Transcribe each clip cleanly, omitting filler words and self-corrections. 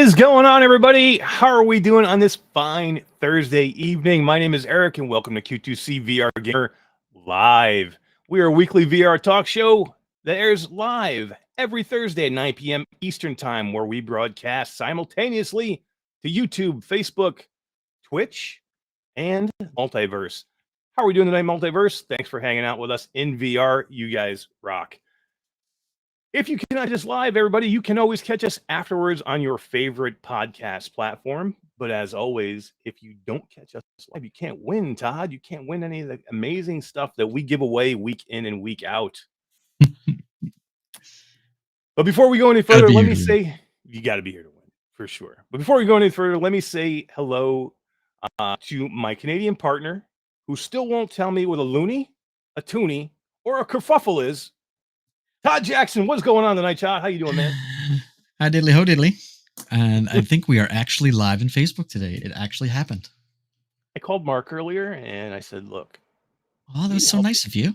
is going on, everybody? How are we doing on this fine Thursday evening? My name is Eric, and welcome to Q2C VR Gamer Live. We are a weekly VR talk show that airs live every Thursday at 9 p.m. Eastern Time, where we broadcast simultaneously to YouTube, Facebook, Twitch, and Multiverse. How are we doing tonight, Multiverse? Thanks for hanging out with us in VR. You guys rock. If you cannot just live, everybody, you can always catch us afterwards on your favorite podcast platform. But as always, if you don't catch us live, you can't win, Todd. You can't win any of the amazing stuff that we give away week in and week out. But before we go any further, let me say, you got to be here to win, for sure. But before we go any further, let me say hello to my Canadian partner, who still won't tell me what a loony, a toonie, or a kerfuffle is. Todd Jackson, what's going on tonight, Todd? How you doing, man? Hi, diddly ho diddly. And I think we are actually live in Facebook today. It actually happened. I called Mark earlier, and I said, look. Oh, that was so nice of you. You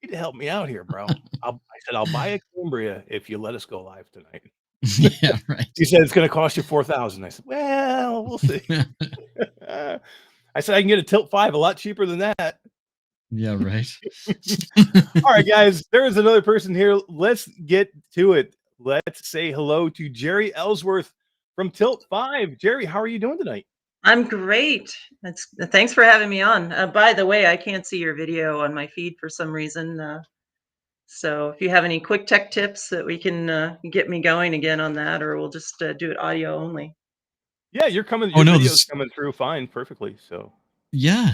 need to help me out here, bro. I said, I'll buy a Cambria if you let us go live tonight. Yeah, right. He said, it's going to cost you $4,000. I said, well, we'll see. I said, I can get a Tilt 5 a lot cheaper than that. Yeah, right. All right, guys, there is another person here. Let's get to it. Let's say hello to Jeri Ellsworth from Tilt 5. Jeri, how are you doing tonight? I'm great. Thanks for having me on. By the way, I can't see your video on my feed for some reason. So if you have any quick tech tips that we can get me going again on that, or we'll just do it audio only. Yeah, you're coming. Your video's coming through fine, perfectly. So yeah.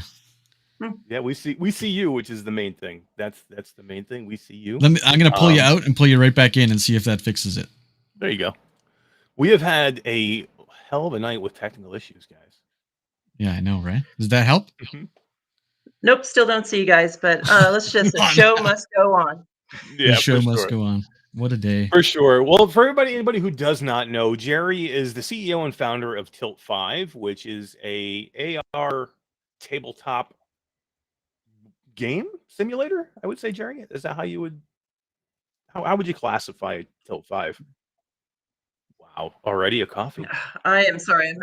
Yeah, we see you, which is the main thing. That's the main thing. We see you. I'm going to pull you out and pull you right back in and see if that fixes it. There you go. We have had a hell of a night with technical issues, guys. Yeah, I know, right? Does that help? Nope, still don't see you guys, but let's just, the show must go on. Yeah, the show must go on. What a day. For sure. Well, for anybody who does not know, Jeri is the CEO and founder of Tilt 5, which is a AR tabletop game simulator, I would say, Jeri. Is that how you would how would you classify Tilt 5? Wow, already a coffee. I am sorry.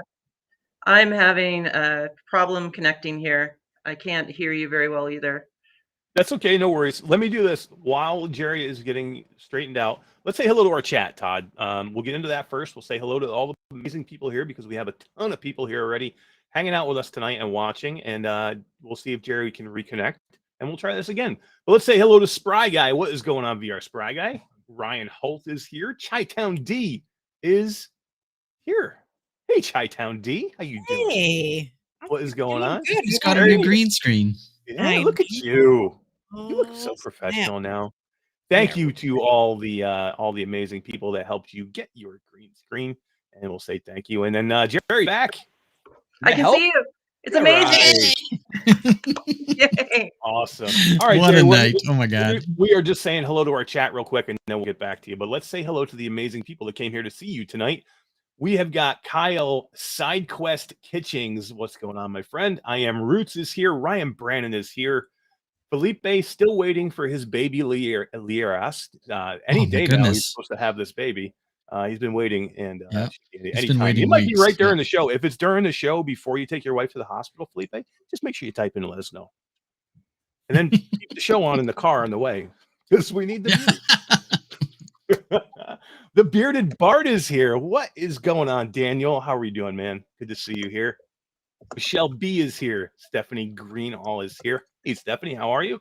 I'm having a problem connecting here. I can't hear you very well either. That's okay, no worries. Let me do this while Jeri is getting straightened out. Let's say hello to our chat, Todd. We'll get into that first. We'll say hello to all the amazing people here because we have a ton of people here already hanging out with us tonight and watching, and we'll see if Jeri can reconnect. And we'll try this again. But let's say hello to Spry Guy. What is going on, VR Spry Guy? Ryan Holt is here. Chi-Town D is here. Hey, Chi-Town D. How you doing? Hey. What is going on? Good. He's got a new green screen. Yeah, look at you. You look so professional now. Thank you to all the amazing people that helped you get your green screen. And we'll say thank you. And then Jeri back. I can see you. It's amazing. Yay. Awesome. All right. What Jeri, a night. Oh my God. We are just saying hello to our chat real quick and then we'll get back to you. But let's say hello to the amazing people that came here to see you tonight. We have got Kyle SideQuest Kitchings. What's going on, my friend? I am Roots is here. Ryan Brannon is here. Felipe still waiting for his baby Lieras. Any day now he's supposed to have this baby. He's been waiting, and anytime. It might be right during the show. If it's during the show before you take your wife to the hospital, Felipe, just make sure you type in and let us know. And then keep the show on in the car on the way because we need the The bearded Bard is here. What is going on, Daniel? How are you doing, man? Good to see you here. Michelle B is here. Stephanie Greenall is here. Hey, Stephanie, how are you?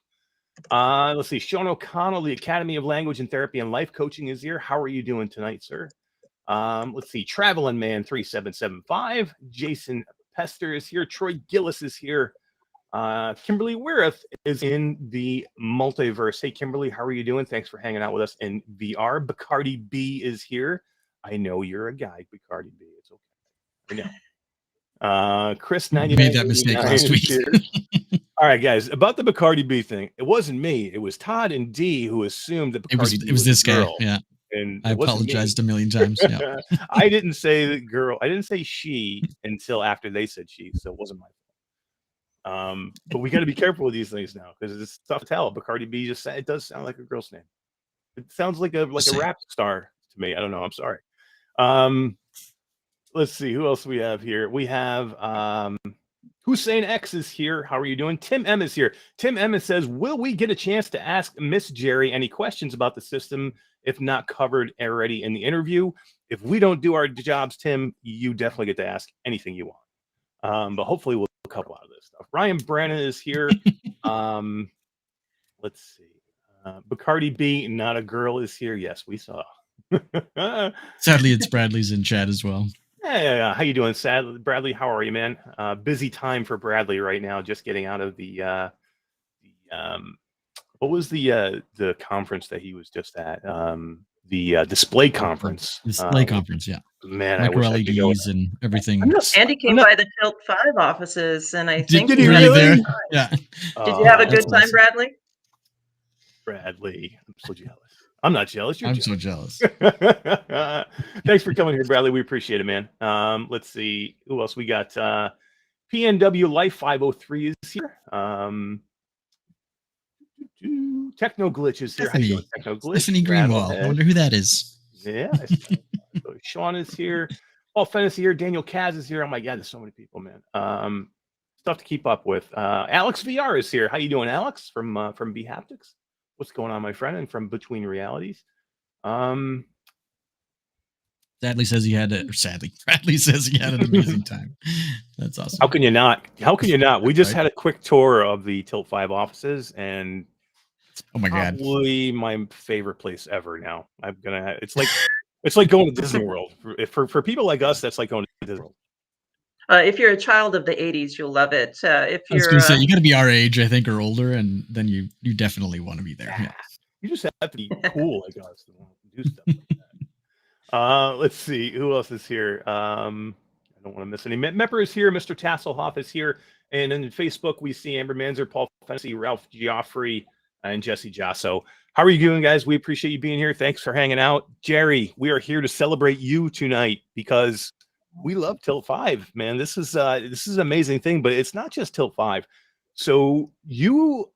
Let's see. Sean O'Connell, the Academy of Language and Therapy and Life Coaching is here. How are you doing tonight, sir? Let's see. Traveling Man 3775. Jason Pester is here. Troy Gillis is here. Kimberly Weirith is in the multiverse. Hey, Kimberly, how are you doing? Thanks for hanging out with us in VR. Bacardi B is here. I know you're a guy, Bacardi B. It's okay. I know. Chris 99 made that mistake last week. All right, guys, about the Bacardi B thing. It wasn't me. It was Todd and D who assumed that Bacardi it was this guy. Yeah. And I apologized a million times. Yeah. I didn't say the girl. I didn't say she until after they said she. So it wasn't my fault. But we got to be careful with these things now because it's tough to tell. Bacardi B it does sound like a girl's name. It sounds like a rap star to me. I don't know. I'm sorry. let's see who else we have here. We have Hussein X is here. How are you doing? Tim M is here. Tim M says, will we get a chance to ask Miss Jeri any questions about the system if not covered already in the interview? If we don't do our jobs, Tim, you definitely get to ask anything you want. But hopefully we'll couple out of this stuff. Ryan Brannon is here. Let's see. Bacardi B, not a girl, is here. Yes, we saw. Sadly, it's Bradley's in chat as well. Yeah. How you doing, Bradley? How are you, man? Busy time for Bradley right now. Just getting out of the what was the conference that he was just at? The display conference. Display conference, yeah. Man, micro I wish I could go. LEDs and everything. Andy came by the Tilt 5 offices, and I think Did you you had really a there? good time. Yeah. Did you have a good that's time, awesome. Bradley? Bradley, I'm so jealous. I'm not jealous. You're I'm jealous. so jealous. Thanks for coming here, Bradley. We appreciate it, man. Let's see who else we got. PNW Life 503 is here. Techno Glitch is here. How you doing, Techno Glitch? Stephanie Greenwald. I wonder who that is. Yeah. Sean is here. Paul Fennis here. Daniel Kaz is here. Oh my God, there's so many people, man. Stuff to keep up with. Alex VR is here. How you doing, Alex? From B Haptics. What's going on, my friend? And from Between Realities. Bradley says he had Bradley says he had an amazing time. That's awesome. How can you not? How can you not? We just had a quick tour of the Tilt 5 offices, and oh my God, probably my favorite place ever. Now I'm gonna. It's like going to Disney World. For people like us, that's like going to Disney World. If you're a child of the 80s, you'll love it. If I was you're going to say, you got to be our age, I think, or older, and then you definitely want to be there. Yeah. You just have to be cool like us to want to do stuff like that. Let's see who else is here. I don't want to miss any. Mepper is here. Mr. Tasselhoff is here, and in Facebook we see Amber Manzer, Paul Fennessy, Ralph Geoffrey, and Jesse Jasso. How are you doing, guys? We appreciate you being here. Thanks for hanging out. Jeri, we are here to celebrate you tonight because we love Tilt 5, man. This is an amazing thing, but it's not just Tilt 5. So you,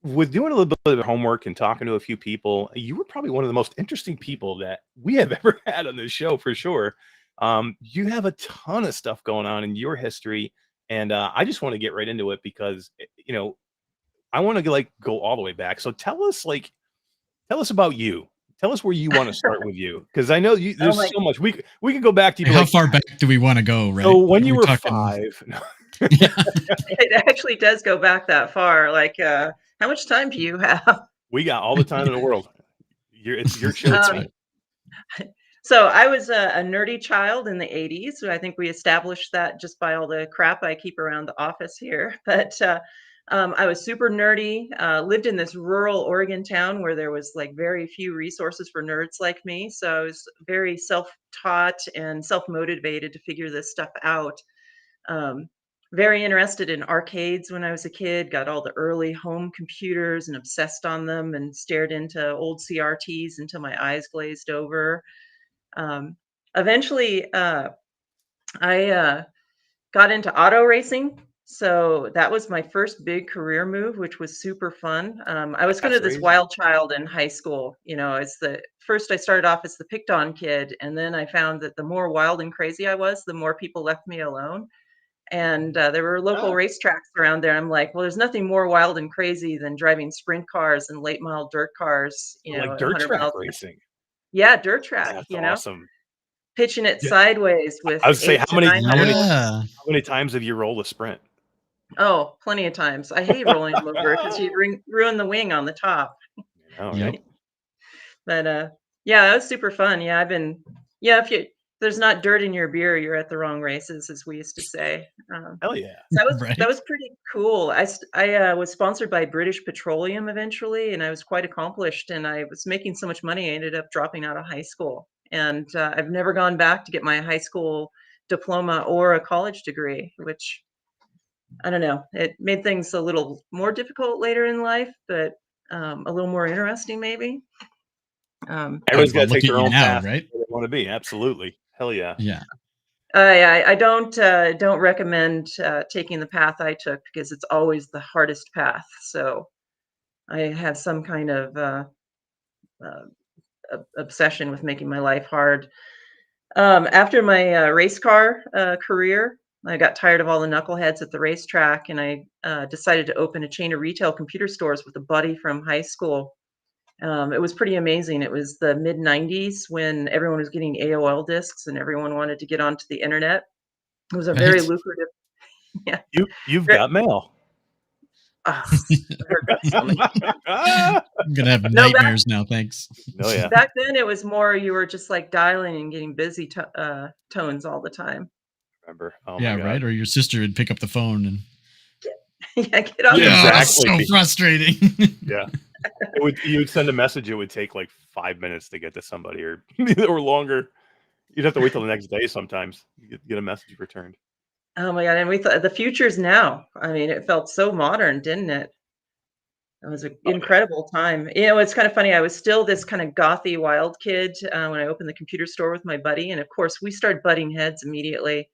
with doing a little bit of homework and talking to a few people, you were probably one of the most interesting people that we have ever had on this show, for sure. You have a ton of stuff going on in your history, and I just want to get right into it because, you know, I want to go all the way back. So tell us about you. Tell us where you want to start with you, because I know there's so much we can go back to. How far back do we want to go? Right. So when you were talking... 5, yeah. It actually does go back that far. Like, how much time do you have? We got all the time in the world. It's your show. So I was a nerdy child in the 80s. So I think we established that just by all the crap I keep around the office here. But I was super nerdy, lived in this rural Oregon town where there was like very few resources for nerds like me. So I was very self-taught and self-motivated to figure this stuff out. Very interested in arcades when I was a kid, got all the early home computers and obsessed on them and stared into old CRTs until my eyes glazed over. Eventually, I got into auto racing. So that was my first big career move, which was super fun. I was kind of this wild child in high school. You know, first I started off as the picked on kid, and then I found that the more wild and crazy I was, the more people left me alone. And there were local racetracks around there. I'm like, well, there's nothing more wild and crazy than driving sprint cars and late model dirt cars. You know, like dirt track racing. Yeah, dirt track. That's awesome. Know? Pitching it sideways with. I would say how many times have you rolled a sprint? Oh, plenty of times. I hate rolling them over because you ruin the wing on the top. Oh, yeah. But yeah, that was super fun. Yeah, if there's not dirt in your beer, you're at the wrong races, as we used to say. Hell yeah. That was pretty cool. I was sponsored by British Petroleum eventually, and I was quite accomplished, and I was making so much money, I ended up dropping out of high school. And I've never gone back to get my high school diploma or a college degree, which I don't know. It made things a little more difficult later in life, but a little more interesting, maybe. Everyone's got to take their own path, right? Where they want to be. Absolutely. Hell yeah. Yeah. I don't recommend taking the path I took because it's always the hardest path. So I have some kind of obsession with making my life hard. After my race car career, I got tired of all the knuckleheads at the racetrack, and I decided to open a chain of retail computer stores with a buddy from high school. It was pretty amazing. It was the mid 90s when everyone was getting AOL discs and everyone wanted to get onto the internet. It was a very Right. lucrative, yeah. You've got mail. Oh, I heard that so many times. I'm gonna have No, nightmares now. Thanks. Oh yeah. back then it was more you were just like dialing and getting busy tones all the time. Remember? Oh Yeah, my God. right. Or your sister would pick up the phone and Yeah, get on Yeah, the that's so exactly. frustrating. Yeah. You would send a message. It would take like 5 minutes to get to somebody, or or longer. You'd have to wait till the next day sometimes. You get a message returned. Oh my God, and we thought the future's now. I mean, it felt so modern, didn't it? It was an Oh yeah. incredible time. You know, it's kind of funny. I was still this kind of gothy wild kid when I opened the computer store with my buddy, and of course, we started butting heads immediately.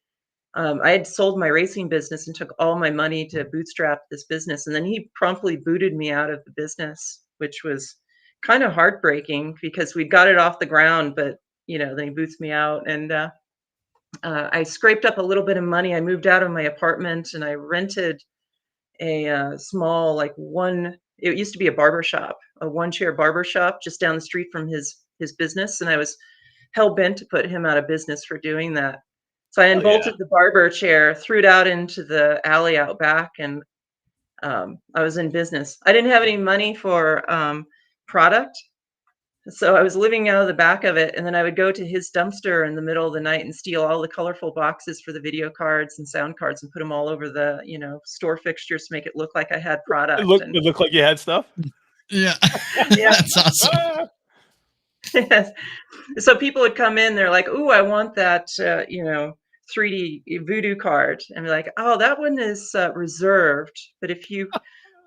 I had sold my racing business and took all my money to bootstrap this business, and then he promptly booted me out of the business, which was kind of heartbreaking because we got it off the ground, but then he boots me out, and I scraped up a little bit of money. I moved out of my apartment and I rented a small, like one. It used to be a barber shop, a one-chair barber shop just down the street from his business, and I was hell bent to put him out of business for doing that. So I Oh yeah. unbolted the barber chair, threw it out into the alley out back, and I was in business. I didn't have any money for product, so I was living out of the back of it, and then I would go to his dumpster in the middle of the night and steal all the colorful boxes for the video cards and sound cards and put them all over the, store fixtures to make it look like I had product. And It looked like you had stuff. Yeah. yeah, That's awesome. yes. So people would come in, they're like, "Ooh, I want that, 3D voodoo card," and be like, "Oh, that one is reserved, but if you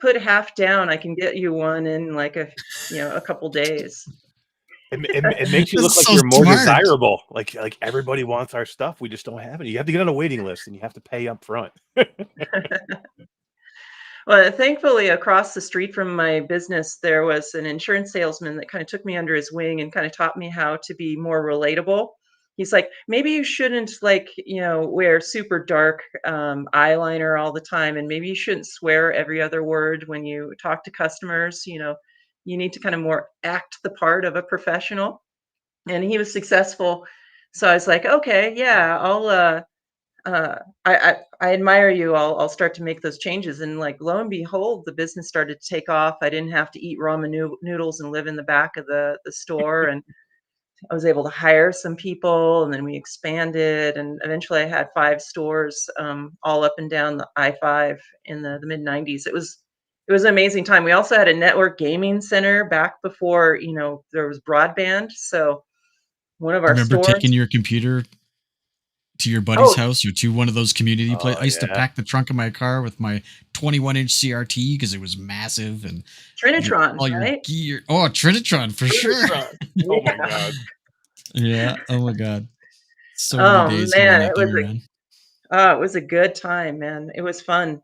put half down, I can get you one in like a couple days." It makes you This look is like so you're more smart. desirable. Like everybody wants our stuff. We just don't have it. You have to get on a waiting list and you have to pay up front. Well, thankfully, across the street from my business, there was an insurance salesman that kind of took me under his wing and kind of taught me how to be more relatable. He's like, maybe you shouldn't wear super dark eyeliner all the time, and maybe you shouldn't swear every other word when you talk to customers. You need to kind of more act the part of a professional. And he was successful, so I was like, okay, yeah, I'll I admire you. I'll start to make those changes, and like lo and behold, the business started to take off. I didn't have to eat ramen noodles and live in the back of the store, and I was able to hire some people, and then we expanded, and eventually I had 5 stores, all up and down the I-5 in the mid '90s. It was an amazing time. We also had a network gaming center back before there was broadband. So one of I our remember stores. taking your computer to your buddy's Oh, house or to one of those community places. Oh I used to yeah. pack the trunk of my car with my 21-inch CRT because it was massive and Trinitron, all your right? gear. Oh, Trinitron for sure. Oh my Yeah. God. Yeah. Oh my God. So many Oh days having man, that gear around. it was a good time, man. It was fun.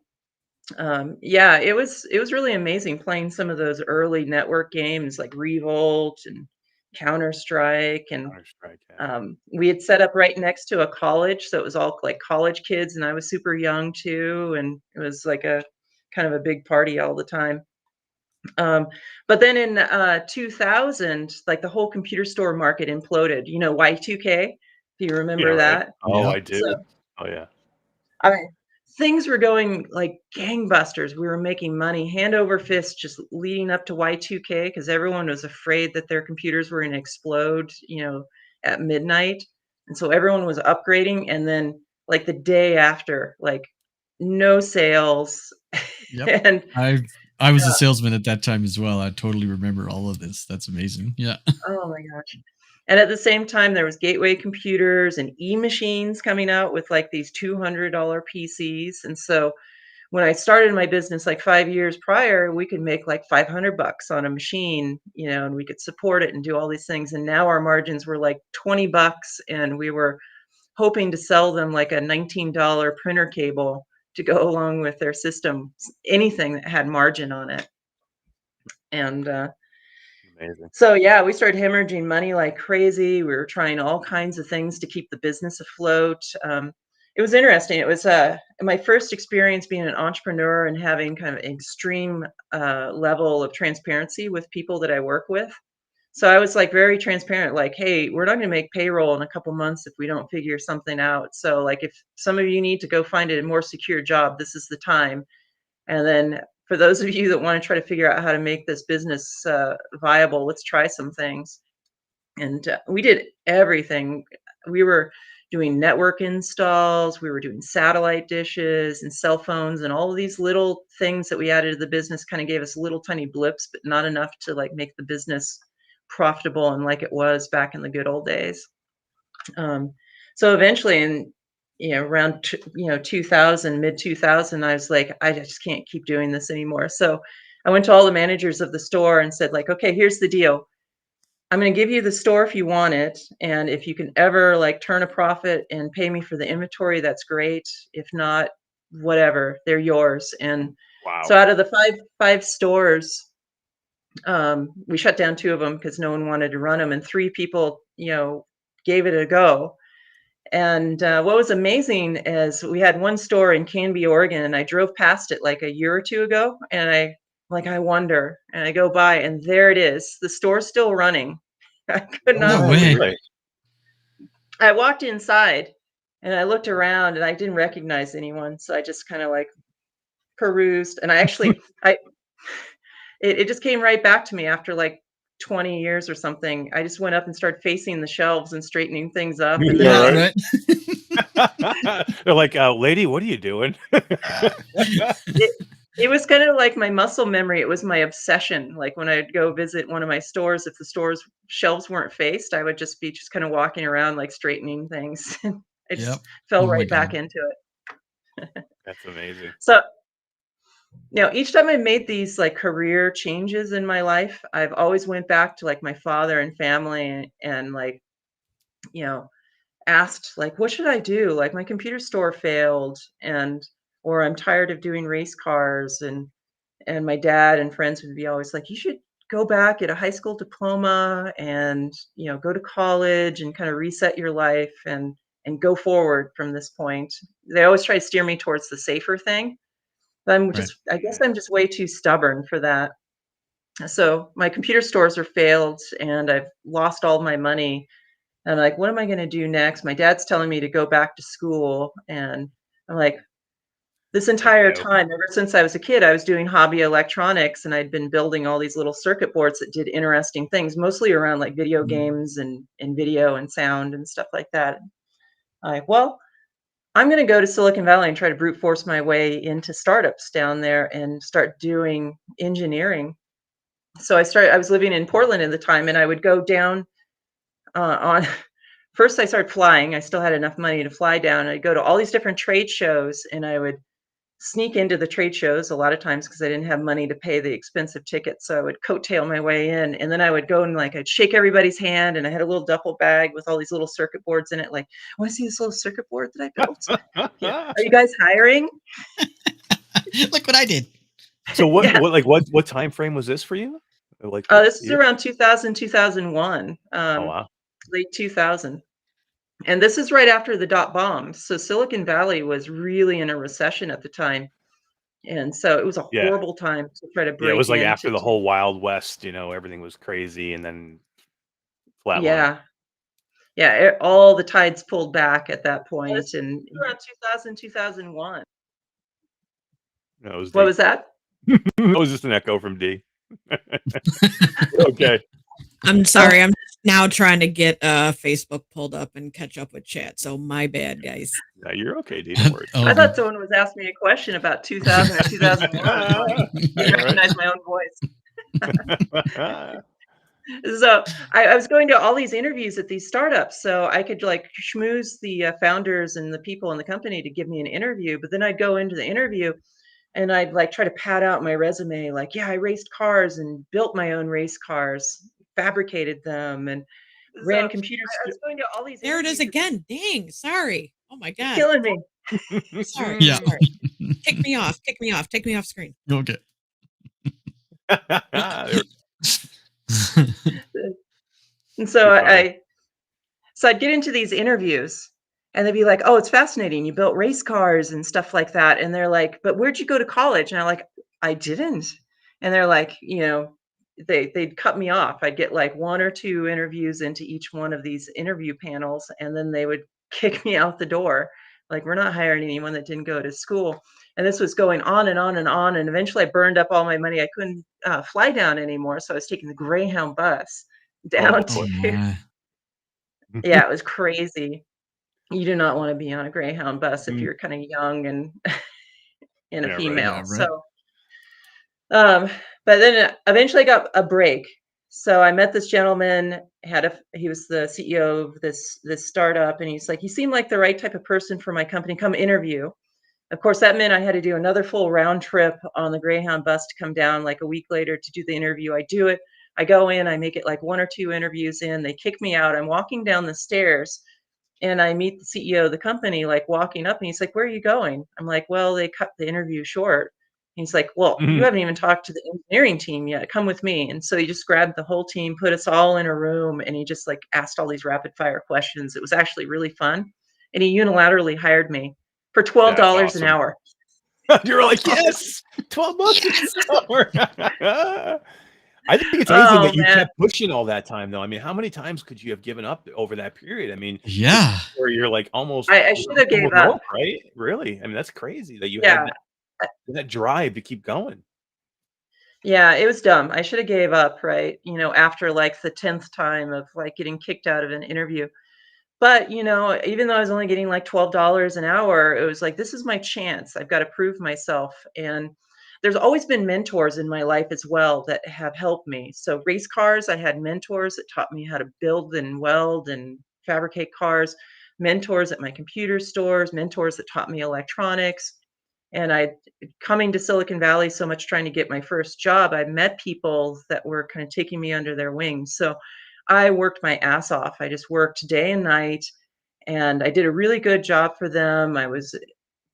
Yeah, it was really amazing playing some of those early network games like Revolt and Counter Strike, and Counter-Strike, yeah. we had set up right next to a college, so it was all like college kids, and I was super young too, and it was like a kind of a big party all the time. Um, but then in 2000, like the whole computer store market imploded. Y2K. Do you Yeah, remember right. that? Oh, Yep. I So do. Oh yeah. I mean, things were going like gangbusters. We were making money hand over fist just leading up to Y2K because everyone was afraid that their computers were going to explode, at midnight. And so everyone was upgrading. And then, like, the day after, like, no sales. Yep. And I was a salesman at that time as well. I totally remember all of this. That's amazing. Yeah. oh my gosh. And at the same time, there was Gateway computers and e-machines coming out with like these $200 PCs. And so when I started my business like 5 years prior, we could make like 500 bucks on a machine, and we could support it and do all these things. And now our margins were like 20 bucks, and we were hoping to sell them like a $19 printer cable to go along with their system, anything that had margin on it. And Amazing. So yeah, we started hemorrhaging money like crazy. We were trying all kinds of things to keep the business afloat. It was interesting. It was my first experience being an entrepreneur and having kind of extreme level of transparency with people that I work with. So I was like very transparent, like, hey, we're not going to make payroll in a couple months if we don't figure something out. So like, if some of you need to go find a more secure job, this is the time. And then for those of you that want to try to figure out how to make this business viable, let's try some things. And we did everything. We were doing network installs, we were doing satellite dishes and cell phones, and all of these little things that we added to the business kind of gave us little tiny blips, but not enough to like make the business profitable and like it was back in the good old days. So eventually, in around 2000, mid 2000, I was like, I just can't keep doing this anymore. So I went to all the managers of the store and said, like, okay, here's the deal. I'm going to give you the store if you want it, and if you can ever like turn a profit and pay me for the inventory, that's great. If not, whatever, they're yours. And so Wow. out of the five stores, we shut down 2 of them because no one wanted to run them, and 3 people, gave it a go. And what was amazing is we had one store in Canby, Oregon, and I drove past it like a year or 2 ago, and I wonder, and I go by, and there it is. The store's still running. I could not No believe way. it. I walked inside and I looked around and I didn't recognize anyone. So I just kind of like perused, and I actually, it just came right back to me after like 20 years or something. I just went up and started facing the shelves and straightening things up. And then Yeah, I right. right. They're like, lady, what are you doing? it was kind of like my muscle memory. It was my obsession. Like when I'd go visit one of my stores, if the store's shelves weren't faced, I would just be kind of walking around like straightening things. I just Yep. fell Oh my right back God. into it. That's amazing. So each time I made these like career changes in my life, I've always went back to like my father and family, and like, you know, asked like, what should I do? Like my computer store failed, and or I'm tired of doing race cars, and my dad and friends would be always like, you should go back, get a high school diploma, and go to college and kind of reset your life and go forward from this point. They always try to steer me towards the safer thing. But Right. I guess I'm just way too stubborn for that. So my computer stores are failed and I've lost all my money. And I'm like, what am I going to do next? My dad's telling me to go back to school. And I'm like, this Like, entire no. time, ever since I was a kid, I was doing hobby electronics, and I'd been building all these little circuit boards that did interesting things, mostly around like video games and video and sound and stuff like that. I'm like, well, I'm going to go to Silicon Valley and try to brute force my way into startups down there and start doing engineering. So I was living in Portland at the time, and I would go down on first I started flying. I still had enough money to fly down. I'd go to all these different trade shows, and I would sneak into the trade shows a lot of times because I didn't have money to pay the expensive tickets. So I would coattail my way in, and then I would go and like I'd shake everybody's hand, and I had a little duffel bag with all these little circuit boards in it. Like, want to see this little circuit board that I built? Are you guys hiring? Look what I did. So Yeah. what time frame was this for you? Like This is year? around 2000, 2001, Oh wow. late 2000. And this is right after the dot bomb. So Silicon Valley was really in a recession at the time. And so it was a Yeah. horrible time to try to Yeah, it was break like into. after the whole Wild West, everything was crazy and then flatline. Yeah. Yeah. All the tides pulled back at that point. And around 2000, 2001. No, it was What D. was that? It was just an echo from D. Okay. I'm sorry. I'm now trying to get Facebook pulled up and catch up with chat. So my bad, guys. No, you're okay, D. Don't worry. Oh, I okay. thought someone was asking me a question about 2000 or 2001. I didn't recognize my own voice. So I was going to all these interviews at these startups so I could like schmooze the founders and the people in the company to give me an interview. But then I'd go into the interview and I'd like try to pad out my resume. Like, yeah, I raced cars and built my own race cars, fabricated them, and ran computers. I was going to all these. There it is interviews. again. Dang. Sorry. Oh my You're God. killing me. Sorry. Yeah. Sorry. Kick me off. Kick me off. Take me off screen. Okay. And so You're funny. I'd get into these interviews and they'd be like, "Oh, it's fascinating. You built race cars and stuff like that." And they're like, "But where'd you go to college?" And I'm like, "I didn't." And they're like, they'd cut me off. I'd get like 1 or 2 interviews into each one of these interview panels, and then they would kick me out the door. Like, "We're not hiring anyone that didn't go to school." And this was going on and on and on. And eventually I burned up all my money. I couldn't fly down anymore. So I was taking the Greyhound bus Oh down boy. Oh to, my. yeah, it was crazy. You do not want to be on a Greyhound bus if Mm. you're kind of young and and a Yeah, right. female. Yeah, right. So, but then eventually I got a break. So I met this gentleman, he was the CEO of this startup, and he's like, "You seem like the right type of person for my company. Come interview." Of course, that meant I had to do another full round trip on the Greyhound bus to come down like a week later to do the interview. I do it. I go in, I make it like 1 or 2 interviews in. They kick me out. I'm walking down the stairs and I meet the CEO of the company, like walking up, and he's like, "Where are you going?" I'm like, "Well, they cut the interview short." He's like, "Well, you Mhm. haven't even talked to the engineering team yet. Come with me." And so he just grabbed the whole team, put us all in a room, and he just like asked all these rapid fire questions. It was actually really fun. And he unilaterally hired me for That's $12 an awesome. hour. You're like, yes, $12 an hour. I think it's amazing Oh that you man. kept pushing all that time, though. I mean, how many times could you have given up over that period? I mean, Yeah. where you're like almost I you're should have hooked gave on up. rope, right? Really? I mean, that's crazy that you had Yeah. that drive to keep going. Yeah, it was dumb. I should have gave up, right? After like the 10th time of like getting kicked out of an interview. But, even though I was only getting like $12 an hour, it was like, this is my chance. I've got to prove myself. And there's always been mentors in my life as well that have helped me. So race cars, I had mentors that taught me how to build and weld and fabricate cars, mentors at my computer stores, mentors that taught me electronics. And coming to Silicon Valley so much trying to get my first job, I met people that were kind of taking me under their wings. So I worked my ass off. I just worked day and night, and I did a really good job for them. I was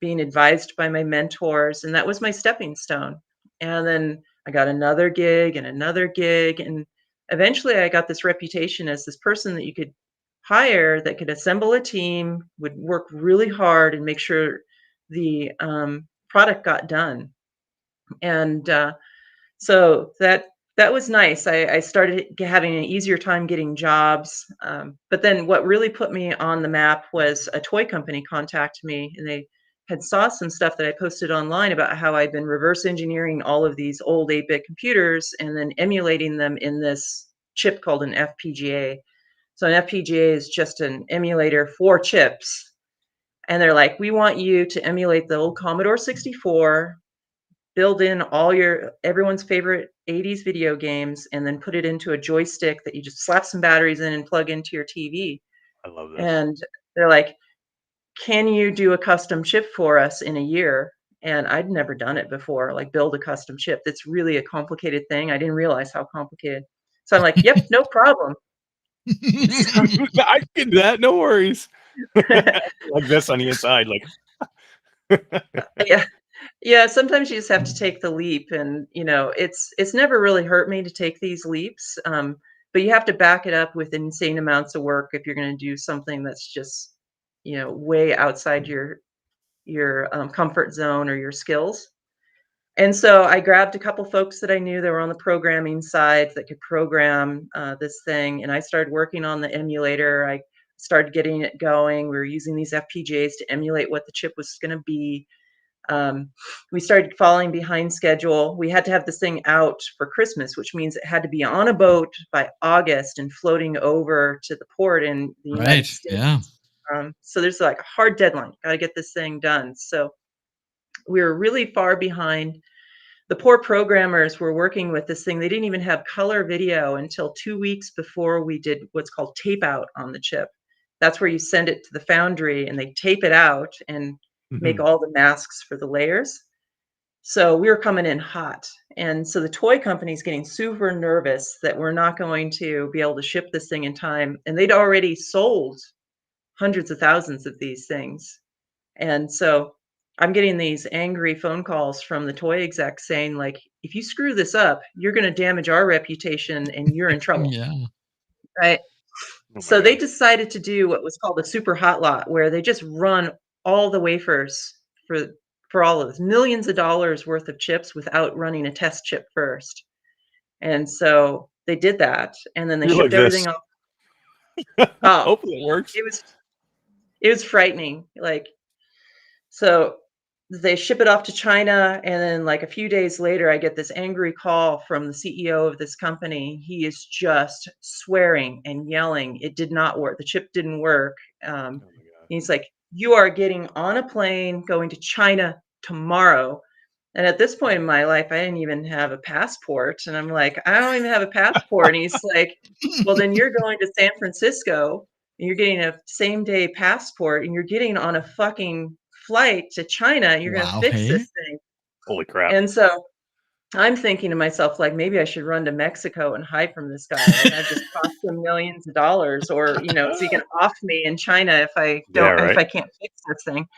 being advised by my mentors, and that was my stepping stone. And then I got another gig and another gig, and eventually I got this reputation as this person that you could hire that could assemble a team, would work really hard and make sure the product got done. And so that was nice. I started having an easier time getting jobs. But then what really put me on the map was a toy company contacted me, and they had saw some stuff that I posted online about how I'd been reverse engineering all of these old 8-bit computers and then emulating them in this chip called an FPGA. So an FPGA is just an emulator for chips. And they're like, "We want you to emulate the old Commodore 64, build in everyone's favorite 80s video games, and then put it into a joystick that you just slap some batteries in and plug into your TV." I love this. And they're like, "Can you do a custom chip for us in a year?" And I'd never done it before, like build a custom chip. That's really a complicated thing. I didn't realize how complicated. So I'm like, "Yep, no problem." So, I can do that. No worries. Like this on the inside, like yeah. Yeah, sometimes you just have to take the leap, and it's never really hurt me to take these leaps. But you have to back it up with insane amounts of work if you're going to do something that's just way outside your comfort zone or your skills. And so I grabbed a couple folks that I knew that were on the programming side that could program this thing, and I started working on the emulator. I started getting it going. We were using these FPGAs to emulate what the chip was going to be. We started falling behind schedule. We had to have this thing out for Christmas, which means it had to be on a boat by August and floating over to the port in the United Right. States. Yeah. So there's like a hard deadline. Got to get this thing done. So we were really far behind. The poor programmers were working with this thing. They didn't even have color video until 2 weeks before we did what's called tape out on the chip. That's where you send it to the foundry and they tape it out and make mhm. all the masks for the layers. So we were coming in hot. And so the toy company's getting super nervous that we're not going to be able to ship this thing in time. And they'd already sold hundreds of thousands of these things. And so I'm getting these angry phone calls from the toy execs saying, like, if you screw this up, you're going to damage our reputation and you're in trouble. Yeah. Right. Oh my So they God. decided to do what was called a super hot lot, where they just run all the wafers for all of this, millions of dollars worth of chips without running a test chip first. And so they did that, and then they You're like shipped everything this. off. Oh, Hopefully it works. it was frightening. Like, so they ship it off to China, and then like a few days later, I get this angry call from the CEO of this company. He is just swearing and yelling. It did not work. The chip didn't work. Oh my God. He's like, "You are getting on a plane going to China tomorrow." And at this point in my life, I didn't even have a passport. And I'm like, I don't even have a passport. And he's like, well, then you're going to San Francisco and you're getting a same day passport and you're getting on a fucking flight to China and you're going to Wow, fix hey? this thing. Holy crap. And so I'm thinking to myself, like, maybe I should run to Mexico and hide from this guy. Like, I've just cost him millions of dollars, or, you know, so he can off me in China if I don't, Yeah, if right. I can't fix this thing.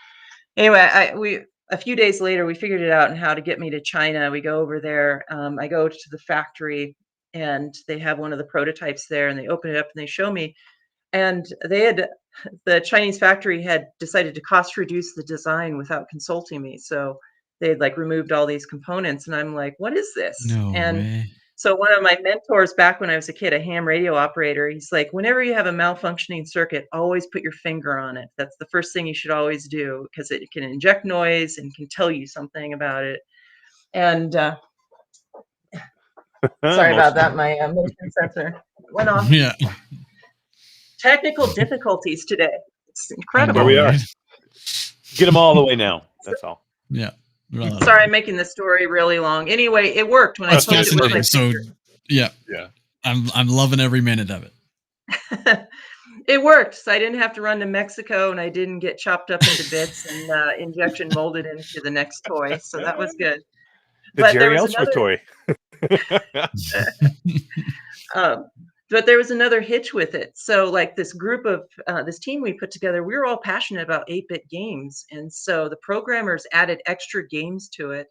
Anyway, a few days later, we figured it out and how to get me to China. We go over there. I go to the factory and they have one of the prototypes there and they open it up and they show me. And the Chinese factory had decided to cost reduce the design without consulting me. So they had like removed all these components and I'm like, what is this? No And way. so one of my mentors back when I was a kid, a ham radio operator, he's like, whenever you have a malfunctioning circuit, always put your finger on it. That's the first thing you should always do because it can inject noise and can tell you something about it. And sorry about that. My motion sensor went off. Yeah. Technical difficulties today. It's incredible. There we are. Right? Get them all the way now. That's all. Yeah. Well, Sorry, I'm making this story really long. Anyway, it worked when That's I poked it with my fascinating. So, finger. yeah, Yeah. I'm loving every minute of it. It worked. So I didn't have to run to Mexico and I didn't get chopped up into bits and injection molded into the next toy. So that was good. The But there Jeri was Ellsworth toy. But there was another hitch with it. So like this group of this team we put together, we were all passionate about 8-bit games. And so the programmers added extra games to it.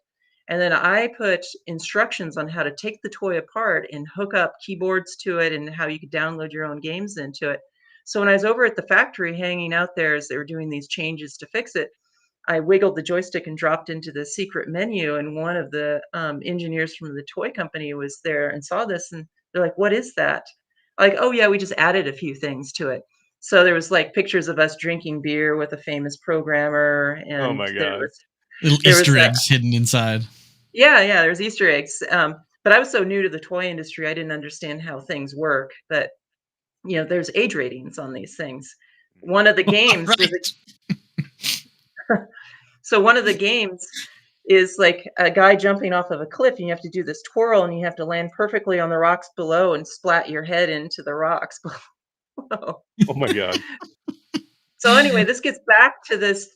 And then I put instructions on how to take the toy apart and hook up keyboards to it and how you could download your own games into it. So when I was over at the factory hanging out there as they were doing these changes to fix it, I wiggled the joystick and dropped into the secret menu. And one of the engineers from the toy company was there and saw this. And they're like, what is that? Like, oh yeah, we just added a few things to it. So there was like pictures of us drinking beer with a famous programmer. And Oh my there God. was Little There was Easter a- eggs hidden inside. yeah, there's Easter eggs. But I was so new to the toy industry, I didn't understand how things work. But you know, there's age ratings on these things. One of the games Right. so one of the games is like a guy jumping off of a cliff and you have to do this twirl and you have to land perfectly on the rocks below and splat your head into the rocks below. Oh my God. So anyway, this gets back to this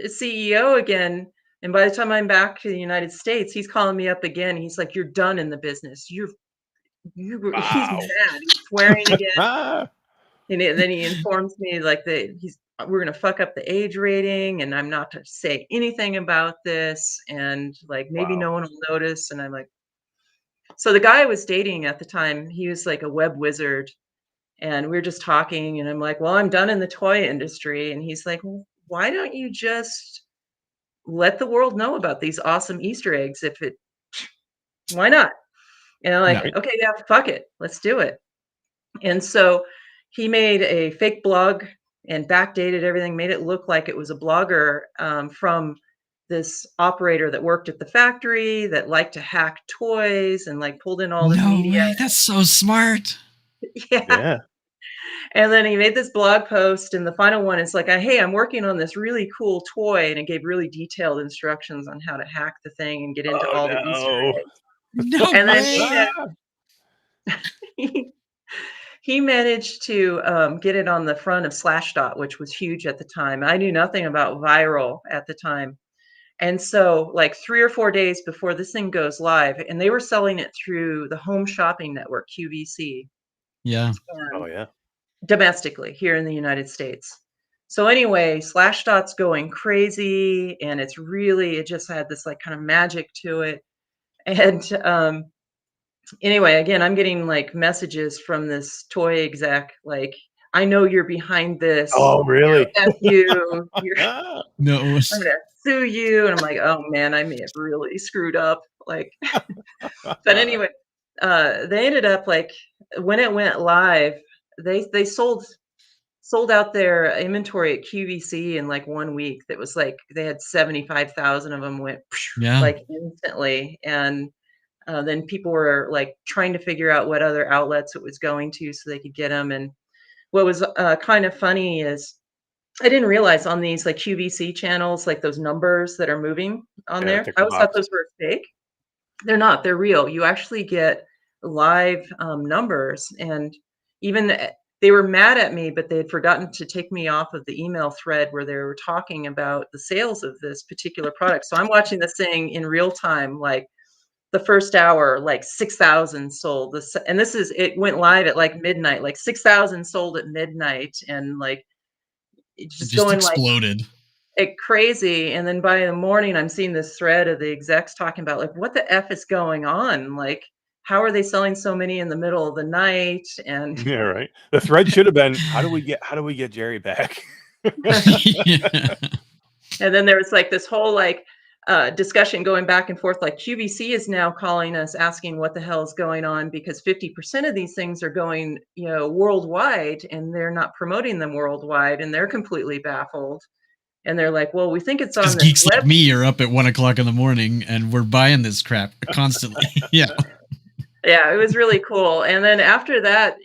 CEO again. And by the time I'm back to the United States, he's calling me up again. He's like, you're done in the business. He's Wow. mad. He's swearing again. Ah. And then he informs me like that we're going to fuck up the age rating and I'm not to say anything about this. And like, maybe Wow. no one will notice. And I'm like, so the guy I was dating at the time, he was like a web wizard and we were just talking and I'm like, well, I'm done in the toy industry. And he's like, well, why don't you just let the world know about these awesome Easter eggs why not? And I'm like, Yeah. okay, yeah, fuck it. Let's do it. And so he made a fake blog and backdated everything, made it look like it was a blogger from this operator that worked at the factory that liked to hack toys and like pulled in all this No media. way. That's so smart. Yeah. And then he made this blog post and the final one is like, hey, I'm working on this really cool toy. And it gave really detailed instructions on how to hack the thing and get into all the Easter eggs. No And way. then he managed to get it on the front of Slashdot, which was huge at the time. I knew nothing about viral at the time. And so like 3 or 4 days before this thing goes live, and they were selling it through the home shopping network, QVC, Yeah. Oh yeah. domestically here in the United States. So anyway, Slashdot's going crazy, and it just had this like kind of magic to it. And anyway, again, I'm getting like messages from this toy exec, like, I know you're behind this. Oh, really? F you. No. I'm gonna sue you. And I'm like, oh man, I may have really screwed up. Like, but anyway, they ended up like when it went live, they sold out their inventory at QVC in like 1 week. That was like they had 75,000 of them went Yeah. like instantly, and then people were like trying to figure out what other outlets it was going to so they could get them. And what was kind of funny is I didn't realize on these like QVC channels, like those numbers that are moving on Yeah, there, tick I the always thought box. those were fake. They're not. They're real. You actually get live numbers, and even they were mad at me, but they had forgotten to take me off of the email thread where they were talking about the sales of this particular product. So I'm watching this thing in real time, like the first hour, like 6,000 sold. It went live at like midnight, like 6,000 sold at midnight, and like It just just going like exploded. crazy. And then by the morning, I'm seeing this thread of the execs talking about like, what the F is going on? Like, how are they selling so many in the middle of the night? And Yeah, right. The thread should have been, how do we get Jeri back? Yeah. and then there was like this whole like discussion going back and forth. Like QVC is now calling us asking what the hell is going on, because 50% of these things are going, worldwide, and they're not promoting them worldwide, and they're completely baffled. And they're like, well, we think it's on Because this geeks web. like me are up at 1 o'clock in the morning and we're buying this crap constantly. Yeah. Yeah, it was really cool. And then after that,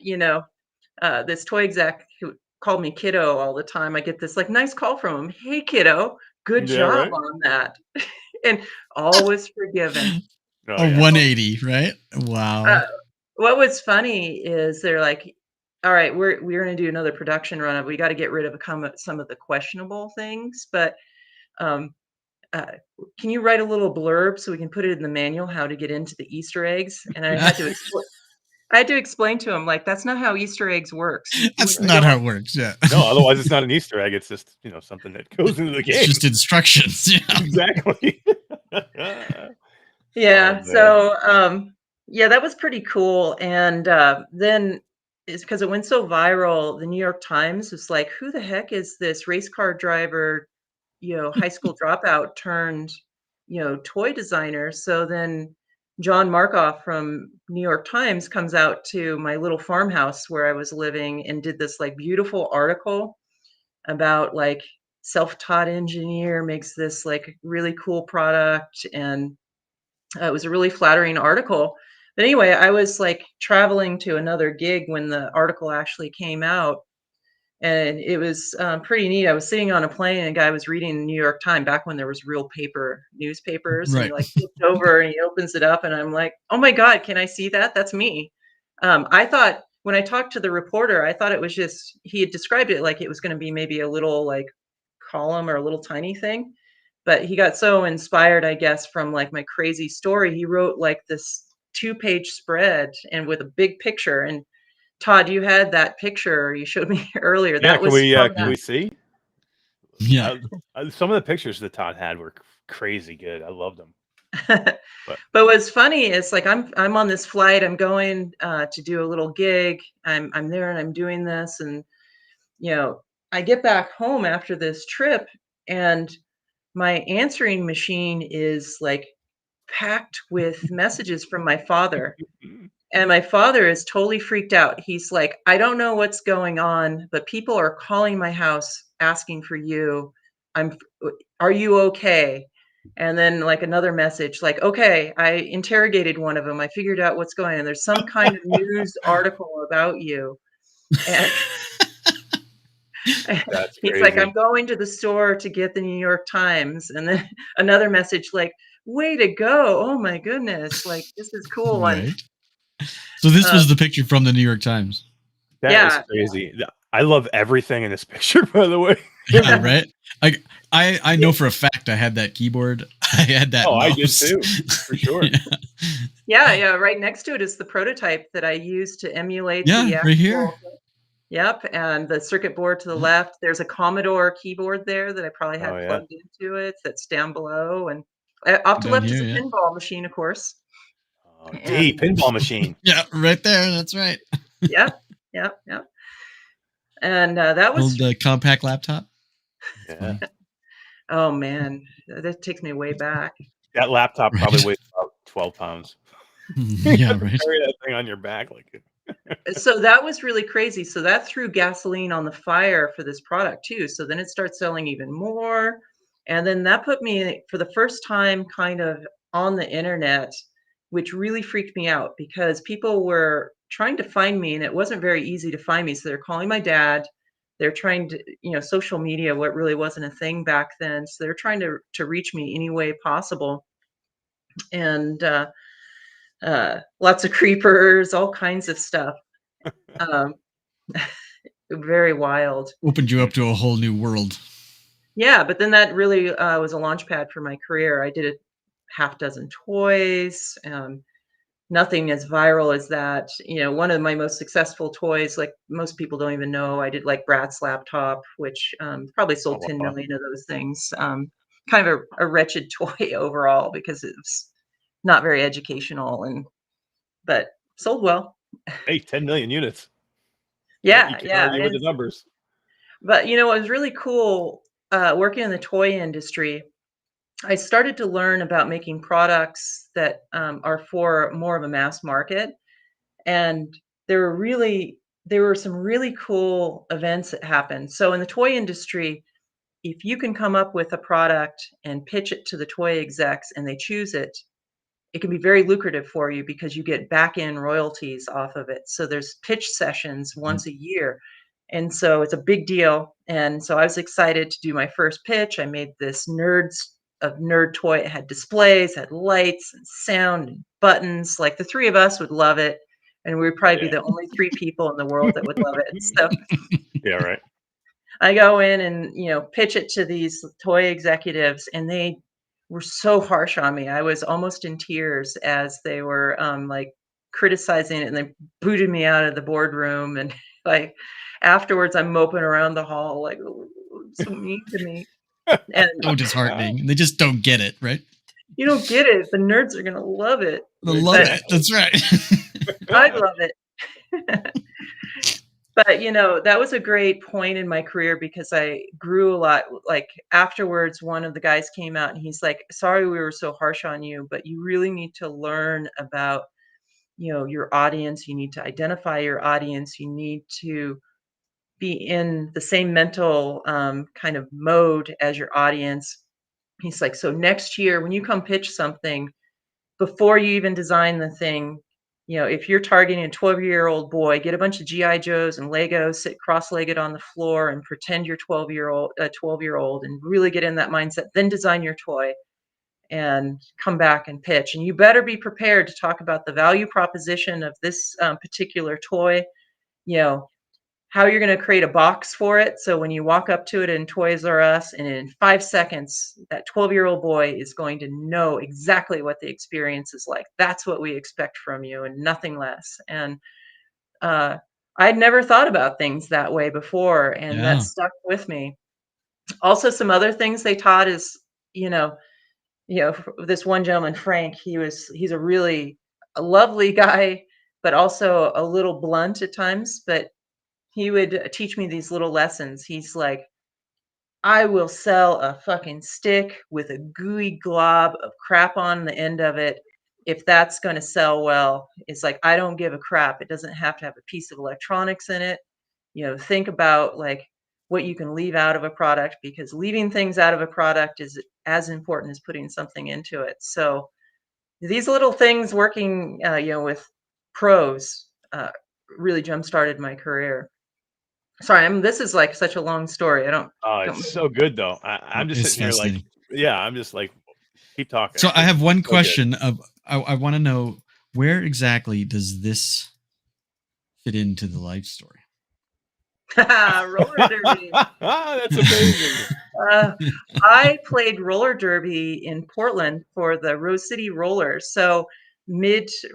this toy exec who called me kiddo all the time, I get this like nice call from him. Hey, kiddo, good Yeah, job right. on that. And always forgiven. Oh, A yeah. 180, right? Wow. What was funny is they're like, all right, we're going to do another production run. We got to get rid of some of the questionable things, but um, can you write a little blurb so we can put it in the manual how to get into the Easter eggs? And I had to explain to him, like, that's not how Easter eggs works. That's not how it works. Yeah. No, otherwise it's not an Easter egg. It's just, something that goes into the game. It's just instructions. Yeah. Exactly. Yeah. Oh, So, yeah, that was pretty cool. And then it's because it went so viral. The New York Times was like, who the heck is this race car driver, high school dropout turned, toy designer? So then John Markoff from New York Times comes out to my little farmhouse where I was living and did this like beautiful article about like self-taught engineer makes this like really cool product. And it was a really flattering article. But anyway, I was like traveling to another gig when the article actually came out. And it was pretty neat. I was sitting on a plane and a guy was reading the New York Times back when there was real paper newspapers. And he Right. like flipped over and he opens it up and I'm like, oh my God, can I see that? That's me. I thought when I talked to the reporter, I thought it was just, he had described it like it was going to be maybe a little like column or a little tiny thing. But he got so inspired, I guess, from like my crazy story. He wrote like this 2-page spread and with a big picture. And Todd, you had that picture you showed me earlier. Yeah, That was can we see? Yeah. Some of the pictures that Todd had were crazy good. I loved them. But what's funny is like I'm on this flight. I'm going to do a little gig. I'm there and I'm doing this, and I get back home after this trip, and my answering machine is like packed with messages from my father. And my father is totally freaked out. He's like, I don't know what's going on, but people are calling my house asking for you. Are you okay? And then like another message, like, okay, I interrogated one of them. I figured out what's going on. There's some kind of news article about you. And That's he's crazy. like, I'm going to the store to get the New York Times. And then another message like, way to go. Oh my goodness. Like, this is cool. Right. So this was the picture from the New York Times. That is crazy. I love everything in this picture, by the way. Yeah, right. I know for a fact I had that keyboard. I had that. I did mouse. too, for sure. Yeah. Right next to it is the prototype that I used to emulate. Yeah, right here. Yep, and the circuit board to the left. There's a Commodore keyboard there that I probably Oh had yeah. plugged into it. That's down below, and off to Down left is here, a yeah. pinball machine, of course. Oh, D And pinball machine. Yeah, right there. That's right. yep, yep, yep. And that was Old compact laptop. Yeah. Funny. oh man, that takes me way back. That laptop Right. probably weighs about 12 pounds. Yeah, right. Carry that thing on your back like it. So that was really crazy. So that threw gasoline on the fire for this product too. So then it starts selling even more. And then that put me for the first time kind of on the internet, which really freaked me out because people were trying to find me and it wasn't very easy to find me. So they're calling my dad. They're trying to, social media, what really wasn't a thing back then. So they're trying to reach me any way possible. And lots of creepers, all kinds of stuff. Um, very wild. Opened you up to a whole new world. Yeah, but then that really was a launch pad for my career. I did a half dozen toys. Nothing as viral as that. One of my most successful toys, like most people don't even know, I did like Brat's laptop, which probably sold 10 wow. million of those things. Kind of a wretched toy overall because it was not very educational, but sold well. Hey, 10 million units. Yeah, You can't yeah. argue with the numbers. But it was really cool working in the toy industry. I started to learn about making products that are for more of a mass market, and there were some really cool events that happened. So in the toy industry, if you can come up with a product and pitch it to the toy execs and they choose it, it can be very lucrative for you because you get back-end royalties off of it. So there's pitch sessions once a year. And so it's a big deal. And so I was excited to do my first pitch. I made this nerd toy. It had displays, had lights and sound and buttons. Like the three of us would love it. And we would probably be the only three people in the world that would love it. So Yeah, right. I go in and, pitch it to these toy executives, and they were so harsh on me. I was almost in tears as they were like criticizing it, and they booted me out of the boardroom. And like afterwards, I'm moping around the hall, like, "Oh, so mean to me." And So disheartening. They just don't get it, right? you don't get it. The nerds are gonna love it. They love it. That's right. I love it. But that was a great point in my career because I grew a lot. Like afterwards, one of the guys came out and he's like, "Sorry we were so harsh on you, but you really need to learn about, your audience. You need to identify your audience. You need to be in the same mental kind of mode as your audience." He's like, "So next year when you come pitch something, before you even design the thing, if you're targeting a 12-year-old boy, get a bunch of GI Joes and Legos, sit cross-legged on the floor and pretend you're 12-year-old and really get in that mindset, then design your toy and come back and pitch. And you better be prepared to talk about the value proposition of this particular toy, you know, how you're going to create a box for it. So when you walk up to it in Toys R Us and in 5 seconds, that 12-year-old boy is going to know exactly what the experience is like. That's what we expect from you and nothing less. And I'd never thought about things that way before, and that stuck with me. Also, some other things they taught is, this one gentleman, Frank, he's a lovely guy, but also a little blunt at times, but he would teach me these little lessons. He's like, "I will sell a fucking stick with a gooey glob of crap on the end of it if that's going to sell well. It's like, I don't give a crap. It doesn't have to have a piece of electronics in it. Think about like what you can leave out of a product, because leaving things out of a product is as important as putting something into it." So these little things working, with pros really jump-started my career. Sorry, this is like such a long story. I don't. It's so good though. I'm just It's sitting here like, I'm just like, keep talking. So I have one So question I want to know, where exactly does this fit into the life story? Roller derby. That's amazing. I played roller derby in Portland for the Rose City Rollers. So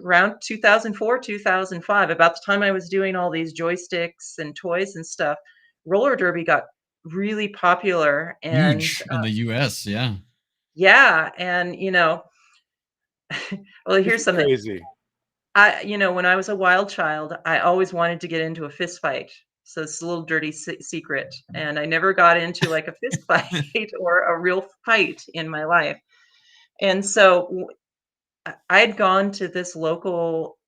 around 2004, 2005, about the time I was doing all these joysticks and toys and stuff, roller derby got really popular. And Huge in the US. Yeah. yeah, and well, here's It's something. crazy. When I was a wild child, I always wanted to get into a fist fight. So it's a little dirty secret. And I never got into like a fist fight or a real fight in my life. And so I had gone to this local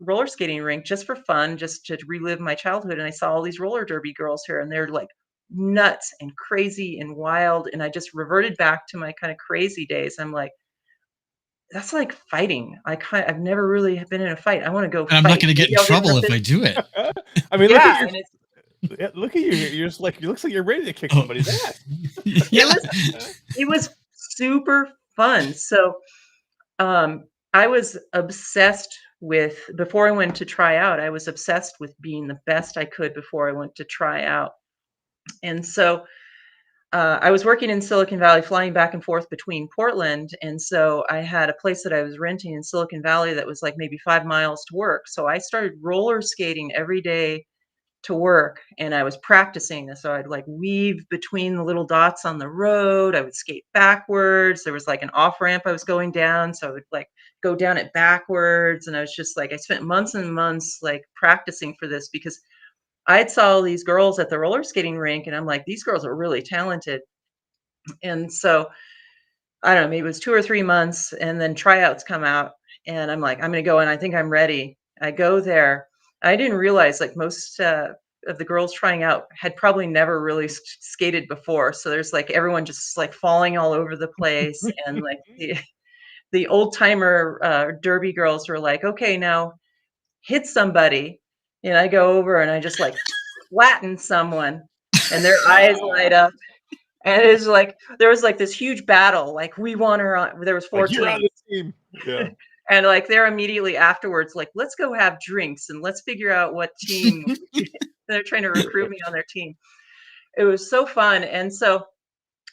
roller skating rink just for fun, just to relive my childhood. And I saw all these roller derby girls here, and they're like nuts and crazy and wild. And I just reverted back to my kind of crazy days. I'm like, that's like fighting. I've never really been in a fight. I want to go And I'm fight. not going to get Maybe in I'll trouble into if I do it. I mean, yeah, and it's look at you here. You're just like, it looks like you're ready to kick Oh. somebody's ass. Yeah. it was super fun. So I was obsessed with, before I went to try out, I was obsessed with being the best I could before I went to try out. And so I was working in Silicon Valley, flying back and forth between Portland. And so I had a place that I was renting in Silicon Valley that was like maybe 5 miles to work. So I started roller skating every day to work, and I was practicing this. So I'd like weave between the little dots on the road. I would skate backwards. There was like an off ramp I was going down. So I would like go down it backwards. And I was just like, I spent months and months like practicing for this, because I saw all these girls at the roller skating rink, and I'm like, these girls are really talented. And so I don't know, maybe it was 2 or 3 months, and then tryouts come out, and I'm like, I'm going to go, and I think I'm ready. I go there. I didn't realize like most of the girls trying out had probably never really skated before. So there's like everyone just like falling all over the place. And like the old timer derby girls were like, okay, now hit somebody. And I go over and I just like flatten someone, and their eyes light up. And it's like there was like this huge battle. Like we won her on. There was 4 Like, you're on teams. the team. Yeah. And like they're immediately afterwards, like, let's go have drinks and let's figure out what team. They're trying to recruit me on their team. It was so fun. And so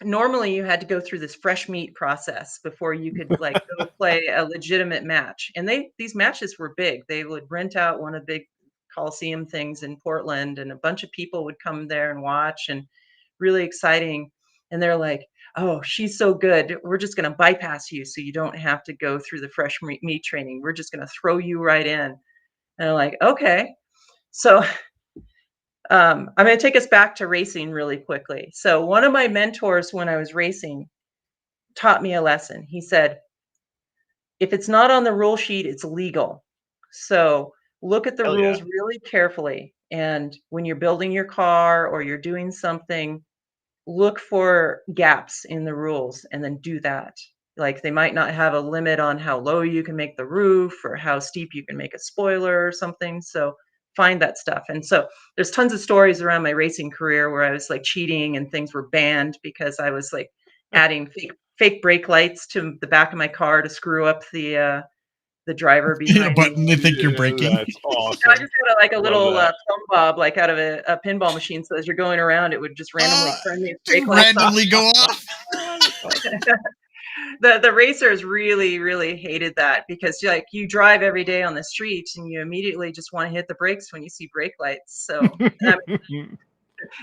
normally you had to go through this fresh meat process before you could like go play a legitimate match. And these matches were big. They would rent out one of the big Coliseum things in Portland, and a bunch of people would come there and watch, and really exciting. And they're like, oh, she's so good. We're just going to bypass you so you don't have to go through the fresh meat training. We're just going to throw you right in. And I'm like, okay. So I'm going to take us back to racing really quickly. So one of my mentors when I was racing taught me a lesson. He said, if it's not on the rule sheet, it's legal. So look at the Hell rules yeah. really carefully. And when you're building your car or you're doing something, look for gaps in the rules and then do that. Like they might not have a limit on how low you can make the roof or how steep you can make a spoiler or something. So find that stuff. And so there's tons of stories around my racing career where I was like cheating and things were banned because I was like adding fake brake lights to the back of my car to screw up the driver behind A button me. they think you're Yeah, breaking. That's awesome. I just got like a little that. thumb bob like out of a pinball machine. So as you're going around, it would just randomly turn these Just brake lights off. randomly go off. The racers really hated that, because like you drive every day on the street and you immediately just want to hit the brakes when you see brake lights. So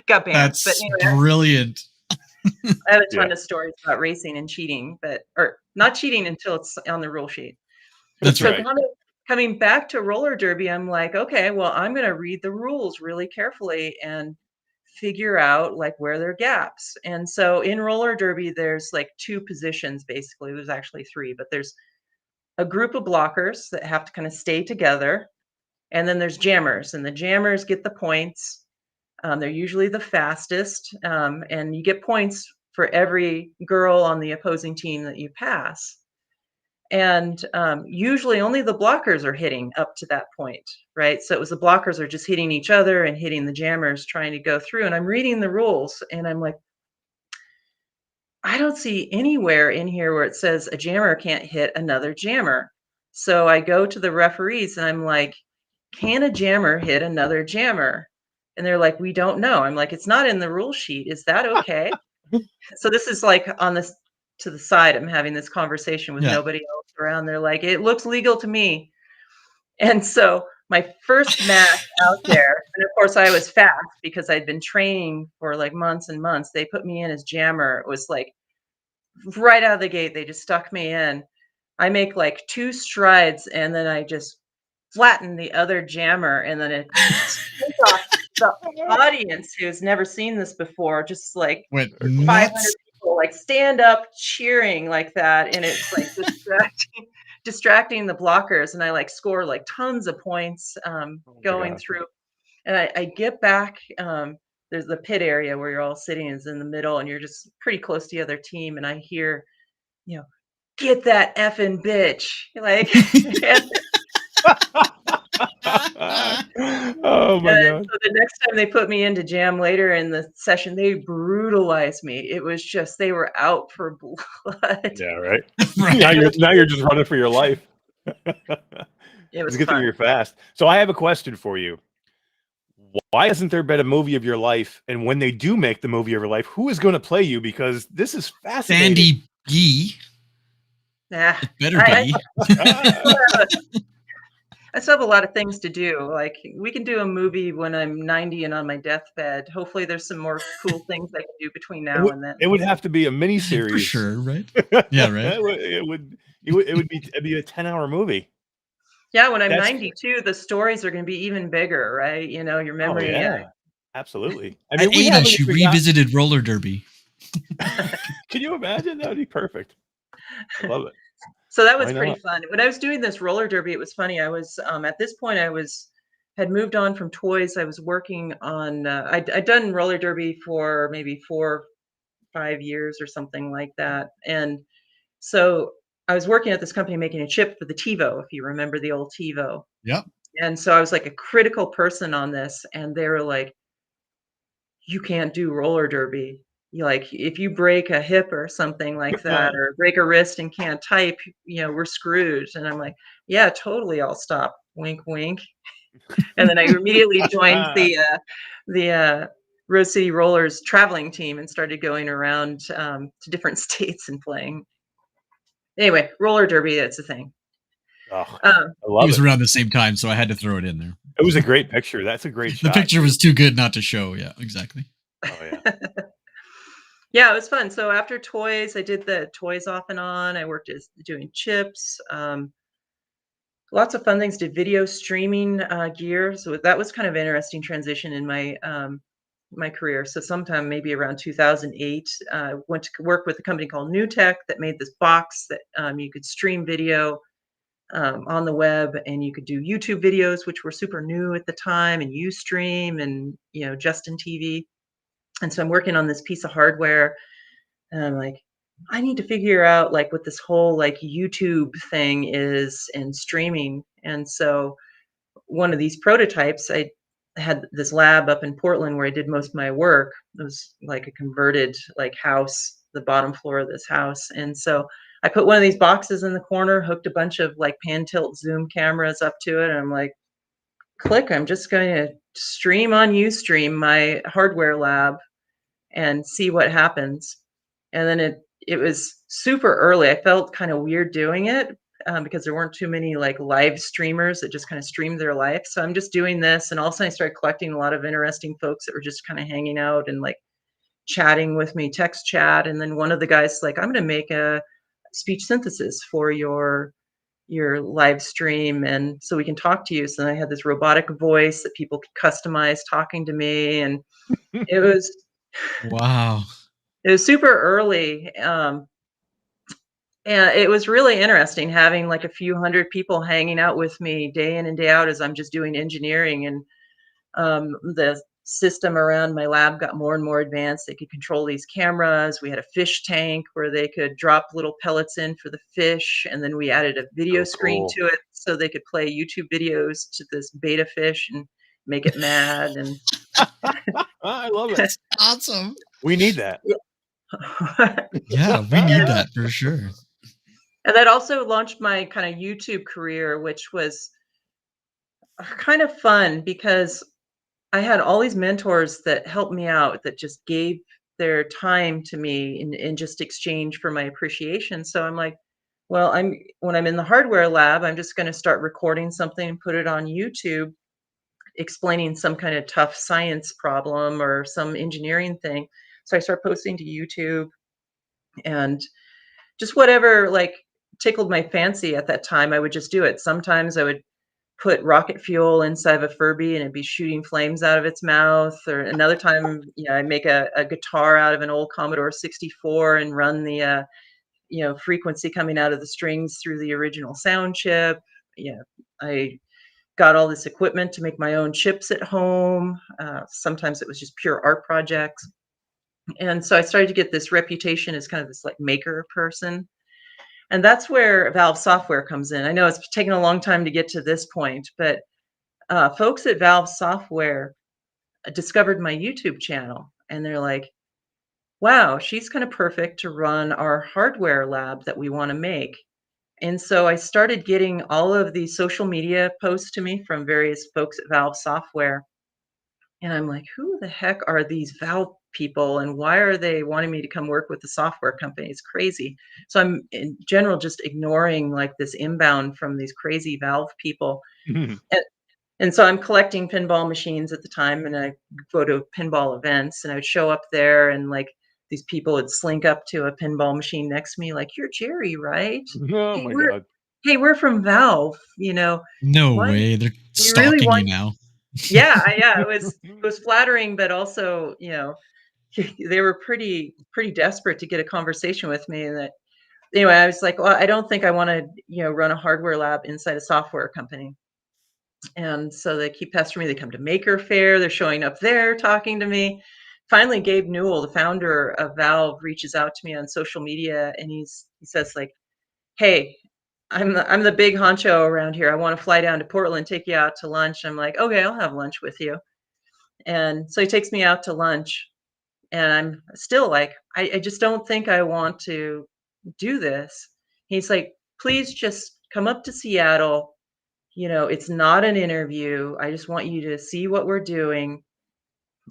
got banned. That's But anyway, brilliant. I have a ton Yeah. of stories about racing and cheating, or not cheating until it's on the rule sheet. That's So right. coming back to roller derby, I'm like, okay, well, I'm going to read the rules really carefully and figure out like where there are gaps. And so in roller derby, there's like 2 positions, basically. There's actually 3, but there's a group of blockers that have to kind of stay together. And then there's jammers, and the jammers get the points. They're usually the fastest, and you get points for every girl on the opposing team that you pass. And usually only the blockers are hitting up to that point, right? So it was the blockers are just hitting each other and hitting the jammers trying to go through. And I'm reading the rules and I'm like, I don't see anywhere in here where it says a jammer can't hit another jammer. So I go to the referees and I'm like, can a jammer hit another jammer? And they're like, we don't know. I'm like, it's not in the rule sheet. Is that okay? So this is like on this to the side. I'm having this conversation with Yeah. nobody else around. They're like, it looks legal to me. And so my first match out there, and of course I was fast because I'd been training for like months and months. They put me in as jammer. It was like right out of the gate, they just stuck me in. I make like 2 strides and then I just flatten the other jammer, and then it off the audience who's never seen this before, just like Went 500 nuts. people like stand up cheering like that, and it's like distracting the blockers, and I like score like tons of points going gosh. through. And I get back, there's the pit area where you're all sitting is in the middle, and you're just pretty close to the other team, and I hear, you know, get that effing bitch, like. Oh my god. So the next time they put me into jam later in the session, they brutalized me. It was just, they were out for blood. Yeah, right. Right. Now you're just running for your life. It was It's a good thing fun. you're fast. So I have a question for you. Why hasn't there been a movie of your life? And when they do make the movie of your life, who is going to play you? Because this is fascinating. Sandy Gee. Nah, It better I- be. I still have a lot of things to do. Like, we can do a movie when I'm 90 and on my deathbed. Hopefully there's some more cool things I can do between now and then. It would have to be a mini For series. sure, right? Yeah, right. It'd be a 10-hour movie. Yeah, when I'm That's- 92, the stories are going to be even bigger, right? You know, your Oh, memory. yeah. Absolutely. I At we 80, haven't she even got- revisited roller derby. Can you imagine? That would be perfect. I love it. So that was Why pretty not? fun. When I was doing this roller derby, it was funny. I was at this point had moved on from toys. I was working on I'd done roller derby for maybe 4 or 5 years or something like that. And so I was working at this company making a chip for the TiVo, if you remember the old TiVo. Yep. And so I was like a critical person on this, and they were like, you can't do roller derby. You like, if you break a hip or something like that, or break a wrist and can't type, you know, we're screwed. And I'm like, yeah, totally, I'll stop. Wink, wink. And then I immediately joined the Rose City Rollers traveling team and started going around to different states and playing. Anyway, roller derby, that's a thing. Oh, I It love was it. around the same time, so I had to throw it in there. It was a great picture. That's a great The shot. picture was too good not to show. Yeah, exactly. Oh yeah. Yeah, it was fun. So after toys, I did the toys off and on. I worked as doing chips. Lots of fun things. Did video streaming gear. So that was kind of an interesting transition in my my career. So sometime maybe around 2008, went to work with a company called New Tech that made this box that you could stream video on the web, and you could do YouTube videos, which were super new at the time, and Ustream, and you know, Justin TV. And so I'm working on this piece of hardware, and I'm like, I need to figure out like what this whole like YouTube thing is and streaming. And so one of these prototypes, I had this lab up in Portland where I did most of my work. It was like a converted like house, the bottom floor of this house. And so I put one of these boxes in the corner, hooked a bunch of like pan tilt zoom cameras up to it, and I'm like, click, I'm just going to stream on Ustream my hardware lab and see what happens. And then it was super early. I felt kind of weird doing it because there weren't too many like live streamers that just kind of streamed their life. So I'm just doing this, and all of a sudden I started collecting a lot of interesting folks that were just kind of hanging out and like chatting with me, text chat. And then one of the guys like, I'm going to make a speech synthesis for your live stream, and so we can talk to you. So I had this robotic voice that people could customize talking to me, and it was Wow. super early. And it was really interesting having like a few hundred people hanging out with me day in and day out as I'm just doing engineering. And the system around my lab got more and more advanced. They could control these cameras. We had a fish tank where they could drop little pellets in for the fish. And then we added a video screen cool. to it so they could play YouTube videos to this beta fish and make it mad. And I love it. Awesome. We need that. Yeah, we need that for sure. And that also launched my kind of YouTube career, which was kind of fun because I had all these mentors that helped me out, that just gave their time to me in just exchange for my appreciation. So I'm like, Well, when I'm in the hardware lab, I'm just going to start recording something and put it on YouTube, explaining some kind of tough science problem or some engineering thing. So I start posting to YouTube and just whatever like tickled my fancy at that time, I would just do it. Sometimes I would put rocket fuel inside of a Furby and it'd be shooting flames out of its mouth. Or another time, I make a guitar out of an old Commodore 64 and run the frequency coming out of the strings through the original sound chip. I got all this equipment to make my own chips at home. Sometimes it was just pure art projects. And so I started to get this reputation as kind of this like maker person. And that's where Valve Software comes in. I know it's taken a long time to get to this point, but folks at Valve Software discovered my YouTube channel and they're like, wow, she's kind of perfect to run our hardware lab that we want to make. And so I started getting all of these social media posts to me from various folks at Valve Software. And I'm like, who the heck are these Valve people and why are they wanting me to come work with the software company? It's crazy. So I'm in general just ignoring like this inbound from these crazy Valve people. And so I'm collecting pinball machines at the time and I go to pinball events and I would show up there and like these people would slink up to a pinball machine next to me like, you're Jeri, right? Oh Hey, my God. hey, we're from Valve, No what? way. They're We really stalking want you now. yeah, it was flattering, but also, they were pretty desperate to get a conversation with me. And that anyway, I was like, well, I don't think I want to, run a hardware lab inside a software company. And so they keep pestering me. They come to Maker Faire. They're showing up there talking to me. Finally, Gabe Newell, the founder of Valve, reaches out to me on social media and he says like, hey, I'm the big honcho around here. I want to fly down to Portland, take you out to lunch. I'm like, okay, I'll have lunch with you. And so he takes me out to lunch and I'm still like, I just don't think I want to do this. He's like, please just come up to Seattle. It's not an interview. I just want you to see what we're doing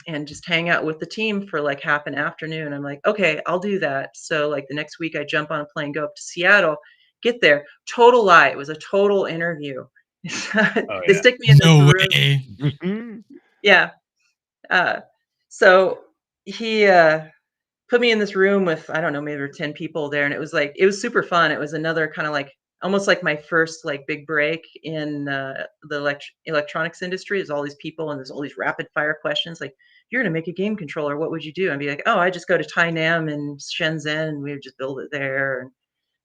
and just hang out with the team for like half an afternoon. I'm like, okay, I'll do that. So like the next week I jump on a plane, go up to Seattle, get there. Total lie. It was a total interview. Oh, They yeah. stick me in this No room. way. Yeah. So he put me in this room with, I don't know, maybe 10 people there. And it was super fun. It was another kind of like, almost like my first like big break in the electronics industry. Is all these people and there's all these rapid fire questions. Like, you're going to make a game controller. What would you do? I'd be like, oh, I just go to Tainan and Shenzhen and we would just build it there. And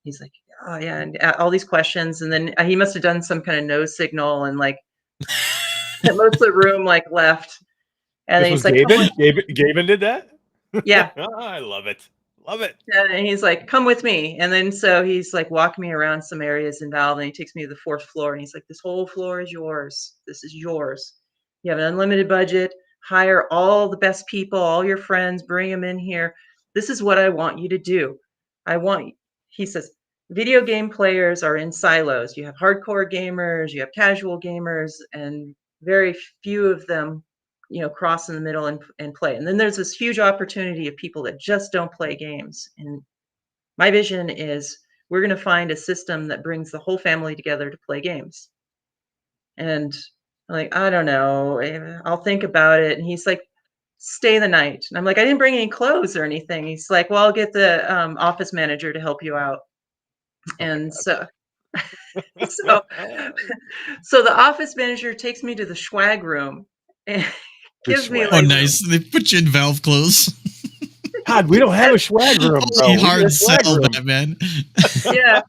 he's like, oh yeah. And all these questions. And then he must've done some kind of no signal and like most of the room like left. And This then was he's like, Gaben? Gaben did that? yeah. I love it. Love it. And he's like, come with me. And then so he's like walking me around some areas in Valve and he takes me to the 4th floor and he's like, this whole floor is yours. This is yours. You have an unlimited budget. Hire all the best people, all your friends, bring them in here. This is what I want you to do. He says, video game players are in silos. You have hardcore gamers, you have casual gamers, and very few of them cross in the middle and play. And then there's this huge opportunity of people that just don't play games. And my vision is we're going to find a system that brings the whole family together to play games. And I'm like, I don't know, I'll think about it. And he's like, stay the night. And I'm like, I didn't bring any clothes or anything. He's like, well, I'll get the office manager to help you out. And so so the office manager takes me to the swag room and gives me swag Oh, like, nice. They put you in Valve clothes. God, we don't have a swag room, bro. Holy We need a hard swag sell, room. that man. yeah.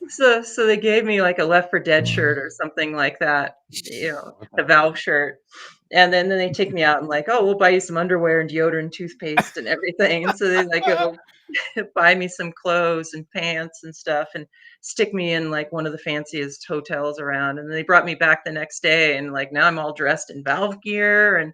So they gave me like a Left 4 Dead shirt or something like that, a Valve shirt. And then they take me out and like, oh, we'll buy you some underwear and deodorant and toothpaste and everything. And so they like go buy me some clothes and pants and stuff and stick me in like one of the fanciest hotels around. And then they brought me back the next day and like now I'm all dressed in Valve gear and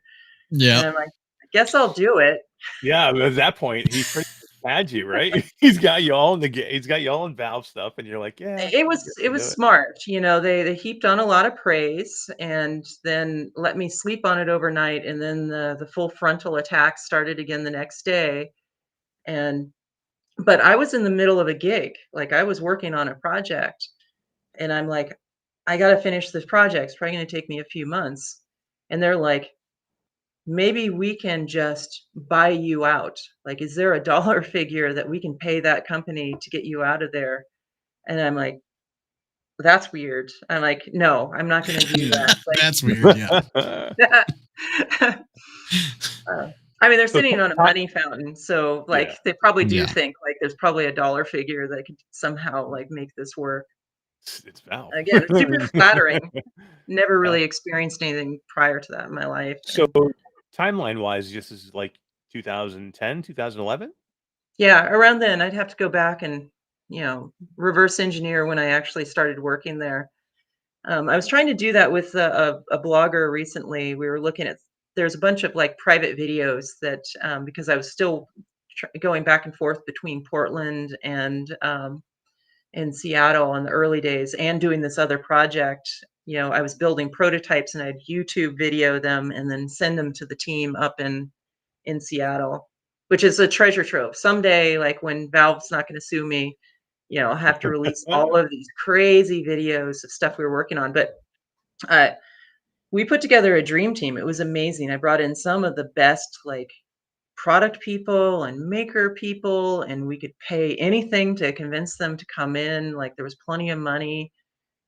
I'm like, I guess I'll do it. Yeah, at that point, he pretty much had you, right? He's got you all in Valve stuff, and you're like, yeah. It was smart. They heaped on a lot of praise and then let me sleep on it overnight. And then the full frontal attack started again the next day. But I was in the middle of a gig. Like I was working on a project and I'm like, I got to finish this project. It's probably going to take me a few months. And they're like, maybe we can just buy you out. Like, is there a dollar figure that we can pay that company to get you out of there? And I'm like, that's weird. I'm like, no, I'm not going to do that. That's weird. Yeah. Like, I mean, they're So sitting on a money fountain, so like Yeah. they probably do Yeah. think like there's probably a dollar figure that could somehow like make this work. It's Valve. Again, it's super flattering. Never really experienced anything prior to that in my life. So timeline wise, this is like 2010, 2011? Yeah, around then I'd have to go back and, reverse engineer when I actually started working there. I was trying to do that with a blogger recently. We were looking at there's a bunch of like private videos that because I was still going back and forth between Portland and Seattle in the early days, and doing this other project. I was building prototypes and I'd YouTube video them and then send them to the team up in Seattle, which is a treasure trove. Someday, like when Valve's not going to sue me, I'll have to release all of these crazy videos of stuff we were working on. But we put together a dream team. It was amazing. I brought in some of the best like product people and maker people, and we could pay anything to convince them to come in. Like there was plenty of money.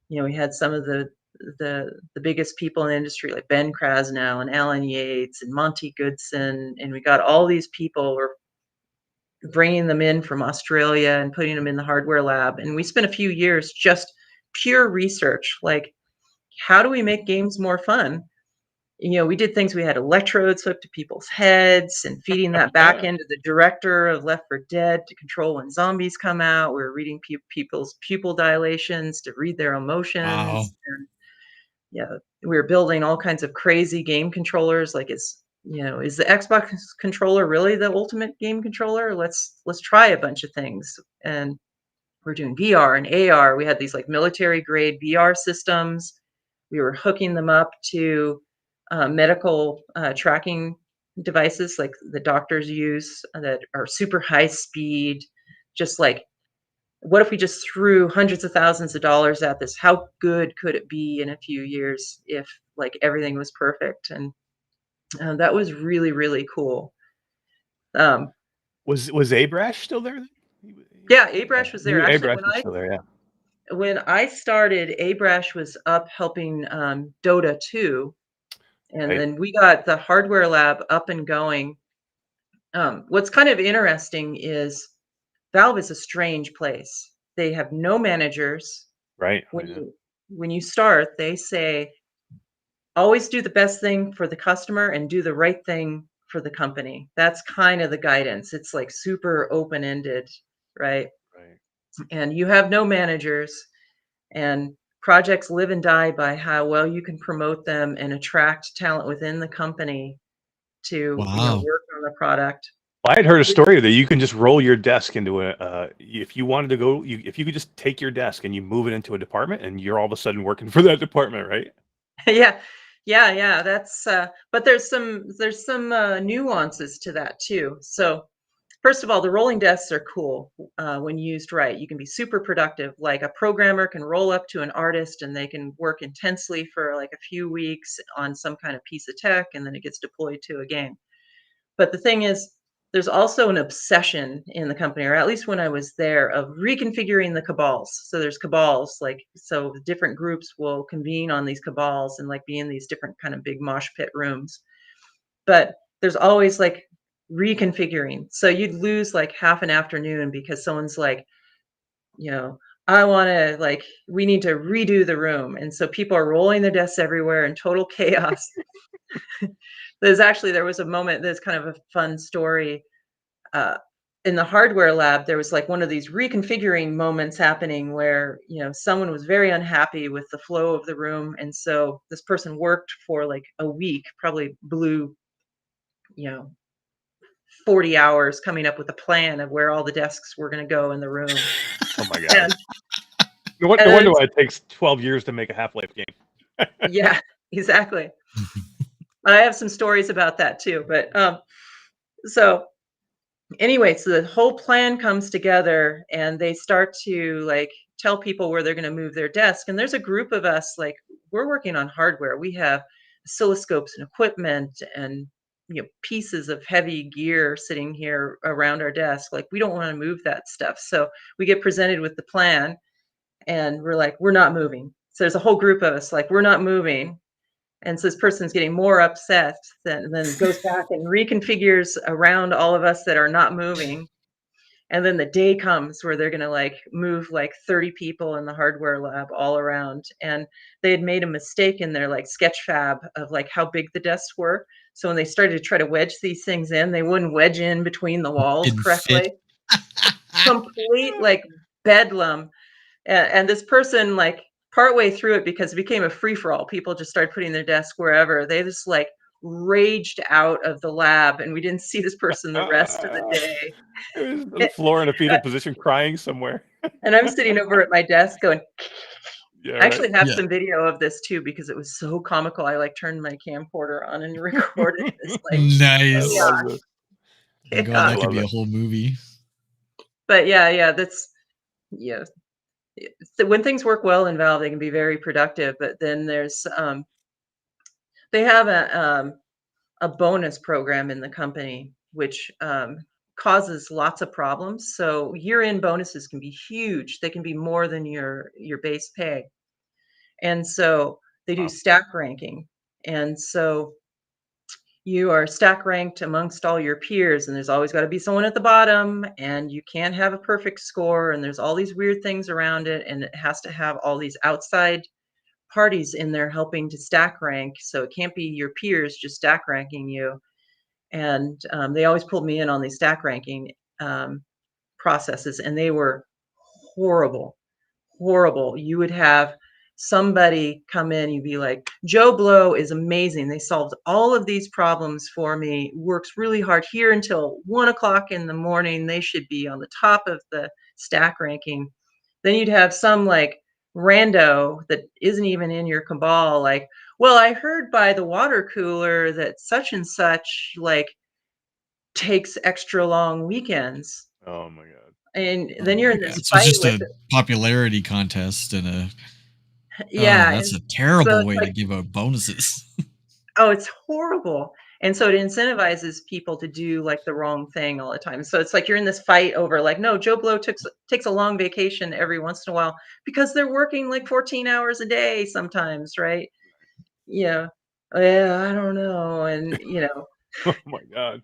We had some of the biggest people in the industry like Ben Krasnow and Alan Yates and Monty Goodson, and we got all these people. We're bringing them in from Australia and putting them in the hardware lab, and we spent a few years just pure research, like how do we make games more fun. We did things. We had electrodes hooked to people's heads and feeding that back into the director of Left 4 Dead to control when zombies come out. We were reading people's pupil dilations to read their emotions. Wow. And we were building all kinds of crazy game controllers. Like, is the Xbox controller really the ultimate game controller? Let's try a bunch of things. And we're doing VR and AR. We had these like military grade VR systems. We were hooking them up to medical tracking devices like the doctors use that are super high speed. Just like, what if we just threw hundreds of thousands of dollars at this? How good could it be in a few years if like everything was perfect? And that was really, really cool. Was Abrash still there? Yeah, Abrash was there. Actually, Abrash was still there, yeah. When I started, Abrash was up helping Dota 2. And Right. then we got the hardware lab up and going. What's kind of interesting is Valve is a strange place. They have no managers. Right. When you start, they say, always do the best thing for the customer and do the right thing for the company. That's kind of the guidance. It's like super open-ended, right? Right. And you have no managers, and projects live and die by how well you can promote them and attract talent within the company to Wow. work on the product. I had heard a story that you can just roll your desk into if you wanted to go, if you could just take your desk and you move it into a department and you're all of a sudden working for that department, right? Yeah. That's, but there's some nuances to that too. So first of all, the rolling desks are cool when used right. You can be super productive. Like a programmer can roll up to an artist and they can work intensely for like a few weeks on some kind of piece of tech, and then it gets deployed to a game. But the thing is, there's also an obsession in the company, or at least when I was there, of reconfiguring the cabals. So there's cabals, so different groups will convene on these cabals and like be in these different kind of big mosh pit rooms. But there's always like reconfiguring. So you'd lose like half an afternoon because someone's like, I want to, like, we need to redo the room. And so people are rolling their desks everywhere in total chaos. There was a moment that's kind of a fun story. In the hardware lab, there was like one of these reconfiguring moments happening where, someone was very unhappy with the flow of the room. And so this person worked for like a week, probably blew, 40 hours coming up with a plan of where all the desks were going to go in the room. Oh my God. No wonder why it takes 12 years to make a Half-Life game. Yeah, exactly. I have some stories about that too. But so anyway, so the whole plan comes together and they start to like tell people where they're going to move their desk. And there's a group of us, like we're working on hardware. We have oscilloscopes and equipment and pieces of heavy gear sitting here around our desk. Like we don't want to move that stuff. So we get presented with the plan and we're like, we're not moving. So there's a whole group of us like, we're not moving. And so this person's getting more upset than goes back and reconfigures around all of us that are not moving. And then the day comes where they're going to like move like 30 people in the hardware lab all around. And they had made a mistake in their like sketch fab of like how big the desks were. So when they started to try to wedge these things in, they wouldn't wedge in between the walls Didn't correctly. fit. Complete like bedlam. And this person, like partway through it, because it became a free for all, people just started putting their desk wherever. They just like raged out of the lab, and we didn't see this person the rest of the day. It was on the floor in a fetal position, crying somewhere. And I'm sitting over at my desk going. Yeah, I actually have Yeah. some video of this too because it was so comical. I like turned my camcorder on and recorded this. Like, Nice. I love it. Oh God, Yeah. that could be love a whole movie. But yeah, that's So when things work well in Valve, they can be very productive. But then there's they have a bonus program in the company which causes lots of problems. So year-end bonuses can be huge. They can be more than your base pay. And so they do Wow. stack ranking. And so you are stack ranked amongst all your peers, and there's always got to be someone at the bottom, and you can't have a perfect score, and there's all these weird things around it, and it has to have all these outside parties in there helping to stack rank. So it can't be your peers just stack ranking you. And they always pulled me in on these stack ranking processes, and they were horrible. You would have somebody come in, you'd be like, Joe Blow is amazing. They solved all of these problems for me, works really hard here until 1 o'clock in the morning. They should be on the top of the stack ranking. Then you'd have some like rando that isn't even in your cabal, like, well, I heard by the water cooler that such and such like takes extra long weekends. Oh my God. And then you're in Yeah, this so it's fight just with a popularity contest and a yeah, that's and a terrible so it's way to like, give out bonuses. oh, it's horrible. And so it incentivizes people to do like the wrong thing all the time. So it's like you're in this fight over like, no, Joe Blow takes a long vacation every once in a while because they're working like 14 hours a day sometimes, right? Yeah. Yeah, I don't know. And Oh my God.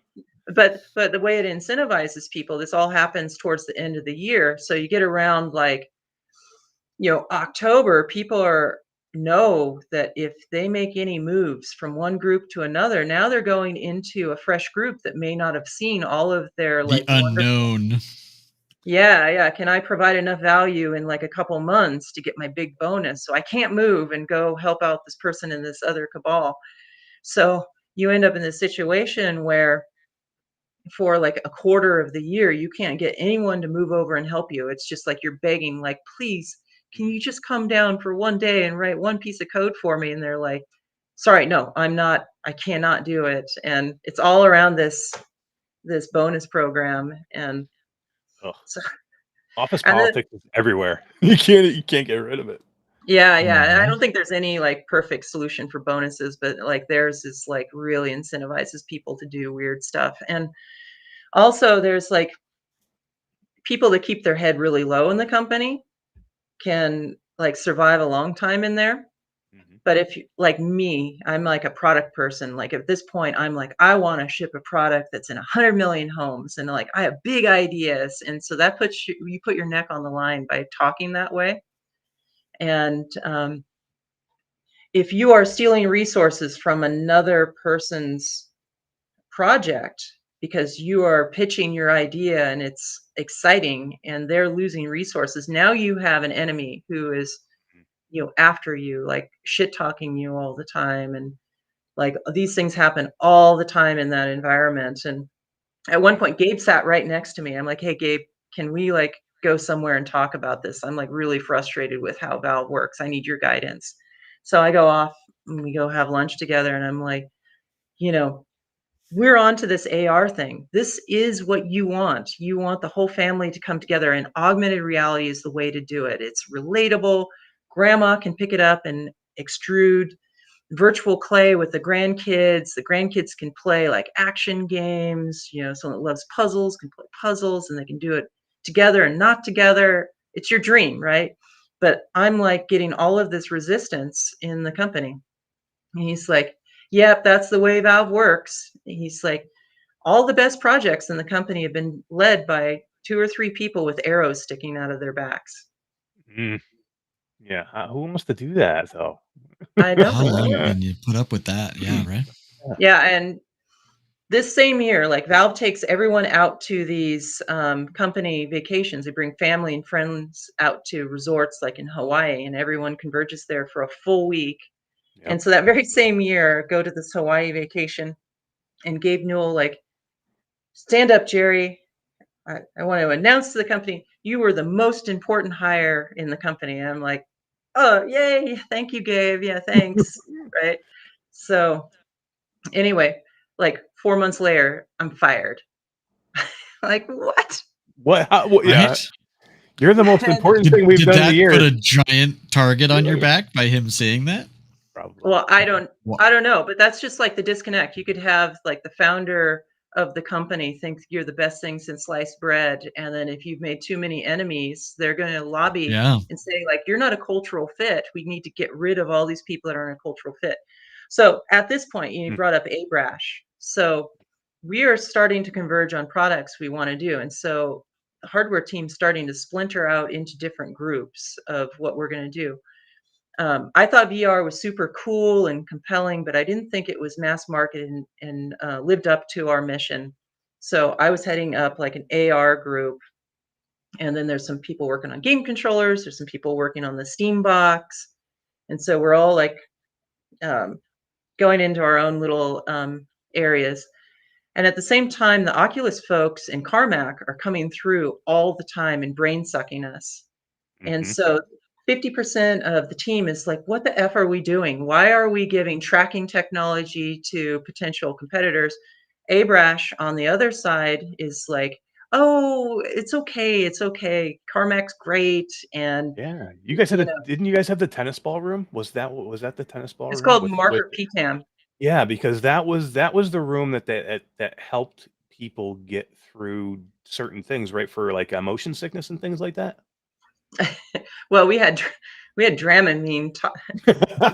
but the way it incentivizes people, this all happens towards the end of the year. So you get around like, October, people know that if they make any moves from one group to another, now they're going into a fresh group that may not have seen all of their The like wonderful. unknown. Yeah. Can I provide enough value in like a couple months to get my big bonus? So I can't move and go help out this person in this other cabal. So you end up in this situation where for like a quarter of the year, you can't get anyone to move over and help you. It's just like you're begging, like, please, can you just come down for one day and write one piece of code for me? And they're like, sorry, no, I cannot do it. And it's all around this bonus program. And Ugh. so, Office and then, politics is everywhere. You can't get rid of it. yeah. And I Mhm. don't think there's any like perfect solution for bonuses, but like theirs is like really incentivizes people to do weird stuff. And also there's like people that keep their head really low in the company can like survive a long time in there. Mhm. But if you, like me, I'm like a product person. Like at this point, I'm like, I want to ship a product that's in 100 million homes, and like I have big ideas, and so that puts you put your neck on the line by talking that way. And if you are stealing resources from another person's project because you are pitching your idea and it's exciting and they're losing resources, now you have an enemy who is after you, like shit talking you all the time. And like these things happen all the time in that environment. And at one point Gabe sat right next to me. I'm like, hey Gabe, can we like go somewhere and talk about this? I'm like really frustrated with how Valve works. I need your guidance. So I go off and we go have lunch together, and I'm like, you know we're on to this AR thing. This is what you want. You want the whole family to come together, and augmented reality is the way to do it. It's relatable. Grandma can pick it up and extrude virtual clay with the grandkids. The grandkids can play like action games. You know, someone that loves puzzles can play puzzles, and they can do it together and not together. It's your dream, right? But I'm like getting all of this resistance in the company. And he's like, yep, that's the way Valve works. He's like, all the best projects in the company have been led by 2 or 3 people with arrows sticking out of their backs. Mm. Yeah. Who wants to do that though? I know. How long can you put up with that? Yeah, right. Yeah, and this same year, like Valve takes everyone out to these company vacations. They bring family and friends out to resorts like in Hawaii, and everyone converges there for a full week. Yep. And so that very same year, go to this Hawaii vacation, and Gabe Newell like, stand up, Jeri. I want to announce to the company, you were the most important hire in the company. And I'm like, oh, yay. Thank you, Gabe. Yeah, thanks. Right. So anyway, like 4 months later, I'm fired. Like, what? What? Yeah. Right? You're the most important thing we've Did done in that the year. put a giant target on your back by him saying that? Probably. Well, I don't Wha- know, but that's just like the disconnect. You could have like the founder of the company thinks you're the best thing since sliced bread, and then if you've made too many enemies, they're going to lobby Yeah. and say like, you're not a cultural fit. We need to get rid of all these people that aren't a cultural fit. So at this point, you brought up Abrash. So we are starting to converge on products we want to do, and so the hardware team's starting to splinter out into different groups of what we're going to do. I thought VR was super cool and compelling, but I didn't think it was mass market and lived up to our mission. So I was heading up like an AR group, and then there's some people working on game controllers. There's some people working on the Steam box, and so we're all like going into our own little areas. And at the same time, the Oculus folks and Carmack are coming through all the time and brain sucking us. And so 50% of the team is like, what the F are we doing? Why are we giving tracking technology to potential competitors? Abrash on the other side is like, oh, it's okay. It's okay. Carmack's great. And Yeah. You guys had you know, didn't you guys have the tennis ball room? Was that the tennis ball it's room called with marker PTAM. yeah, because that was the room that helped people get through certain things, right? For like motion sickness and things like that. Well, we had Dramamine.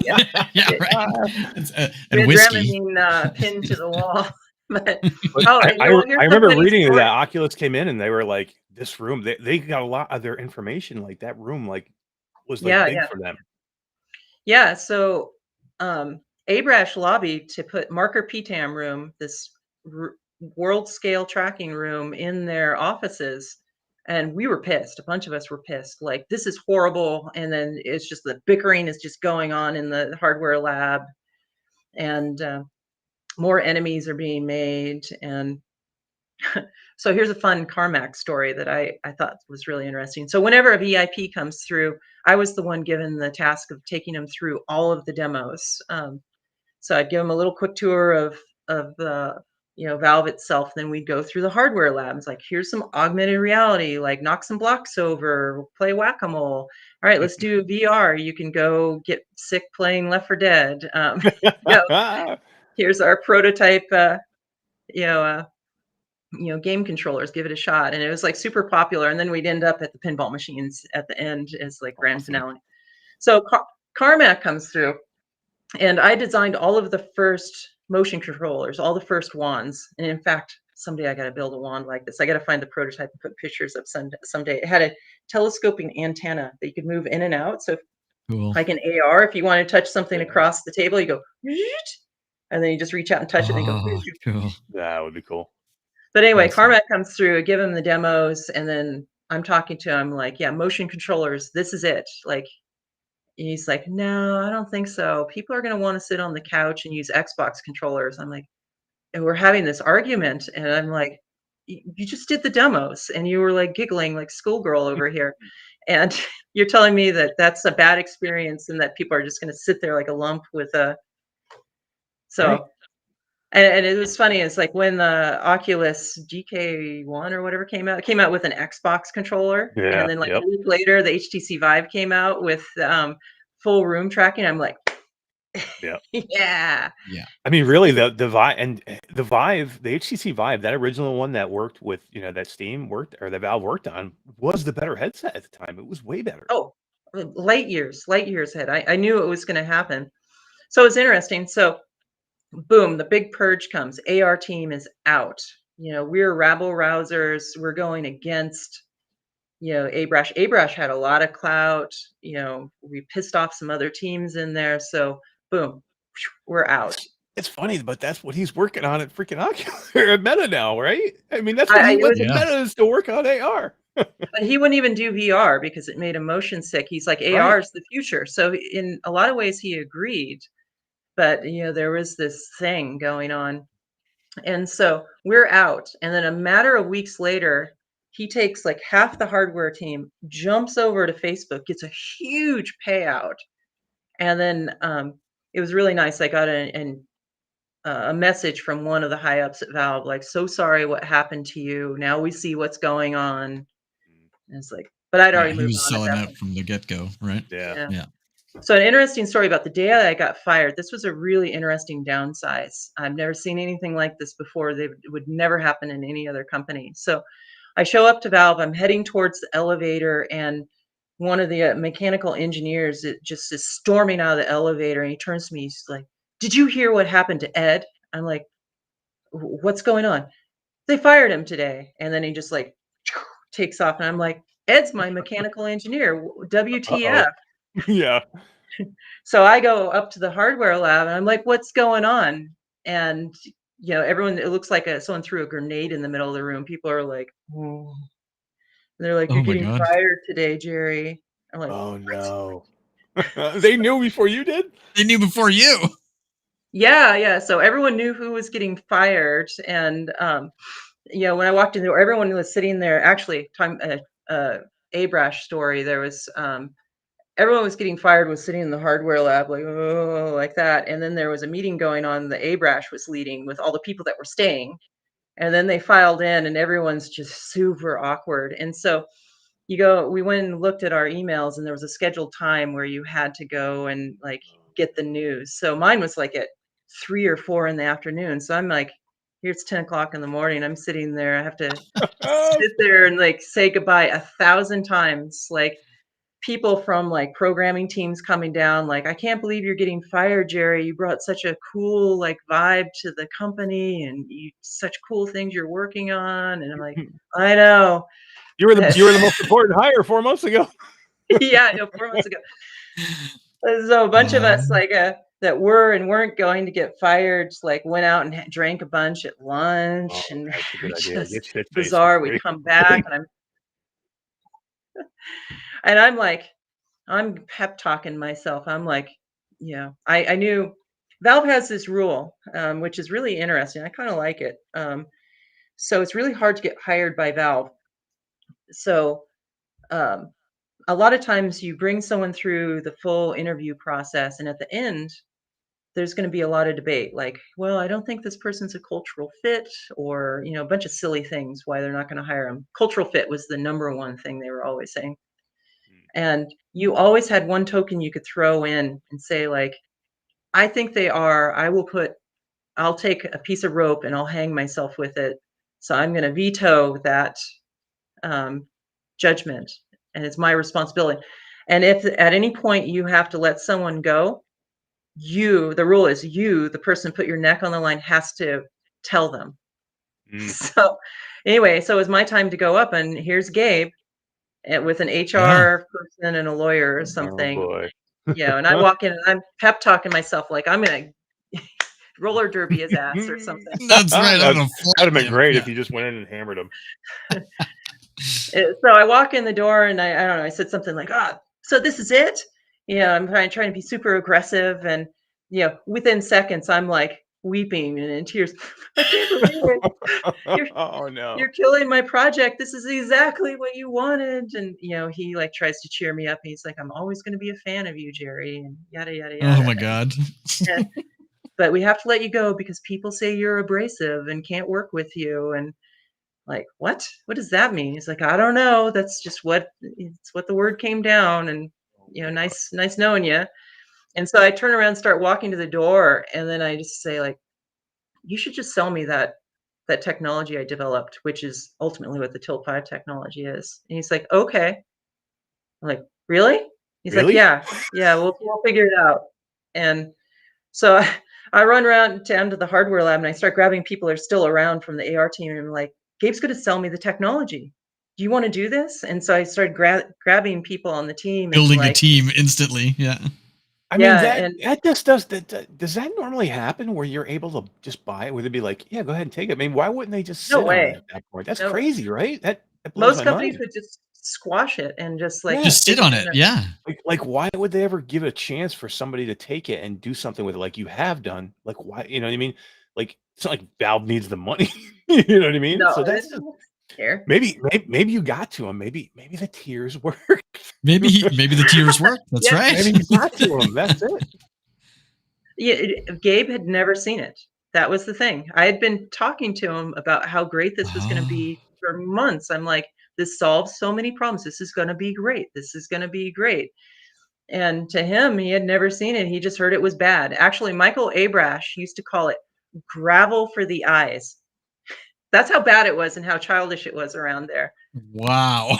Yeah, Yeah, it- right. we And had whiskey. Dramamine pinned to the wall. But But oh, I, and, well, here's I the remember funny reading story. that Oculus came in and they were like, this room, they got a lot of their information, like that room, like was like big for them. Yeah, so Abrash lobbied to put Marker PTAM room, this world scale tracking room, in their offices. And we were pissed. A bunch of us were pissed. Like, this is horrible. And then it's just the bickering is just going on in the hardware lab. And more enemies are being made. And so here's a fun Carmack story that I thought was really interesting. So whenever a VIP comes through, I was the one given the task of taking them through all of the demos. So I'd give them a little quick tour of Valve itself. Then we'd go through the hardware labs. Like, here's some augmented reality, like knock some blocks over, play whack-a-mole. All right, let's do VR. You can go get sick playing Left 4 Dead. Here's our prototype, game controllers, give it a shot. And it was like super popular. And then we'd end up at the pinball machines at the end as like grand finale. So Carmack comes through, and I designed all of the first motion controllers, all the first wands. And in fact, someday I got to build a wand like this. I got to find the prototype and put pictures up someday. It had a telescoping antenna that you could move in and out. So Cool. like an AR, if you want to touch something across the table, you go, and then you just reach out and touch it and go. Cool. That would be cool. But anyway, That's Carmack comes through, I give him the demos, and then I'm talking to him like, yeah, motion controllers, this is it. Like, he's like, no, I don't think so. People are going to want to sit on the couch and use Xbox controllers. I'm like, and we're having this argument, and I'm like, you just did the demos, and you were like giggling like schoolgirl over here. And you're telling me that that's a bad experience and that people are just going to sit there like a lump with a, so. Right. And it was funny. It's like when the Oculus GK1 or whatever came out, it came out with an Xbox controller, Yeah. and then like Yep. a week later, the HTC Vive came out with full room tracking. I'm like, Yeah. yeah. Yeah. I mean, really, the Vive and the Vive, the HTC Vive, that original one that worked with, that Steam worked or that Valve worked on was the better headset at the time. It was way better. Oh, light years ahead. I knew it was going to happen. So it's interesting. So boom, the big purge comes. AR team is out. We're rabble rousers. We're going against, Abrash. Abrash had a lot of clout. We pissed off some other teams in there. So boom, we're out. It's funny, but that's what he's working on at freaking Oculus or at Meta now, right? I mean, that's what I- he it went was- to Yeah. Meta is to work on AR. But he wouldn't even do VR because it made him motion sick. He's like, AR Right. is the future. So in a lot of ways, he agreed. But there was this thing going on. And so we're out. And then a matter of weeks later, he takes like half the hardware team, jumps over to Facebook, gets a huge payout. And then it was really nice. I got a message from one of the high ups at Valve, like, so sorry what happened to you. Now we see what's going on. And it's like, but I'd already He moved was on at selling that out point. from the get-go, right? Yeah. Yeah. So an interesting story about the day I got fired. This was a really interesting downsize. I've never seen anything like this before. It would never happen in any other company. So I show up to Valve. I'm heading towards the elevator, and one of the mechanical engineers just is storming out of the elevator, and he turns to me. He's like, "Did you hear what happened to Ed?" I'm like, "What's going on?" "They fired him today." And then he just like takes off, and I'm like, "Ed's my mechanical engineer. WTF?" Yeah. So I go up to the hardware lab and I'm like, "What's going on?" And everyone, it looks like someone threw a grenade in the middle of the room. People are like, "Oh." They're like, Oh "You're my getting God. fired today, Jeri." I'm like, Oh "What?" no. They knew before you did? They knew before you. Yeah. So everyone knew who was getting fired, and when I walked in the door, everyone was sitting there. Actually, Abrash story. There was everyone was getting fired, was sitting in the hardware lab like, oh, like that. And then there was a meeting going on that Abrash was leading with all the people that were staying. And then they filed in and everyone's just super awkward. And so we went and looked at our emails, and there was a scheduled time where you had to go and like get the news. So mine was like at 3 or 4 in the afternoon. So I'm like, here it's 10 o'clock in the morning. I'm sitting there. I have to sit there and like say goodbye 1,000 times. Like, people from like programming teams coming down like, "I can't believe you're getting fired, Jeri. You brought such a cool like vibe to the company, and you such cool things you're working on." And I'm like, "I know." You were the most important hire 4 months ago. Yeah, I know, 4 months ago. So a bunch of us like that were and weren't going to get fired like went out and drank a bunch at lunch, Oh, and that's a good idea. just Get shit-faced for bizarre. We free. come back and I'm like, I'm pep talking myself. I'm like, I knew Valve has this rule, which is really interesting. I kind of like it. So it's really hard to get hired by Valve. So um, a lot of times you bring someone through the full interview process, and at the end, there's going to be a lot of debate. Like, well, I don't think this person's a cultural fit, or a bunch of silly things why they're not going to hire them. Cultural fit was the number one thing they were always saying. And you always had one token you could throw in and say, like, I think they are. I'll take a piece of rope and I'll hang myself with it. So I'm going to veto that judgment, and it's my responsibility. And if at any point you have to let someone go, the rule is the person put your neck on the line, has to tell them. So anyway, so it was my time to go up, and here's Gabe with an HR person and a lawyer or something. Oh boy. And I walk in and I'm pep talking myself like I'm gonna roller derby his ass or something. That's right. That'd have been great if you just went in and hammered him. So I walk in the door and I don't know, I said something like, so this is it? I'm trying to be super aggressive, and within seconds I'm like weeping and in tears. I can't believe it. Oh no. You're killing my project. This is exactly what you wanted. And he like tries to cheer me up. He's like, "I'm always going to be a fan of you, Jeri," and yada yada yada. Oh my God. but we have to let you go because people say you're abrasive and can't work with you. And like, what does that mean? He's like, I don't know. That's just it's what the word came down. And, nice knowing you. And so I turn around and start walking to the door. And then I just say, like, you should just sell me that technology I developed, which is ultimately what the Tilt 5 technology is. And he's like, okay. I'm like, really? He's like, Really? yeah, we'll figure it out. And so I run around down to the hardware lab and I start grabbing people that are still around from the AR team. And I'm like, Gabe's going to sell me the technology. Do you want to do this? And so I started grabbing people on the team. Building and a team instantly. Yeah. I Yeah, mean, and- that just does that normally happen where you're able to just buy it? Would it be like, yeah, go ahead and take it? I mean, why wouldn't they just sit No on way. it at that point? That's No. crazy, right? That blows Most my companies mind. would just squash it and just like Yeah. Just sit on it. Yeah. Like, why would they ever give it a chance for somebody to take it and do something with it like you have done? Like, why? You know what I mean? Like, it's not like Valve needs the money. You know what I mean? No, So they that's don't care. maybe you got to him. Maybe the tears work. Maybe the tears work. That's Yeah, right. Maybe you got to him. That's it. Yeah, Gabe had never seen it. That was the thing. I had been talking to him about how great this was going to be for months. I'm like, this solves so many problems. This is going to be great. This is going to be great. And to him, he had never seen it. He just heard it was bad. Actually, Michael Abrash used to call it gravel for the eyes. That's how bad it was and how childish it was around there. Wow.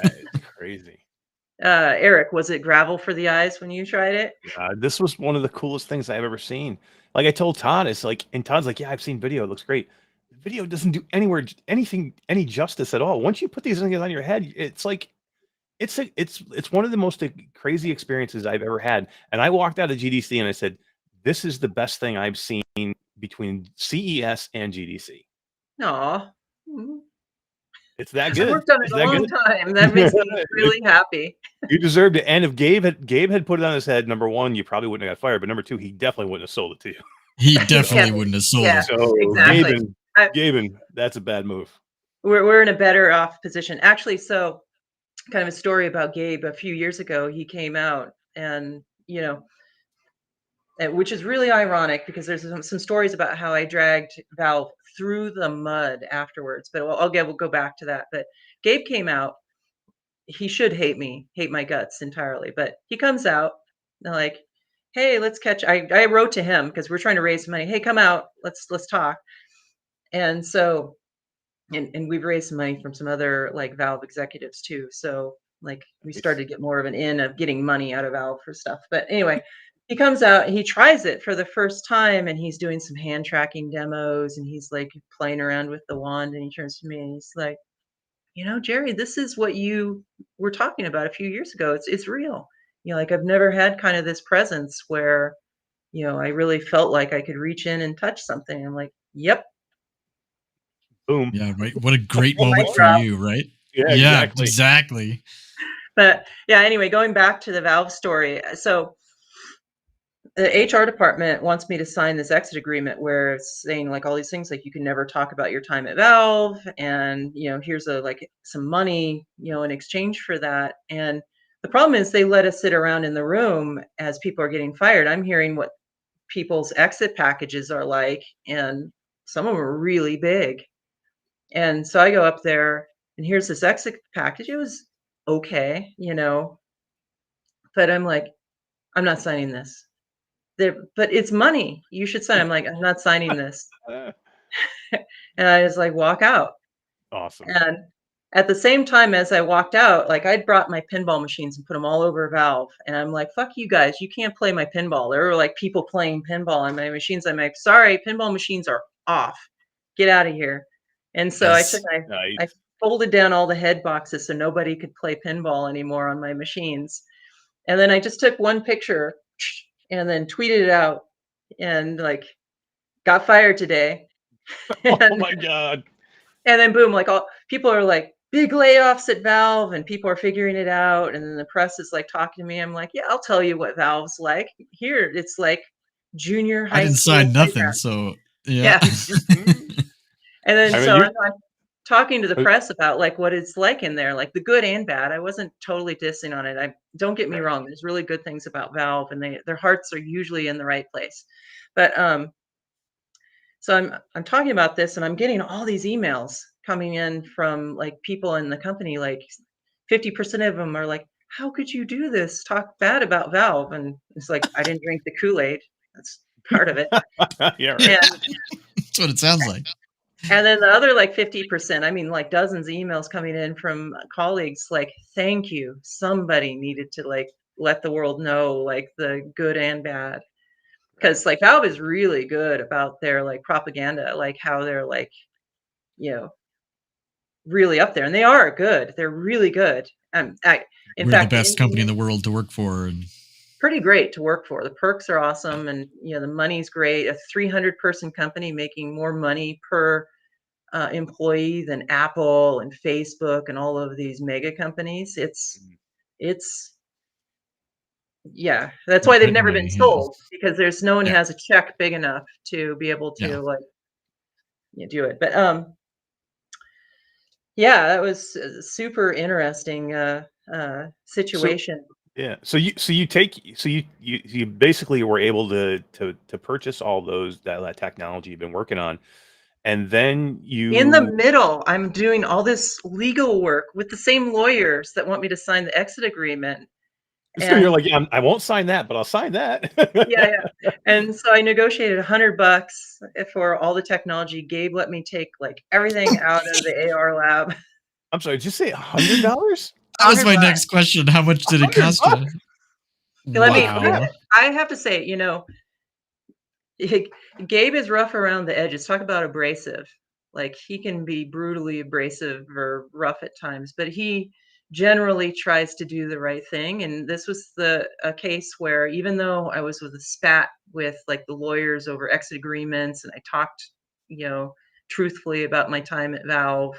That is crazy. Eric, was it gravel for the eyes when you tried it? This was one of the coolest things I've ever seen. Like I told Todd, it's like, and Todd's like, yeah, I've seen video. It looks great. The video doesn't do any justice at all. Once you put these things on your head, it's like, it's one of the most crazy experiences I've ever had. And I walked out of GDC and I said, this is the best thing I've seen between CES and GDC. Aw. It's that I've good. worked on it It's a that long good. time. That makes me really happy. You deserved it. And if Gabe had put it on his head, number one, you probably wouldn't have got fired. But number two, he definitely wouldn't have sold it to you. He definitely wouldn't have sold Yeah. it. So Exactly. Gaben, that's a bad move. We're in a better off position. Actually, so kind of a story about Gabe. A few years ago, he came out and, which is really ironic because there's some stories about how I dragged Valve through the mud afterwards. But we'll go back to that. But Gabe came out. He should hate my guts entirely. But he comes out and like, hey, let's catch. I wrote to him because we're trying to raise money. Hey, come out. Let's talk. And so, and we've raised some money from some other like Valve executives too. So like we started to get more of an in of getting money out of Valve for stuff. But anyway, he comes out, he tries it for the first time and he's doing some hand tracking demos and he's like playing around with the wand and he turns to me and he's like, Jeri, this is what you were talking about a few years ago. It's real. Like I've never had kind of this presence where, I really felt like I could reach in and touch something. I'm like, yep. Boom. Yeah, right. What a great moment for you, right? Yeah, exactly. But yeah, anyway, going back to the Valve story. So the HR department wants me to sign this exit agreement where it's saying like all these things, like you can never talk about your time at Valve and, here's some money, in exchange for that. And the problem is they let us sit around in the room as people are getting fired. I'm hearing what people's exit packages are like, and some of them are really big. And so I go up there and here's this exit package. It was okay, but I'm like, I'm not signing this. But it's money. You should sign. I'm like, I'm not signing this. And I just like walk out. Awesome. And at the same time as I walked out, like I'd brought my pinball machines and put them all over Valve. And I'm like, fuck you guys. You can't play my pinball. There were like people playing pinball on my machines. I'm like, sorry, pinball machines are off. Get out of here. And so Yes. I folded down all the head boxes so nobody could play pinball anymore on my machines. And then I just took one picture and then tweeted it out and like got fired today. Oh my God. And then boom, like all people are like big layoffs at Valve and people are figuring it out. And then the press is like talking to me. I'm like, yeah, I'll tell you what Valve's like. Here, it's like junior high I didn't school sign nothing, playground. so yeah. And then talking to the press about like what it's like in there, like the good and bad. I wasn't totally dissing on it. I don't get me wrong. There's really good things about Valve, and their hearts are usually in the right place. But so I'm talking about this, and I'm getting all these emails coming in from like people in the company. Like 50% of them are like, "How could you do this? Talk bad about Valve?" And it's like, I didn't drink the Kool-Aid. That's part of it. Yeah, right. And That's what it sounds like. and then the other like 50%, I mean, like dozens of emails coming in from colleagues like, "Thank you. Somebody needed to like let the world know like the good and bad." Because like Valve is really good about their like propaganda, like how they're like, you know, really up there, and they are good. They're really good. In We're fact, the best company in the world to work for. And pretty great to work for. The perks are awesome, and the money's great. A 300-person company making more money per employee than Apple and Facebook and all of these mega companies. It's yeah, that's why they've good never been money, yeah. sold, because there's no one Yeah. has a check big enough to be able to Yeah. like do it. But yeah, that was a super interesting situation. Yeah. So you basically were able to purchase all that technology you've been working on, and then In the you middle, I'm doing all this legal work with the same lawyers that want me to sign the exit agreement. so you're And like, yeah, I won't sign that, but I'll sign that. yeah. And so I negotiated $100 for all the technology. Gabe let me take like everything out of the AR lab. I'm sorry, did you say $100? That was my $100. next question. How much did it cost you? Let me. Wow. I have to say, Gabe is rough around the edges. Talk about abrasive. Like he can be brutally abrasive or rough at times, but he generally tries to do the right thing. And this was a case where even though I was with a spat with like the lawyers over exit agreements, and I talked, truthfully about my time at Valve,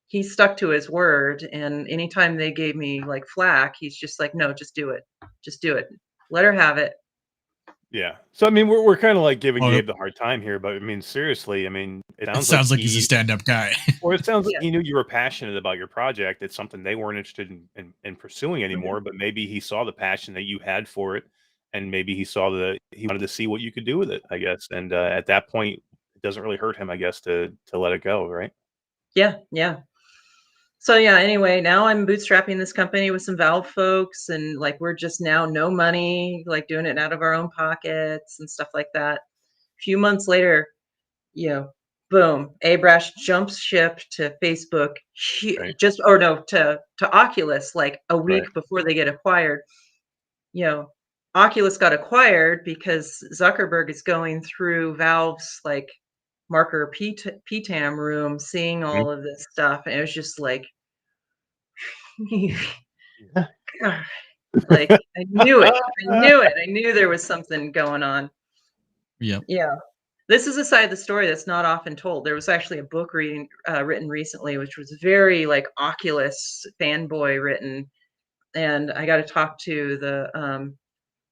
he stuck to his word. And anytime they gave me like flack, he's just like, "No, just do it. Just do it. Let her have it." Yeah. So I mean, we're kind of like giving Oh, Gabe the hard time here, but I mean, seriously, I mean, it It sounds sounds like like he's a stand-up guy. or it sounds like Yeah. he knew you were passionate about your project. It's something they weren't interested in pursuing anymore, but maybe he saw the passion that you had for it, and maybe he wanted to see what you could do with it, I guess. And at that point, it doesn't really hurt him, I guess, to let it go, right? Yeah. Yeah. So yeah, anyway, now I'm bootstrapping this company with some Valve folks, and like we're just now no money, like doing it out of our own pockets and stuff like that. A few months later, boom, Abrash jumps ship to Facebook, Right. to Oculus like a week Right. before they get acquired. Oculus got acquired because Zuckerberg is going through Valve's like marker PTAM room, seeing all of this stuff, and it was just like, Yeah. God, like I knew it. I knew it. I knew there was something going on. Yep. Yeah. This is a side of the story that's not often told. There was actually a book written recently, which was very like Oculus fanboy written. And I got to talk to the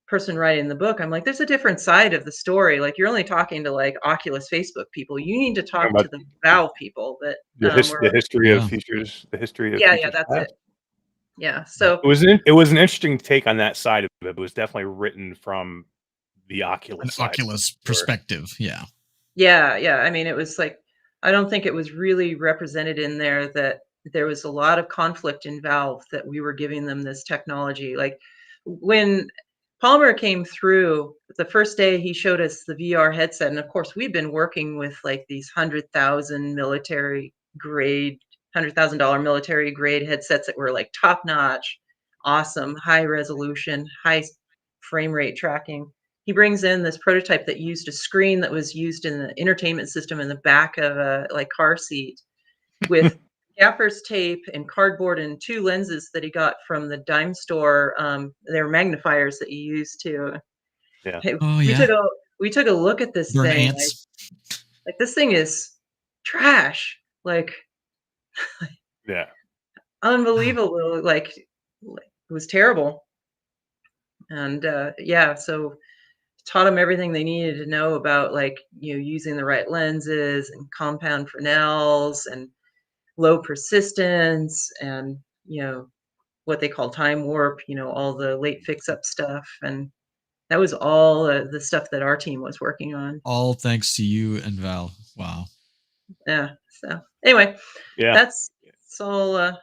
person writing the book. I'm like, there's a different side of the story. Like you're only talking to like Oculus Facebook people. You need to talk to Talking the Valve people that the were. history of Yeah. features, the history of Yeah, features that's past. it. Yeah. So It was an interesting take on that side of it. It was definitely written from the An Oculus side. Oculus Sure. perspective. Yeah. yeah. I mean, it was like, I don't think it was really represented in there that there was a lot of conflict in Valve that we were giving them this technology. Like when Palmer came through the first day, he showed us the VR headset. And of course, we've been working with like these $100,000 military grade headsets that were like top notch, awesome, high resolution, high frame rate tracking. He brings in this prototype that used a screen that was used in the entertainment system in the back of a like car seat with gaffer's tape and cardboard and 2 lenses that he got from the dime store. They were magnifiers that you use to. Yeah. Oh, we yeah. took a look at this Burn thing. ants. Like this thing is trash. Like Yeah. unbelievable. Like it was terrible. And yeah, so taught them everything they needed to know about like using the right lenses and compound Fresnels, and low persistence and, what they call time warp, all the late fix up stuff. And that was all the stuff that our team was working on. All thanks to you and Val. Wow. Yeah. So anyway, Yeah. that's all.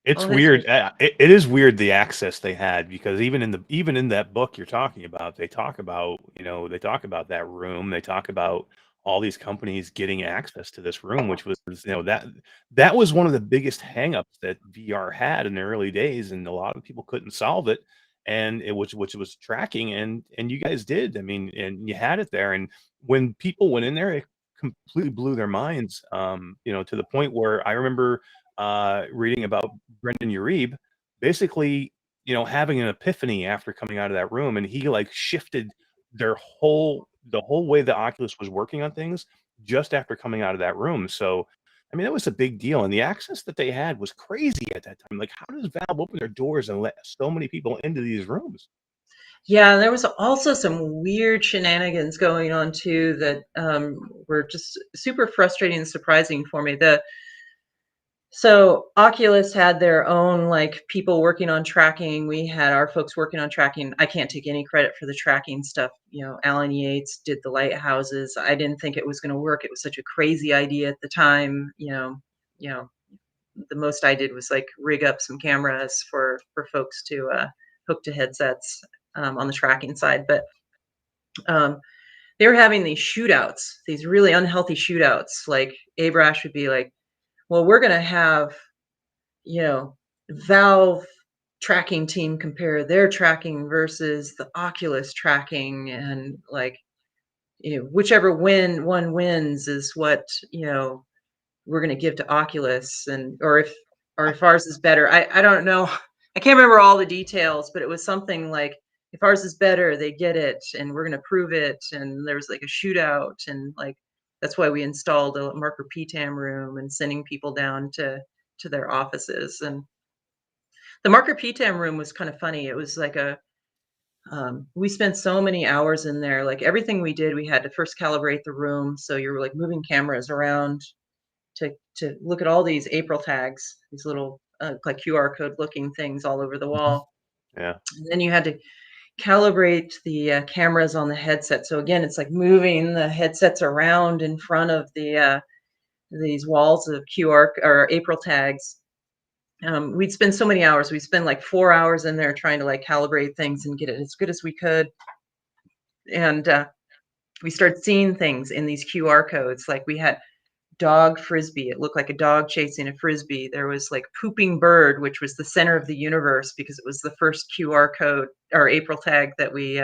It's all weird. history. It is weird the access they had, because even in that book you're talking about, they talk about that room. They talk about all these companies getting access to this room, which was that was one of the biggest hangups that VR had in the early days, and a lot of people couldn't solve it. And it was which was tracking, and you guys did. I mean, and you had it there, and when people went in there, it completely blew their minds. To the point where I remember reading about Brendan Uribe, basically, having an epiphany after coming out of that room, and he like shifted the whole way the Oculus was working on things just after coming out of that room. So, I mean, that was a big deal, and the access that they had was crazy at that time. Like, how does Valve open their doors and let so many people into these rooms? Yeah, there was also some weird shenanigans going on too that were just super frustrating and surprising for me. So Oculus had their own like people working on tracking. We had our folks working on tracking. I can't take any credit for the tracking stuff. Alan Yates did the lighthouses. I didn't think it was going to work. It was such a crazy idea at the time. The most I did was like rig up some cameras for folks to hook to headsets on the tracking side. But they were having these shootouts, these really unhealthy shootouts. Like Abrash would be like, well, we're going to have, Valve tracking team compare their tracking versus the Oculus tracking, and like, whichever one wins is what, we're going to give to Oculus, and or if ours is better. I don't know. I can't remember all the details, but it was something like, if ours is better, they get it, and we're going to prove it. And there was like a shootout, and like that's why we installed a marker PTAM room and sending people down to their offices. And the marker PTAM room was kind of funny. It was like we spent so many hours in there. Like everything we did, we had to first calibrate the room. So you're like moving cameras around to look at all these April tags, these little like QR code looking things all over the wall. Yeah. And then you had to calibrate the cameras on the headset. So again, it's like moving the headsets around in front of these walls of QR or April tags. We'd spend so many hours. We'd spend like 4 hours in there trying to like calibrate things and get it as good as we could. And we started seeing things in these QR codes. Like we had dog frisbee. It looked like a dog chasing a frisbee. There was like pooping bird, which was the center of the universe because it was the first QR code or April tag that we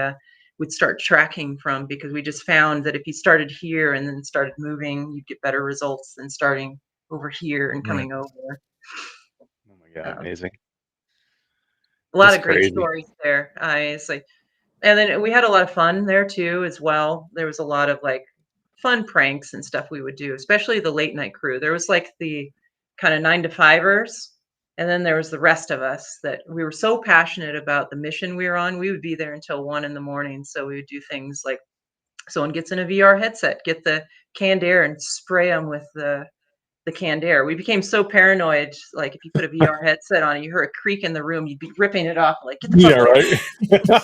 would start tracking from, because we just found that if you started here and then started moving, you'd get better results than starting over here and coming over. Oh my God, amazing. A lot That's of great crazy. stories there. And then we had a lot of fun there too, as well. There was a lot of like fun pranks and stuff we would do, especially the late night crew. There was like the kind of 9 to 5ers, and then there was the rest of us that we were so passionate about the mission we were on. We would be there until 1 a.m. So we would do things like, someone gets in a VR headset, get the canned air and spray them with the canned air. We became so paranoid. Like if you put a VR headset on and you heard a creak in the room, you'd be ripping it off. Like, get the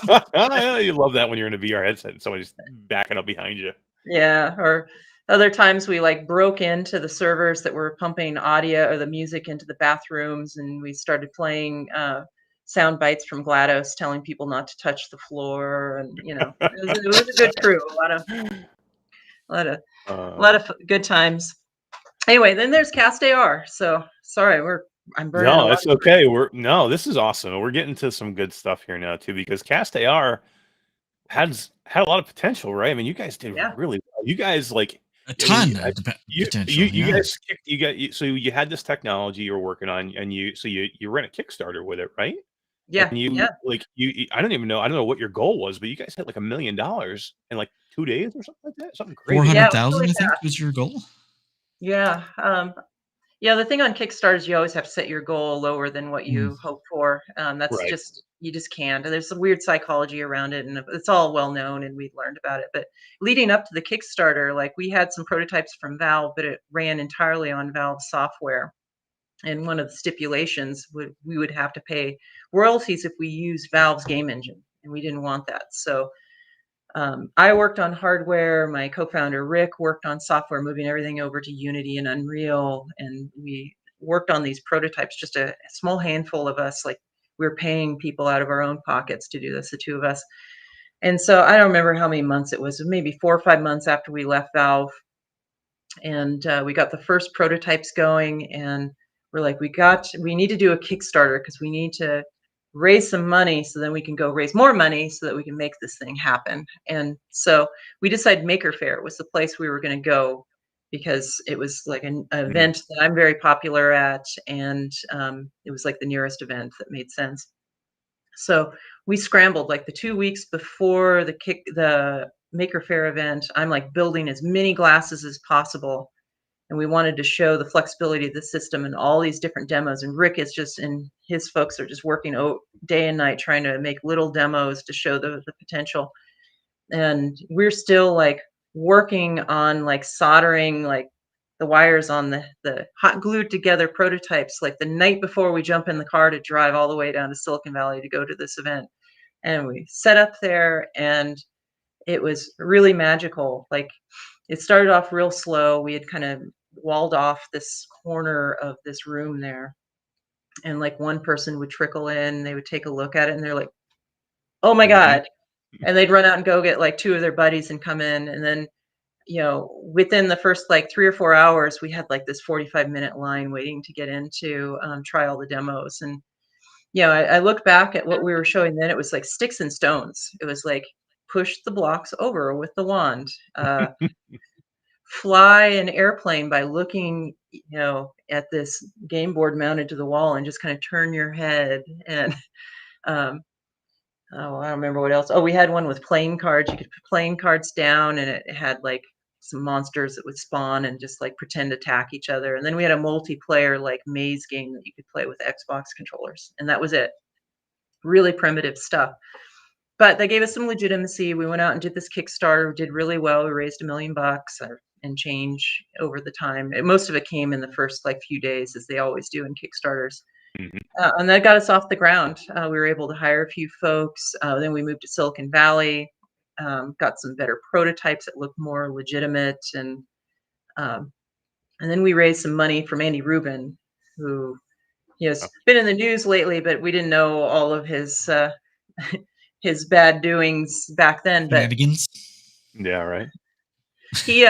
fuck Yeah, right. You love that when you're in a VR headset and somebody's backing up behind you. Yeah. Or other times we like broke into the servers that were pumping audio or the music into the bathrooms, and we started playing sound bites from GLaDOS telling people not to touch the floor. And it was a good crew. A lot of good times. Anyway, then there's CastAR. So sorry, I'm burning. No, it's okay. This is awesome. We're getting to some good stuff here now too, because CastAR had a lot of potential, right? I mean, you guys did really well. You guys like a ton of potential. So you had this technology you were working on, and you ran a Kickstarter with it, right? Yeah. And I don't know what your goal was, but you guys had like $1 million in like 2 days or something like that. Something crazy. 400,000, I think, was your goal. Yeah. The thing on Kickstarter is you always have to set your goal lower than what you hope for. That's right. You just can't. There's some weird psychology around it, and it's all well known, and we've learned about it. But leading up to the Kickstarter, like we had some prototypes from Valve, but it ran entirely on Valve software. And one of the stipulations we would have to pay royalties if we use Valve's game engine, and we didn't want that. So I worked on hardware. My co-founder Rick worked on software, moving everything over to Unity and Unreal, and we worked on these prototypes. Just a small handful of us, like we were paying people out of our own pockets to do this, the two of us. And so I don't remember how many months it was, maybe 4 or 5 months after we left Valve, and we got the first prototypes going, and we're like, we need to do a Kickstarter because we need to raise some money so then we can go raise more money so that we can make this thing happen. And so we decided Maker Faire was the place we were going to go, because it was like an event that I'm very popular at, and it was like the nearest event that made sense. So we scrambled like the 2 weeks before the Maker Faire event. I'm like building as many glasses as possible, and we wanted to show the flexibility of the system and all these different demos. And Rick is just, and his folks are just working day and night trying to make little demos to show the potential. And we're still like working on like soldering like the wires on the hot glued together prototypes like the night before we jump in the car to drive all the way down to Silicon Valley to go to this event. And we set up there, and it was really magical. Like, it started off real slow. We had kind of walled off this corner of this room there, and like one person would trickle in, they would take a look at it, and they're like, oh my God. And they'd run out and go get like 2 of their buddies and come in. And then, within the first like 3 or 4 hours, we had like this 45-minute line waiting to get into try all the demos. And I look back at what we were showing then. It was like sticks and stones. It was like push the blocks over with the wand, fly an airplane by looking at this game board mounted to the wall and just kind of turn your head. And I don't remember what else. Oh, we had one with playing cards. You could put playing cards down, and it had like some monsters that would spawn and just like pretend attack each other. And then we had a multiplayer like maze game that you could play with Xbox controllers, and that was it. Really primitive stuff, but they gave us some legitimacy. We went out and did this Kickstarter, did really well. We raised $1 million and change over the time. Most of it came in the first like few days, as they always do in Kickstarters. And that got us off the ground. We were able to hire a few folks. Then we moved to Silicon Valley, got some better prototypes that looked more legitimate. And then we raised some money from Andy Rubin, who has been in the news lately, but we didn't know all of his his bad doings back then. But yeah, right. He,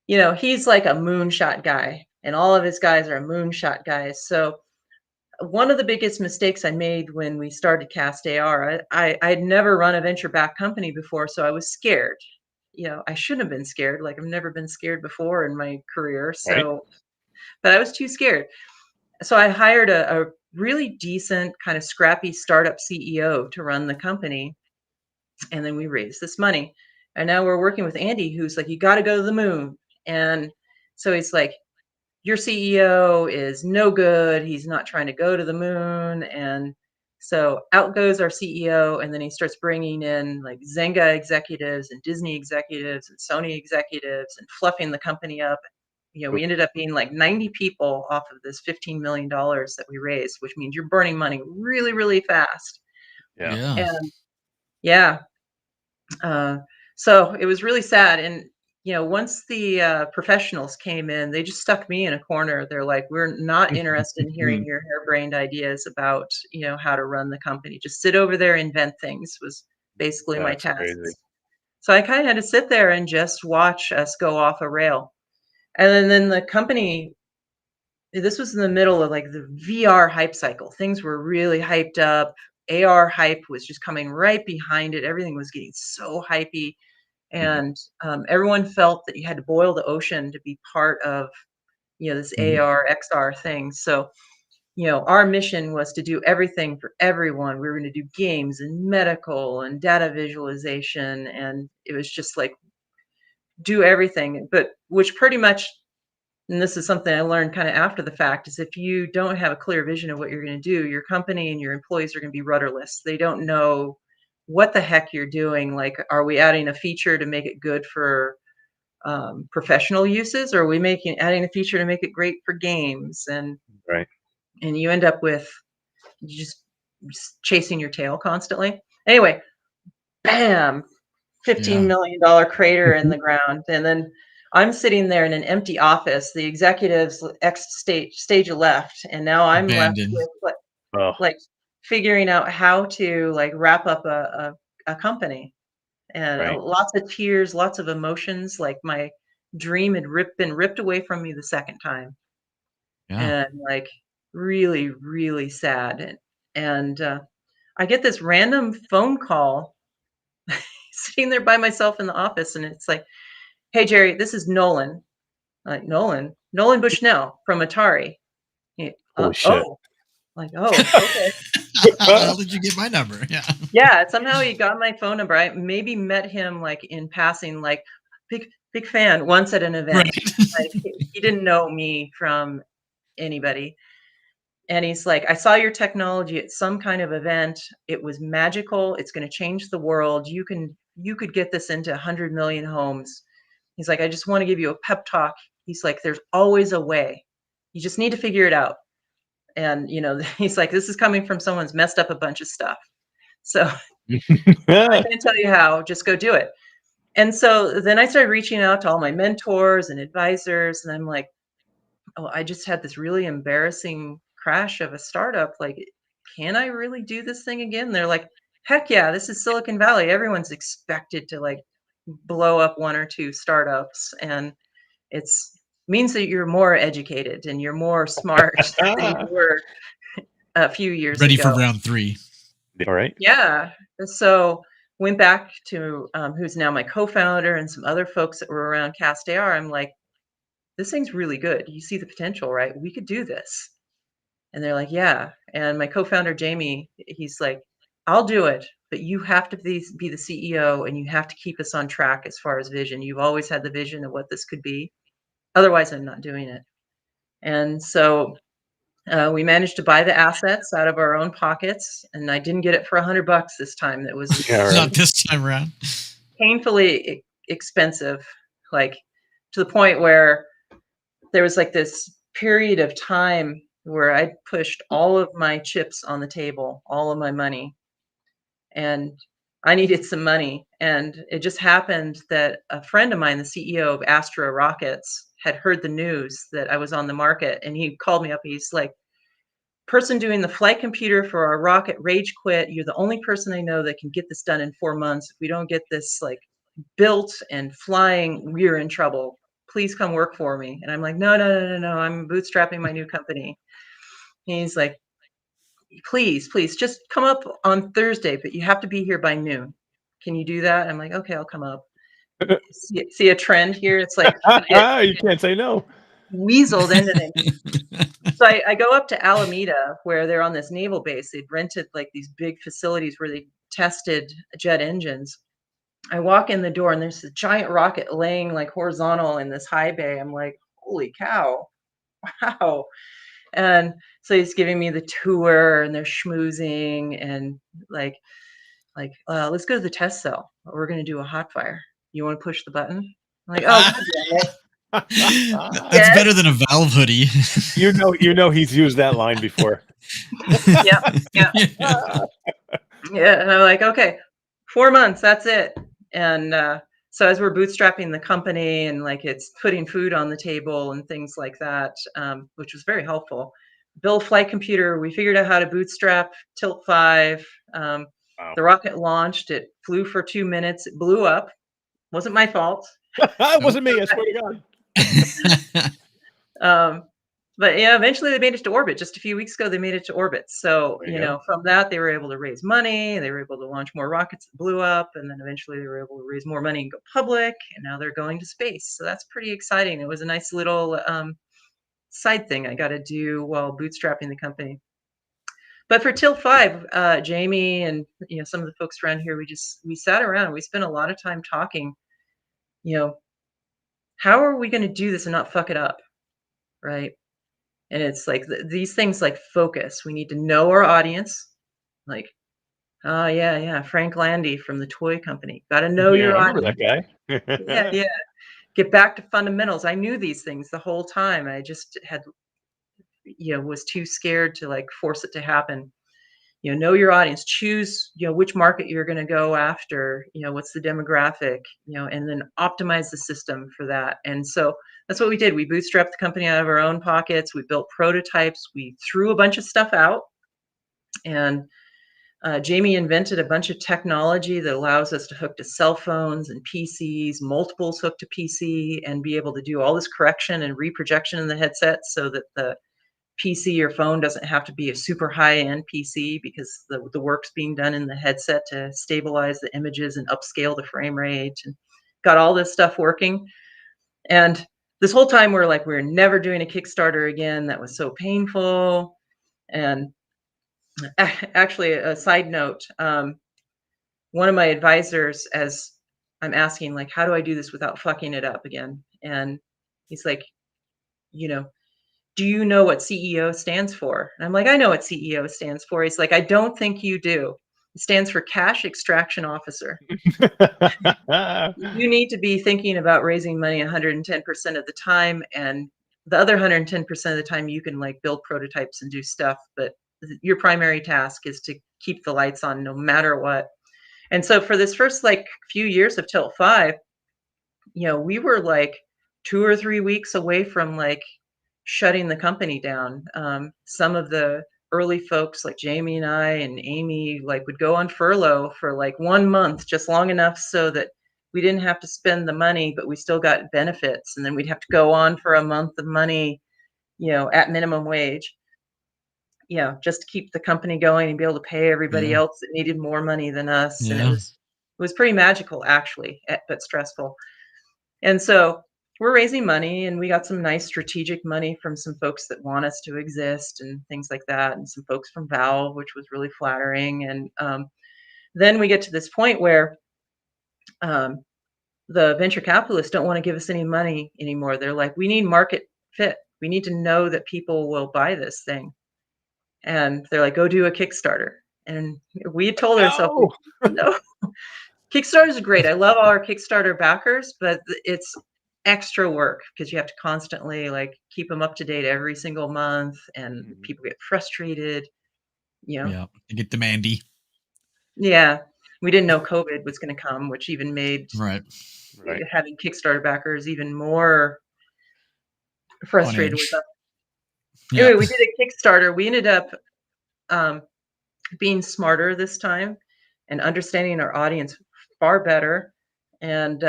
he's like a moonshot guy, and all of his guys are moonshot guys. So one of the biggest mistakes I made when we started CastAR, I'd never run a venture-backed company before, so I was scared. I shouldn't have been scared. Like, I've never been scared before in my career. So, right. But I was too scared. So I hired a really decent kind of scrappy startup CEO to run the company. And then we raised this money. And now we're working with Andy, who's like, you got to go to the moon. And so he's like, your CEO is no good. He's not trying to go to the moon. And so out goes our CEO. And then he starts bringing in like Zynga executives and Disney executives and Sony executives and fluffing the company up. We ended up being like 90 people off of this $15 million that we raised, which means you're burning money really, really fast. Yeah. And yeah. So it was really sad. And, once the professionals came in, they just stuck me in a corner. They're like, we're not interested in hearing your harebrained ideas about, how to run the company. Just sit over there, invent things was basically my task. Crazy. So I kind of had to sit there and just watch us go off a rail. And then the company, this was in the middle of like the VR hype cycle. Things were really hyped up. AR hype was just coming right behind it. Everything was getting so hypey. And everyone felt that you had to boil the ocean to be part of, this AR, XR thing. So, our mission was to do everything for everyone. We were going to do games and medical and data visualization. And it was just like, do everything. But which pretty much, and this is something I learned kind of after the fact, is if you don't have a clear vision of what you're going to do, your company and your employees are going to be rudderless. They don't know what the heck you're doing. Like, are we adding a feature to make it good for professional uses, or are we adding a feature to make it great for games? And Right. and you end up with just chasing your tail constantly. Anyway, bam, $15 million crater in the ground. And then I'm sitting there in an empty office. The executives stage left, and now I'm Abandoned. left with Oh, like figuring out how to like wrap up a company. And right. lots of tears, lots of emotions. Like my dream had been ripped away from me the second time, Yeah. and like really, really sad. And I get this random phone call sitting there by myself in the office, and it's like, "Hey, Jeri, this is Nolan." Like, Nolan Bushnell from Atari. Holy shit. Oh, like, oh, okay. How did you get my number? Yeah. Yeah, somehow he got my phone number. I maybe met him like in passing, like big fan once at an event. Right. Like he didn't know me from anybody. And he's like, I saw your technology at some kind of event. It was magical. It's going to change the world. You could get this into 100 million homes. He's like, I just want to give you a pep talk. He's like, there's always a way. You just need to figure it out. And he's like, this is coming from someone who's messed up a bunch of stuff. So I can't tell you how, just go do it. And so then I started reaching out to all my mentors and advisors, and I'm like, oh, I just had this really embarrassing crash of a startup. Like, can I really do this thing again? They're like, heck yeah, this is Silicon Valley. Everyone's expected to like blow up one or two startups, and it's means that you're more educated and you're more smart than you were a few years Ready ago. for round 3. All right. Yeah. So went back to who's now my co-founder and some other folks that were around CastAR. I'm like, this thing's really good. You see the potential, right? We could do this. And they're like, yeah. And my co-founder, Jamie, he's like, I'll do it, but you have to be the CEO, and you have to keep us on track as far as vision. You've always had the vision of what this could be. Otherwise, I'm not doing it. And so we managed to buy the assets out of our own pockets, and I didn't get it for $100 this time. That was Yeah, right. Not this time around. painfully expensive, like to the point where there was like this period of time where I pushed all of my chips on the table, all of my money, and I needed some money. And it just happened that a friend of mine, the CEO of Astra Rockets, had heard the news that I was on the market, and he called me up. He's like, person doing the flight computer for our rocket rage quit. You're the only person I know that can get this done in 4 months. If we don't get this like built and flying, we're in trouble. Please come work for me. And I'm like, no. I'm bootstrapping my new company. And he's like, please, just come up on Thursday, but you have to be here by noon. Can you do that? I'm like, okay, I'll come up. See a trend here? It's like You can't say no. weaseled into it. So I go up to Alameda, where they're on this naval base. They'd rented like these big facilities where they tested jet engines. I walk in the door, and there's a giant rocket laying like horizontal in this high bay. I'm like, holy cow, wow. And so he's giving me the tour, and they're schmoozing, and like let's go to the test cell. We're going to do a hot fire. You want to push the button? I'm like, oh, God damn it. That's Yes. better than a Valve hoodie. You know he's used that line before. Yeah. Yeah. And I'm like, okay, 4 months, that's it. And so as we're bootstrapping the company, and like it's putting food on the table and things like that, which was very helpful. Build a flight computer. We figured out how to bootstrap Tilt 5. Wow. The rocket launched. It flew for 2 minutes. It blew up. Wasn't my fault. It wasn't me, I swear to God. But yeah, eventually they made it to orbit. Just a few weeks ago, they made it to orbit. So, There you go. from that, they were able to raise money. They were able to launch more rockets that blew up. And then eventually they were able to raise more money and go public. And now they're going to space. So that's pretty exciting. It was a nice little side thing I got to do while bootstrapping the company. But for Till 5, Jamie and some of the folks around here, we sat around and we spent a lot of time talking, how are we going to do this and not fuck it up? Right. And it's like these things like focus. We need to know our audience. Like, oh, yeah. Frank Landy from the toy company. Got to know your I remember audience. that guy. Yeah. get back to fundamentals. I knew these things the whole time. I just had, was too scared to like force it to happen. Know your audience, choose, which market you're going to go after, what's the demographic, and then optimize the system for that. And so that's what we did. We bootstrapped the company out of our own pockets. We built prototypes. We threw a bunch of stuff out. And Jamie invented a bunch of technology that allows us to hook to cell phones and PCs, multiples hooked to PC, and be able to do all this correction and reprojection in the headset so that the PC or phone doesn't have to be a super high-end PC, because the work's being done in the headset to stabilize the images and upscale the frame rate, and got all this stuff working. And this whole time we're never doing a Kickstarter again. That was so painful. And actually, a side note, one of my advisors, as I'm asking, like, how do I do this without fucking it up again? And he's like, do you know what CEO stands for? And I'm like, I know what CEO stands for. He's like, I don't think you do. It stands for Cash Extraction Officer. You need to be thinking about raising money 110% of the time. And the other 110% of the time, you can like build prototypes and do stuff. But your primary task is to keep the lights on no matter what. And so for this first like few years of Tilt 5, we were like 2 or 3 weeks away from like shutting the company down. Some of the early folks like Jamie and I and Amy like would go on furlough for like 1 month, just long enough so that we didn't have to spend the money, but we still got benefits. And then we'd have to go on for a month of money, at minimum wage, just to keep the company going and be able to pay everybody else that needed more money than us. And it was pretty magical, actually, but stressful. And so we're raising money, and we got some nice strategic money from some folks that want us to exist and things like that, and some folks from Valve, which was really flattering. And then we get to this point where the venture capitalists don't want to give us any money anymore. They're like, we need market fit. We need to know that people will buy this thing. And they're like, go do a Kickstarter. And we had told ourselves, no. Kickstarter is great. I love all our Kickstarter backers, but it's extra work because you have to constantly like keep them up to date every single month, and people get frustrated. Yeah, they get demandy. Yeah, we didn't know COVID was going to come, which even made Right. having Kickstarter backers even more frustrated with us. Yeah. Anyway, we did a Kickstarter. We ended up being smarter this time and understanding our audience far better. And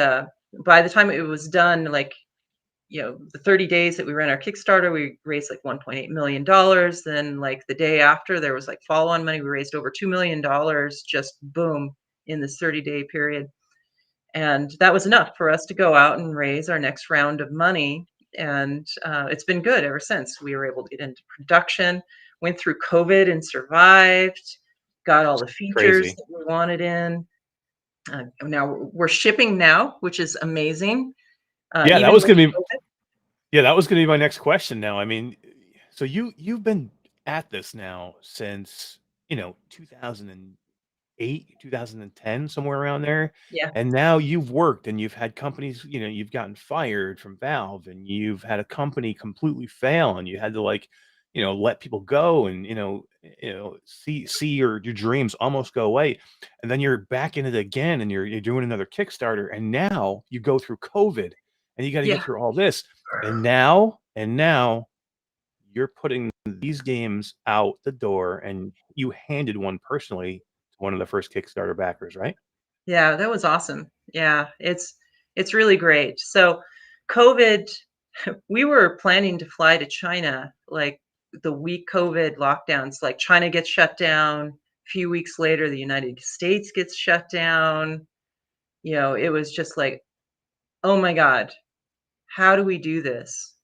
by the time it was done, like, the 30 days that we ran our Kickstarter, we raised like $1.8 million. Then like the day after, there was like follow-on money. We raised over $2 million, just boom, in this 30-day period. And that was enough for us to go out and raise our next round of money. And it's been good ever since. We were able to get into production, went through COVID and survived, got all the features that we wanted in. Now we're shipping now, which is amazing. That was going to be that was going to be my next question. Now, I mean, so you've been at this now since 2008, 2010, somewhere around there. Yeah. And now you've worked and you've had companies, you've gotten fired from Valve, and you've had a company completely fail, and you had to like, let people go, and see your dreams almost go away, and then you're back in it again, and you're doing another Kickstarter, and now you go through COVID, and you got to get through all this, and now you're putting these games out the door, and you handed one personally to one of the first Kickstarter backers, right? Yeah, that was awesome. Yeah, it's really great. So COVID, we were planning to fly to China like the week COVID lockdowns, like China gets shut down. A few weeks later, the United States gets shut down. It was just like, oh my God, how do we do this?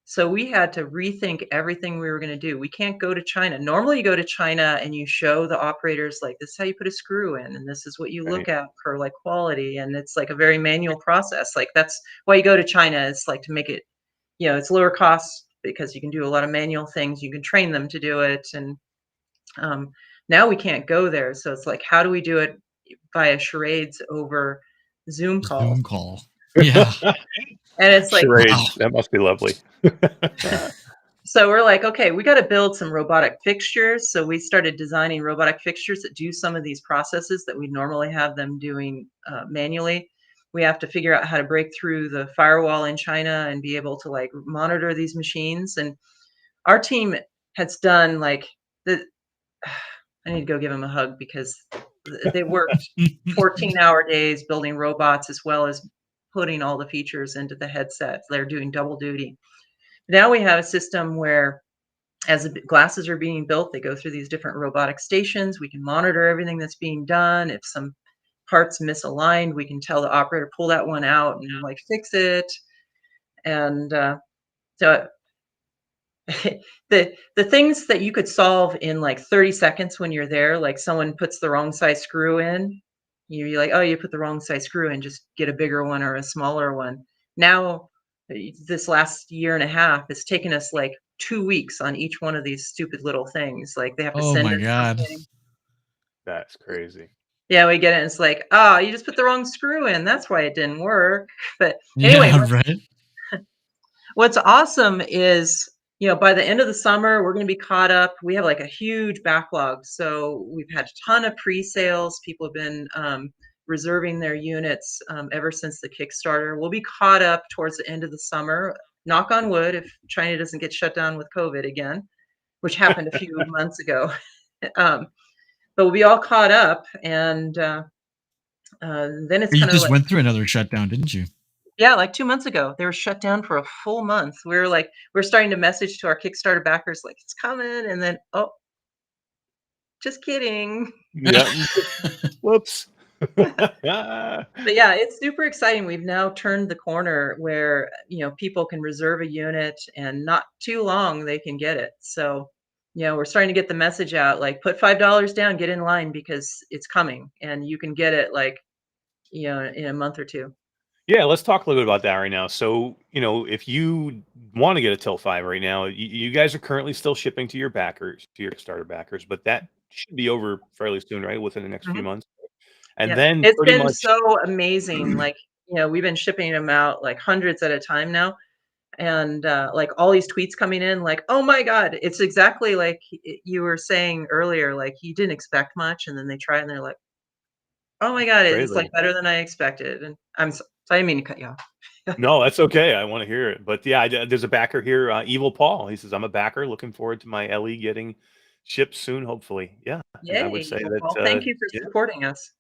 So we had to rethink everything we were going to do. We can't go to China. Normally you go to China and you show the operators like, this is how you put a screw in, and this is what you look at for like quality. And it's like a very manual process. Like that's why you go to China, is like to make it, it's lower cost because you can do a lot of manual things. You can train them to do it. And now we can't go there. So it's like, how do we do it via charades over Zoom call? Yeah. And it's like, Charades. Wow. That must be lovely. so we're like, okay, we got to build some robotic fixtures. So we started designing robotic fixtures that do some of these processes that we normally have them doing manually. We have to figure out how to break through the firewall in China and be able to like monitor these machines. And our team has done like the. I need to go give them a hug because they worked 14-hour days building robots as well as putting all the features into the headsets. They're doing double duty. Now we have a system where as the glasses are being built, they go through these different robotic stations. We can monitor everything that's being done. If some parts misaligned, we can tell the operator, pull that one out and like fix it. And so the things that you could solve in like 30 seconds when you're there, like someone puts the wrong size screw in, you're like, oh, you put the wrong size screw in, just get a bigger one or a smaller one. Now, this last year and a half, it's taken us like 2 weeks on each one of these stupid little things. Like they have to Oh send my us God. something. That's crazy. Yeah, we get it. And it's like, oh, you just put the wrong screw in. That's why it didn't work. But anyway, Yeah, right. what's awesome is, by the end of the summer, we're going to be caught up. We have like a huge backlog. So we've had a ton of pre-sales. People have been reserving their units ever since the Kickstarter. We'll be caught up towards the end of the summer. Knock on wood, if China doesn't get shut down with COVID again, which happened a few months ago. But we'll be all caught up. And then it's You kind of just like, went through another shutdown, didn't you? yeah, like 2 months ago, they were shut down for a full month. We're starting to message to our Kickstarter backers, like, it's coming. And then, oh, just kidding. Yeah. Whoops. But yeah, it's super exciting. We've now turned the corner where, people can reserve a unit and not too long they can get it. So, we're starting to get the message out, like put $5 down, get in line because it's coming and you can get it like, in a month or two. Yeah, let's talk a little bit about that right now. So, if you want to get a Till 5 right now, you guys are currently still shipping to your backers, to your starter backers, but that should be over fairly soon, right? Within the next few Mhm. months. And Yeah, then it's pretty been much, so amazing. Like, we've been shipping them out like hundreds at a time now. And like all these tweets coming in, like, oh my God, it's exactly like you were saying earlier, like you didn't expect much. And then they try it and they're like, oh my God, it's like crazy. better than I expected. And so I didn't mean to cut you off. No, that's okay. I want to hear it. But yeah, there's a backer here, Evil Paul. He says, I'm a backer. Looking forward to my LE getting shipped soon, hopefully. Yeah. And I would Yay. say that, Well, thank you for yeah, supporting us.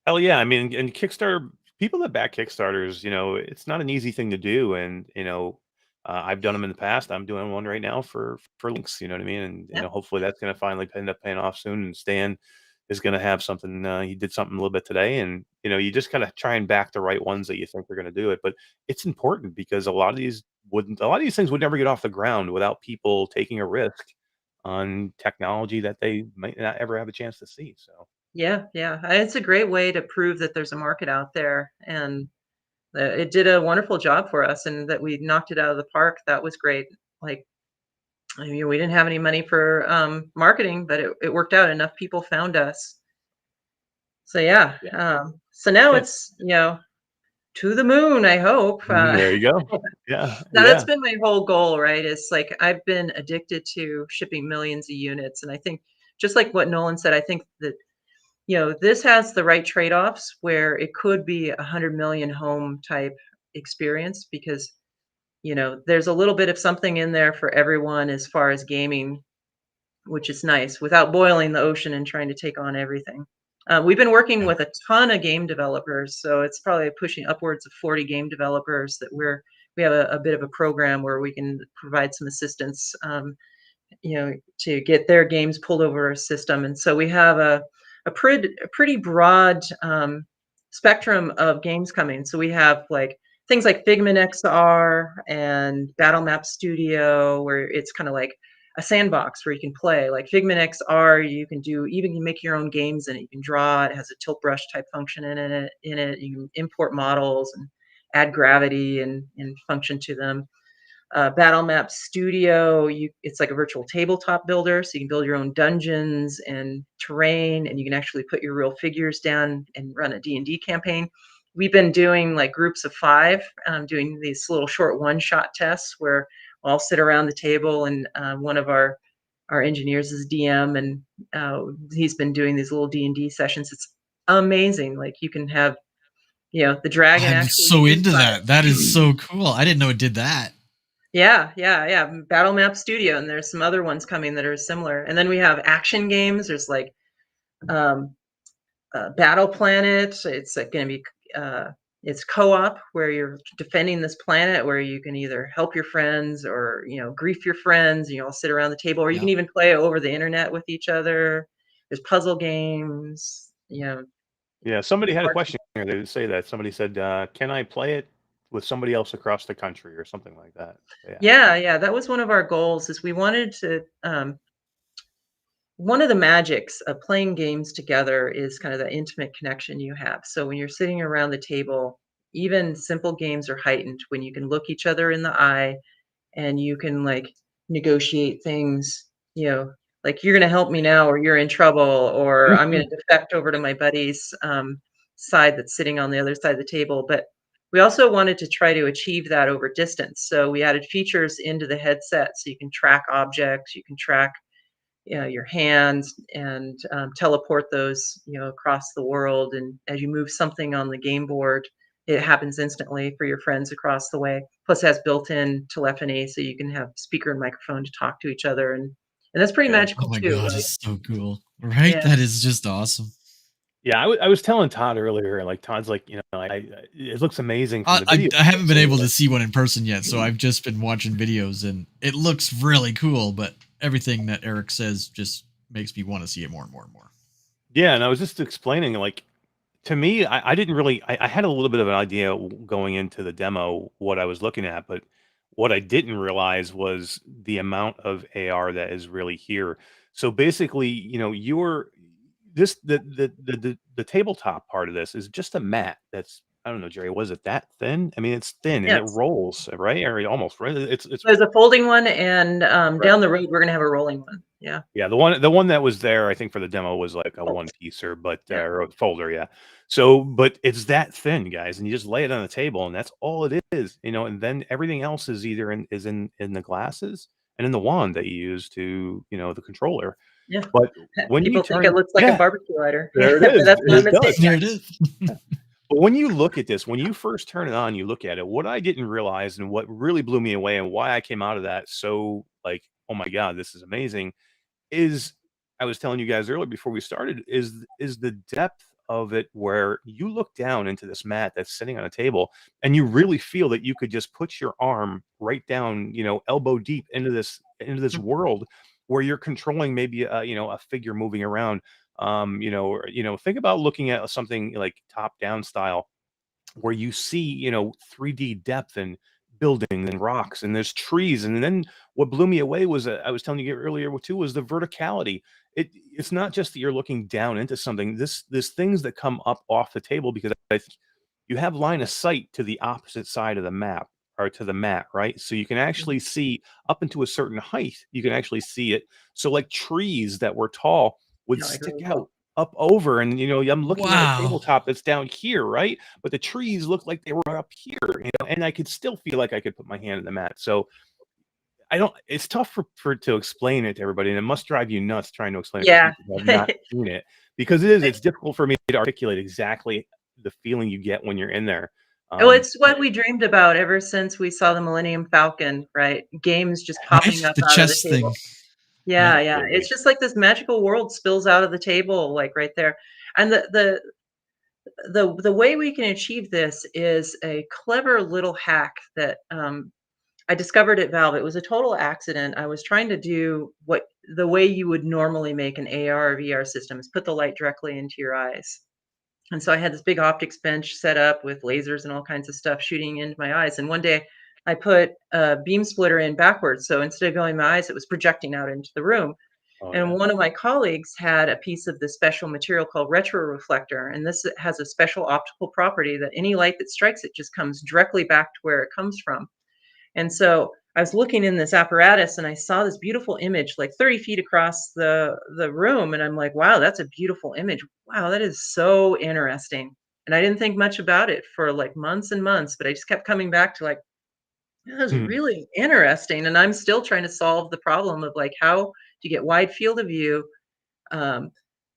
hell yeah. I mean, and Kickstarter, people that back Kickstarters, it's not an easy thing to do. And, I've done them in the past. I'm doing one right now for links, you know what I mean? And, Yeah. hopefully that's going to finally end up paying off soon. And Stan is going to have something, he did something a little bit today. And, you just kind of try and back the right ones that you think are going to do it. But it's important because a lot of these things would never get off the ground without people taking a risk on technology that they might not ever have a chance to see. So. Yeah. Yeah. It's a great way to prove that there's a market out there. And it did a wonderful job for us and that we knocked it out of the park. That was great. Like, I mean, we didn't have any money for marketing, but it worked out. Enough people found us. So yeah. Yeah. So now Yeah. it's, to the moon, I hope. There you go. Yeah. Now that's Yeah. been my whole goal, right? It's like I've been addicted to shipping millions of units. And I think just like what Nolan said, I think that, this has the right trade-offs where it could be 100 million home type experience because, there's a little bit of something in there for everyone as far as gaming, which is nice without boiling the ocean and trying to take on everything. We've been working Yeah. with a ton of game developers, so it's probably pushing upwards of 40 game developers that we have a bit of a program where we can provide some assistance, to get their games pulled over our system. And so we have a pretty broad spectrum of games coming. So we have like things like Figment XR and Battle Map Studio, where it's kind of like a sandbox where you can play. Like Figment XR, you can make your own games and you can draw. It has a tilt brush type function in it. You can import models and add gravity and function to them. Battle Map Studio, it's like a virtual tabletop builder, so you can build your own dungeons and terrain, and you can actually put your real figures down and run a D&D campaign. we've been doing like groups of 5, doing these little short one-shot tests where we'll all sit around the table, and one of our engineers is DM, and he's been doing these little D&D sessions. It's amazing. Like you can have, the dragon I'm actually so use into fire. that. That is so cool. I didn't know it did that. Yeah. Battle Map Studio, and there's some other ones coming that are similar. And then we have action games. There's like Battle Planet. It's going to be it's co-op where you're defending this planet, where you can either help your friends or grief your friends. You all sit around the table, or you can even play over the internet with each other. There's puzzle games. Yeah, somebody had a question here. They did say that. Somebody said, "Can I play it with somebody else across the country or something like that?" Yeah. That was one of our goals. Is we wanted to. One of the magics of playing games together is kind of the intimate connection you have. So when you're sitting around the table, even simple games are heightened when you can look each other in the eye and you can like negotiate things, like you're going to help me now, or you're in trouble, or I'm going to defect over to my buddy's side that's sitting on the other side of the table. But we also wanted to try to achieve that over distance. So we added features into the headset so you can track objects, you can track your hands, and teleport those across the world. And as you move something on the game board, it happens instantly for your friends across the way. Plus it has built-in telephony, so you can have speaker and microphone to talk to each other, and that's pretty magical Oh my too. god, Right? it's so cool. Right? Yeah. That is just awesome. Yeah, I was telling Todd earlier, like Todd's like, it looks amazing from the video. I haven't been able to see one in person yet, so I've just been watching videos, and it looks really cool. But everything that Eric says just makes me want to see it more and more and more. Yeah, and I was just explaining, like, to me, I didn't really, I had a little bit of an idea going into the demo what I was looking at, but what I didn't realize was the amount of AR that is really here. So basically, you're this the tabletop part of this is just a mat that's, I don't know, Jerry, was it that thin? I mean, it's thin and it Yes. rolls, right? Or almost, right? It's There's a folding one, and right. down the road we're gonna have a rolling one. Yeah. Yeah, the one that was there, I think for the demo was like a one piecer, but Yeah. or a folder, yeah. So, but it's that thin, guys, and you just lay it on the table, and that's all it is, and then everything else is either in the glasses and in the wand that you use to, the controller. Yeah. But when you People think turn, it looks like a barbecue lighter. there Yeah, it is. that's my It does. mistake. There it is. But when you look at this, when you first turn it on, you look at it, what I didn't realize and what really blew me away and why I came out of that so like, oh my God, this is amazing, is I was telling you guys earlier before we started is the depth of it, where you look down into this mat that's sitting on a table and you really feel that you could just put your arm right down, elbow deep into this world where you're controlling maybe a figure moving around. Or, think about looking at something like top down style where you see, 3D depth and buildings and rocks and there's trees. And then what blew me away was, I was telling you earlier too, was the verticality. It's not just that you're looking down into something. There's things that come up off the table, because I think you have line of sight to the opposite side of the map, or to the mat, right? So you can actually see up into a certain height, you can actually see it. So like trees that were tall would Yeah, I stick agree. out up over, and I'm looking at a Wow. tabletop that's down here, right? But the trees look like they were up here, and I could still feel like I could put my hand in the mat. So it's tough to explain it to everybody, and it must drive you nuts trying to explain it to Yeah. people who have not seen it, because it's difficult for me to articulate exactly the feeling you get when you're in there. Oh, it's what we dreamed about ever since we saw the Millennium Falcon, right? Games just popping Right? up The out of the chess table. thing. Yeah. Absolutely. It's just like this magical world spills out of the table, like right there. And the way we can achieve this is a clever little hack that I discovered at Valve. It was a total accident. I was trying to do the way you would normally make an AR or VR system, is put the light directly into your eyes. And so I had this big optics bench set up with lasers and all kinds of stuff shooting into my eyes. And one day I put a beam splitter in backwards. So instead of going in my eyes, it was projecting out into the room. Oh, And yeah. one of my colleagues had a piece of this special material called retroreflector. And this has a special optical property that any light that strikes it just comes directly back to where it comes from. And so I was looking in this apparatus and I saw this beautiful image like 30 feet across the room. And I'm like, wow, that's a beautiful image. Wow, that is so interesting. And I didn't think much about it for like months and months, but I just kept coming back to like, that was really interesting. And I'm still trying to solve the problem of like, how to get wide field of view.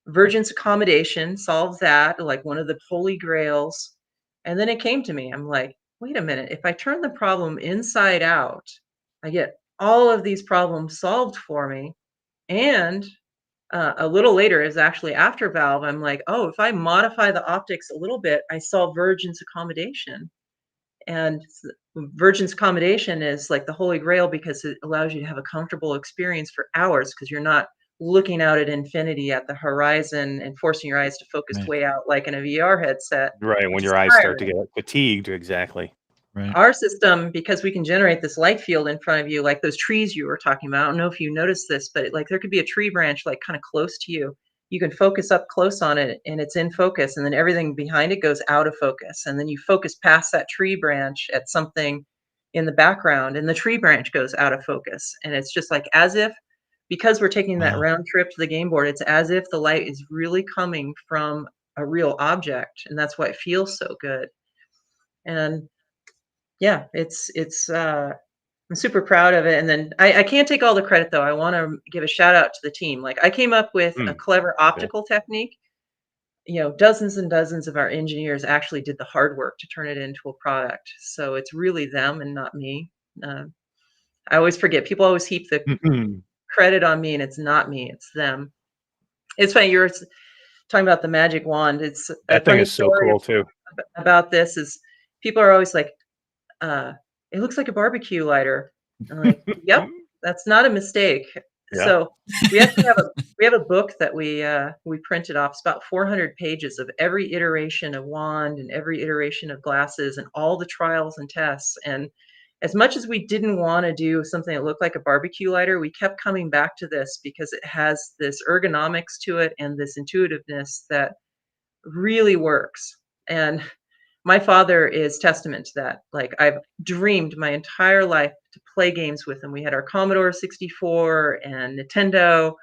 Vergence accommodation solves that, like one of the holy grails. And then it came to me. I'm like, wait a minute. If I turn the problem inside out, I get all of these problems solved for me. And a little later is actually after Valve. I'm like, oh, if I modify the optics a little bit, I solve vergence accommodation. And vergence accommodation is like the holy grail because it allows you to have a comfortable experience for hours because you're not looking out at infinity at the horizon and forcing your eyes to focus way out like in a VR headset. Right, when which your is eyes start to tiring. get fatigued, exactly. Right. Our system, because we can generate this light field in front of you, like those trees you were talking about. I don't know if you noticed this, but like there could be a tree branch like kind of close to you. You can focus up close on it and it's in focus, and then everything behind it goes out of focus. And then you focus past that tree branch at something in the background, and the tree branch goes out of focus. And it's just like as if, because we're taking that round trip to the game board, it's as if the light is really coming from a real object. And that's why it feels so good. And yeah, I'm super proud of it. And then I can't take all the credit though. I want to give a shout out to the team. Like I came up with a clever optical technique. You know, dozens and dozens of our engineers actually did the hard work to turn it into a product. So it's really them and not me. I always forget. People always heap the credit on me, and it's not me. It's them. It's funny. You're talking about the magic wand. It's that thing is so cool too. About this is people are always like, it looks like a barbecue lighter. I'm like, yep, that's not a mistake. Yeah. So we actually have a book that we printed off. It's about 400 pages of every iteration of wand and every iteration of glasses and all the trials and tests. And as much as we didn't want to do something that looked like a barbecue lighter, we kept coming back to this because it has this ergonomics to it and this intuitiveness that really works. And my father is testament to that. Like I've dreamed my entire life to play games with him. We had our Commodore 64 and Nintendo,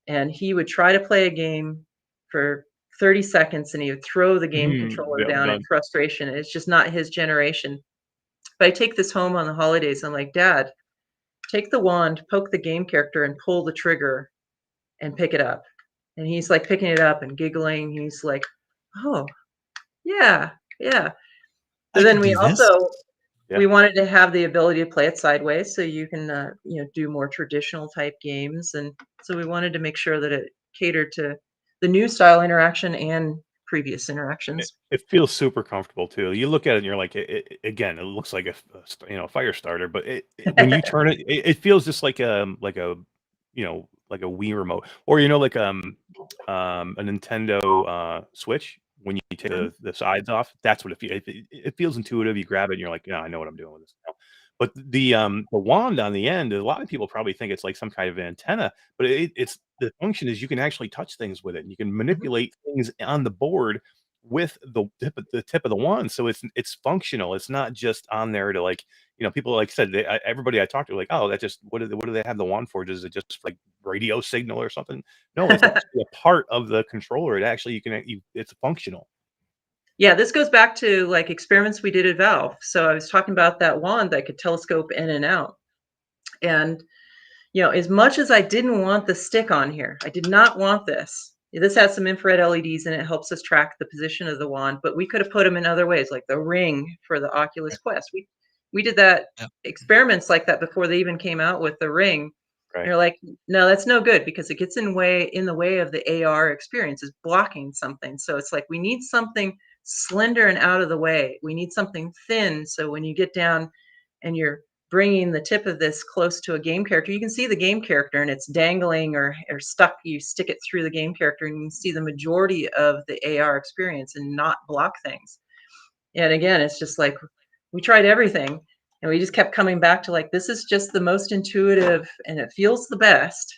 and he would try to play a game for 30 seconds and he would throw the game controller down in frustration. It's just not his generation. But I take this home on the holidays. I'm like, Dad, take the wand, poke the game character and pull the trigger and pick it up. And he's like picking it up and giggling. He's like, oh, yeah. So then we also we wanted to have the ability to play it sideways, so you can do more traditional type games, and so we wanted to make sure that it catered to the new style interaction and previous interactions. It feels super comfortable too. You look at it and you're like, again, it looks like a fire starter, but when you turn it, it feels just like a Wii remote, or like a Nintendo Switch. When you take the sides off, that's what it feels. It feels intuitive. You grab it, and you're like, yeah, I know what I'm doing with this now. But the wand on the end, a lot of people probably think it's like some kind of antenna, but it's the function is you can actually touch things with it, and you can manipulate things on the board with the tip of the wand. So it's functional. It's not just on there to people like said. Everybody I talked to like, oh, that just what do they have the wand for? Is it just like radio signal or something? No, it's actually a part of the controller. It actually it's functional. Yeah, this goes back to like experiments we did at Valve. So I was talking about that wand that could telescope in and out. And, as much as I didn't want the stick on here, I did not want this. This has some infrared LEDs and it helps us track the position of the wand, but we could have put them in other ways, like the ring for the Oculus Quest. We did that experiments like that before they even came out with the ring. Right. You're like, no, that's no good because it gets in the way of the AR experience, is blocking something. So it's like we need something slender and out of the way. We need something thin, so when you get down and you're bringing the tip of this close to a game character, you can see the game character and it's dangling or stuck. You stick it through the game character and you can see the majority of the AR experience and not block things. And again, it's just like we tried everything and we just kept coming back to like, this is just the most intuitive and it feels the best.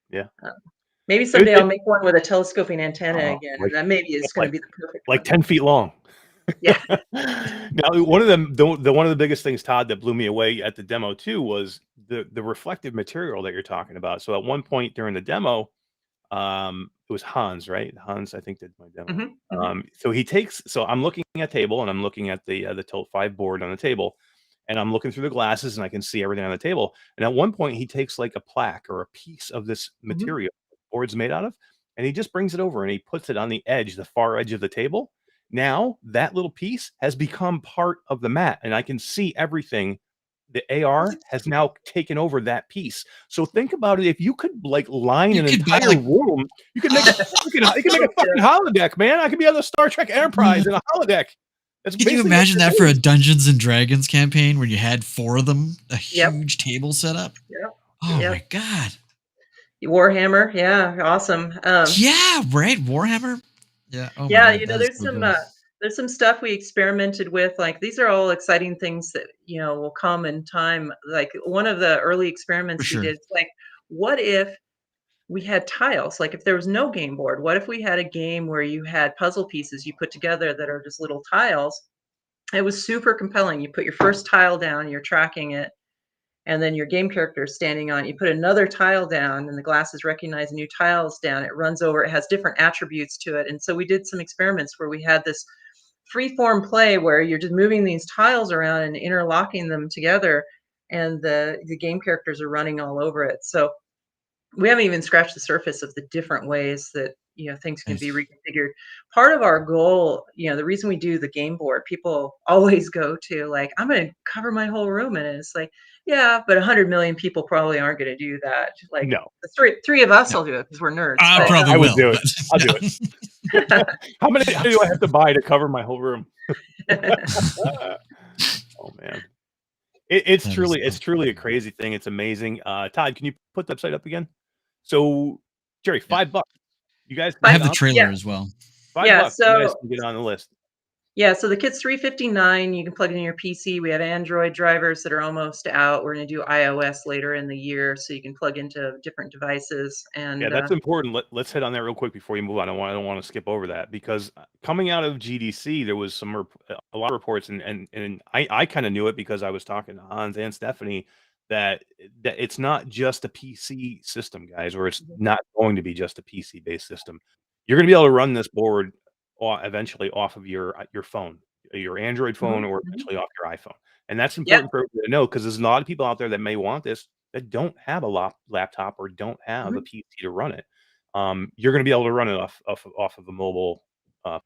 Yeah. Maybe someday I'll make one with a telescoping antenna again, and that maybe is going to be the perfect like one. 10 feet long. Yeah. Now, one of them, one of the biggest things, Todd, that blew me away at the demo too was the reflective material that you're talking about. So at one point during the demo, It was Hans, right? Hans, I think, did my demo. Mm-hmm. So I'm looking at table, and I'm looking at the Tilt 5 board on the table, and I'm looking through the glasses, and I can see everything on the table. And at one point, he takes like a plaque or a piece of this material the board's made out of, and he just brings it over and he puts it on the edge, the far edge of the table. Now that little piece has become part of the mat, and I can see everything. The AR has now taken over that piece. So think about it. If you could like line an entire room, you could make you could make a fucking holodeck, man. I could be on the Star Trek Enterprise in a holodeck. That's Can you imagine that for a Dungeons and Dragons campaign where you had 4 of them, a huge table set up? Yep. Oh my God. Warhammer, yeah, awesome. Yeah, right, Warhammer. Yeah. Oh yeah, my God, there's some stuff we experimented with. Like these are all exciting things that will come in time. Like one of the early experiments we did, like, what if we had tiles? Like if there was no game board, what if we had a game where you had puzzle pieces you put together that are just little tiles? It was super compelling. You put your first tile down, you're tracking it, and then your game character is standing on it. You put another tile down, and the glasses recognize new tiles down. It runs over. It has different attributes to it. And so we did some experiments where we had this free-form play where you're just moving these tiles around and interlocking them together, and the game characters are running all over it. So we haven't even scratched the surface of the different ways that things can be reconfigured. Part of our goal, the reason we do the game board, people always go to like, I'm going to cover my whole room in it. It's like, yeah, but 100 million people probably aren't going to do that. Like, no, the three of us will do it because we're nerds. I would do it. I'll do it. How do I have to buy to cover my whole room? Oh man, it's truly a crazy thing. It's amazing. Todd, can you put the website up again? So, Jeri, $5. You guys, I have the trailer as well. $5. So you guys can get on the list. Yeah, so the kit's $359. You can plug it in your PC. We have Android drivers that are almost out. We're going to do iOS later in the year, so you can plug into different devices. And yeah, that's important. Let's hit on that real quick before you move on. I don't want to skip over that, because coming out of GDC, there was a lot of reports, and I kind of knew it because I was talking to Hans and Stephanie that it's not just a PC system, guys, or it's not going to be just a PC based system. You're going to be able to run this board eventually off of your phone, your Android phone, or eventually off your iPhone. And that's important for everybody to know, because there's a lot of people out there that may want this that don't have a laptop or don't have a PC to run it. You're going to be able to run it off of a mobile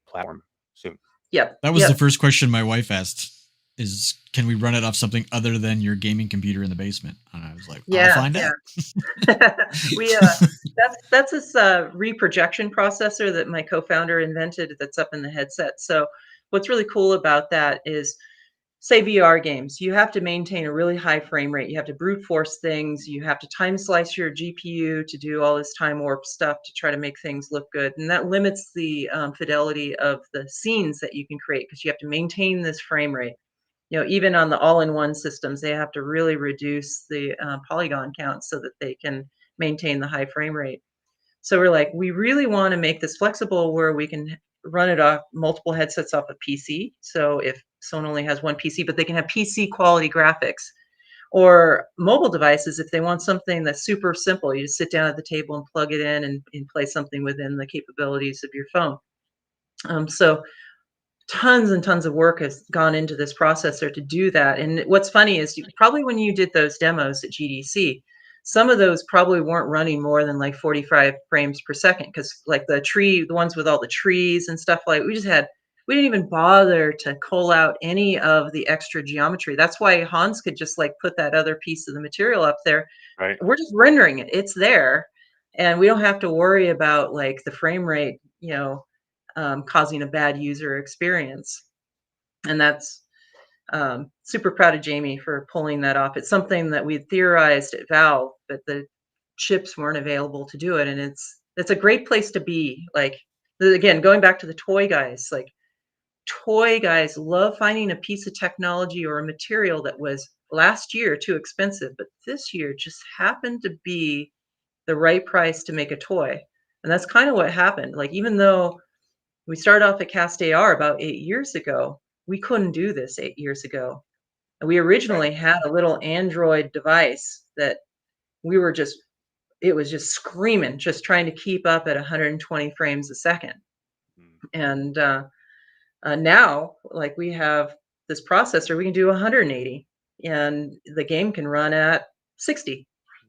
platform soon. Yep. That was the first question my wife asked, is can we run it off something other than your gaming computer in the basement? And I was like, I'll find out. That's this reprojection processor that my co-founder invented that's up in the headset. So what's really cool about that is, say VR games, you have to maintain a really high frame rate. You have to brute force things. You have to time slice your GPU to do all this time warp stuff to try to make things look good. And that limits the fidelity of the scenes that you can create, because you have to maintain this frame rate. Even on the all-in-one systems, they have to really reduce the polygon count so that they can maintain the high frame rate. So we're like, we really want to make this flexible where we can run it off multiple headsets off a PC. So if someone only has one PC, but they can have PC quality graphics, or mobile devices, if they want something that's super simple, you just sit down at the table and plug it in and play something within the capabilities of your phone. So tons and tons of work has gone into this processor to do that. And what's funny is, probably when you did those demos at GDC, some of those probably weren't running more than like 45 frames per second, because like the ones with all the trees and stuff, like we didn't even bother to cull out any of the extra geometry. That's why Hans could just like put that other piece of the material up there. Right. We're just rendering it. It's there. And we don't have to worry about like the frame rate, causing a bad user experience. And that's super proud of Jamie for pulling that off. It's something that we had theorized at Valve, but the chips weren't available to do it. And it's a great place to be. Like, again, going back to the toy guys, like toy guys love finding a piece of technology or a material that was last year too expensive, but this year just happened to be the right price to make a toy. And that's kind of what happened. Like, even though we started off at CastAR about 8 years ago, we couldn't do this 8 years ago. And we originally had a little Android device that we were just it was just screaming, just trying to keep up at 120 frames a second. And now, like, we have this processor, we can do 180, and the game can run at 60.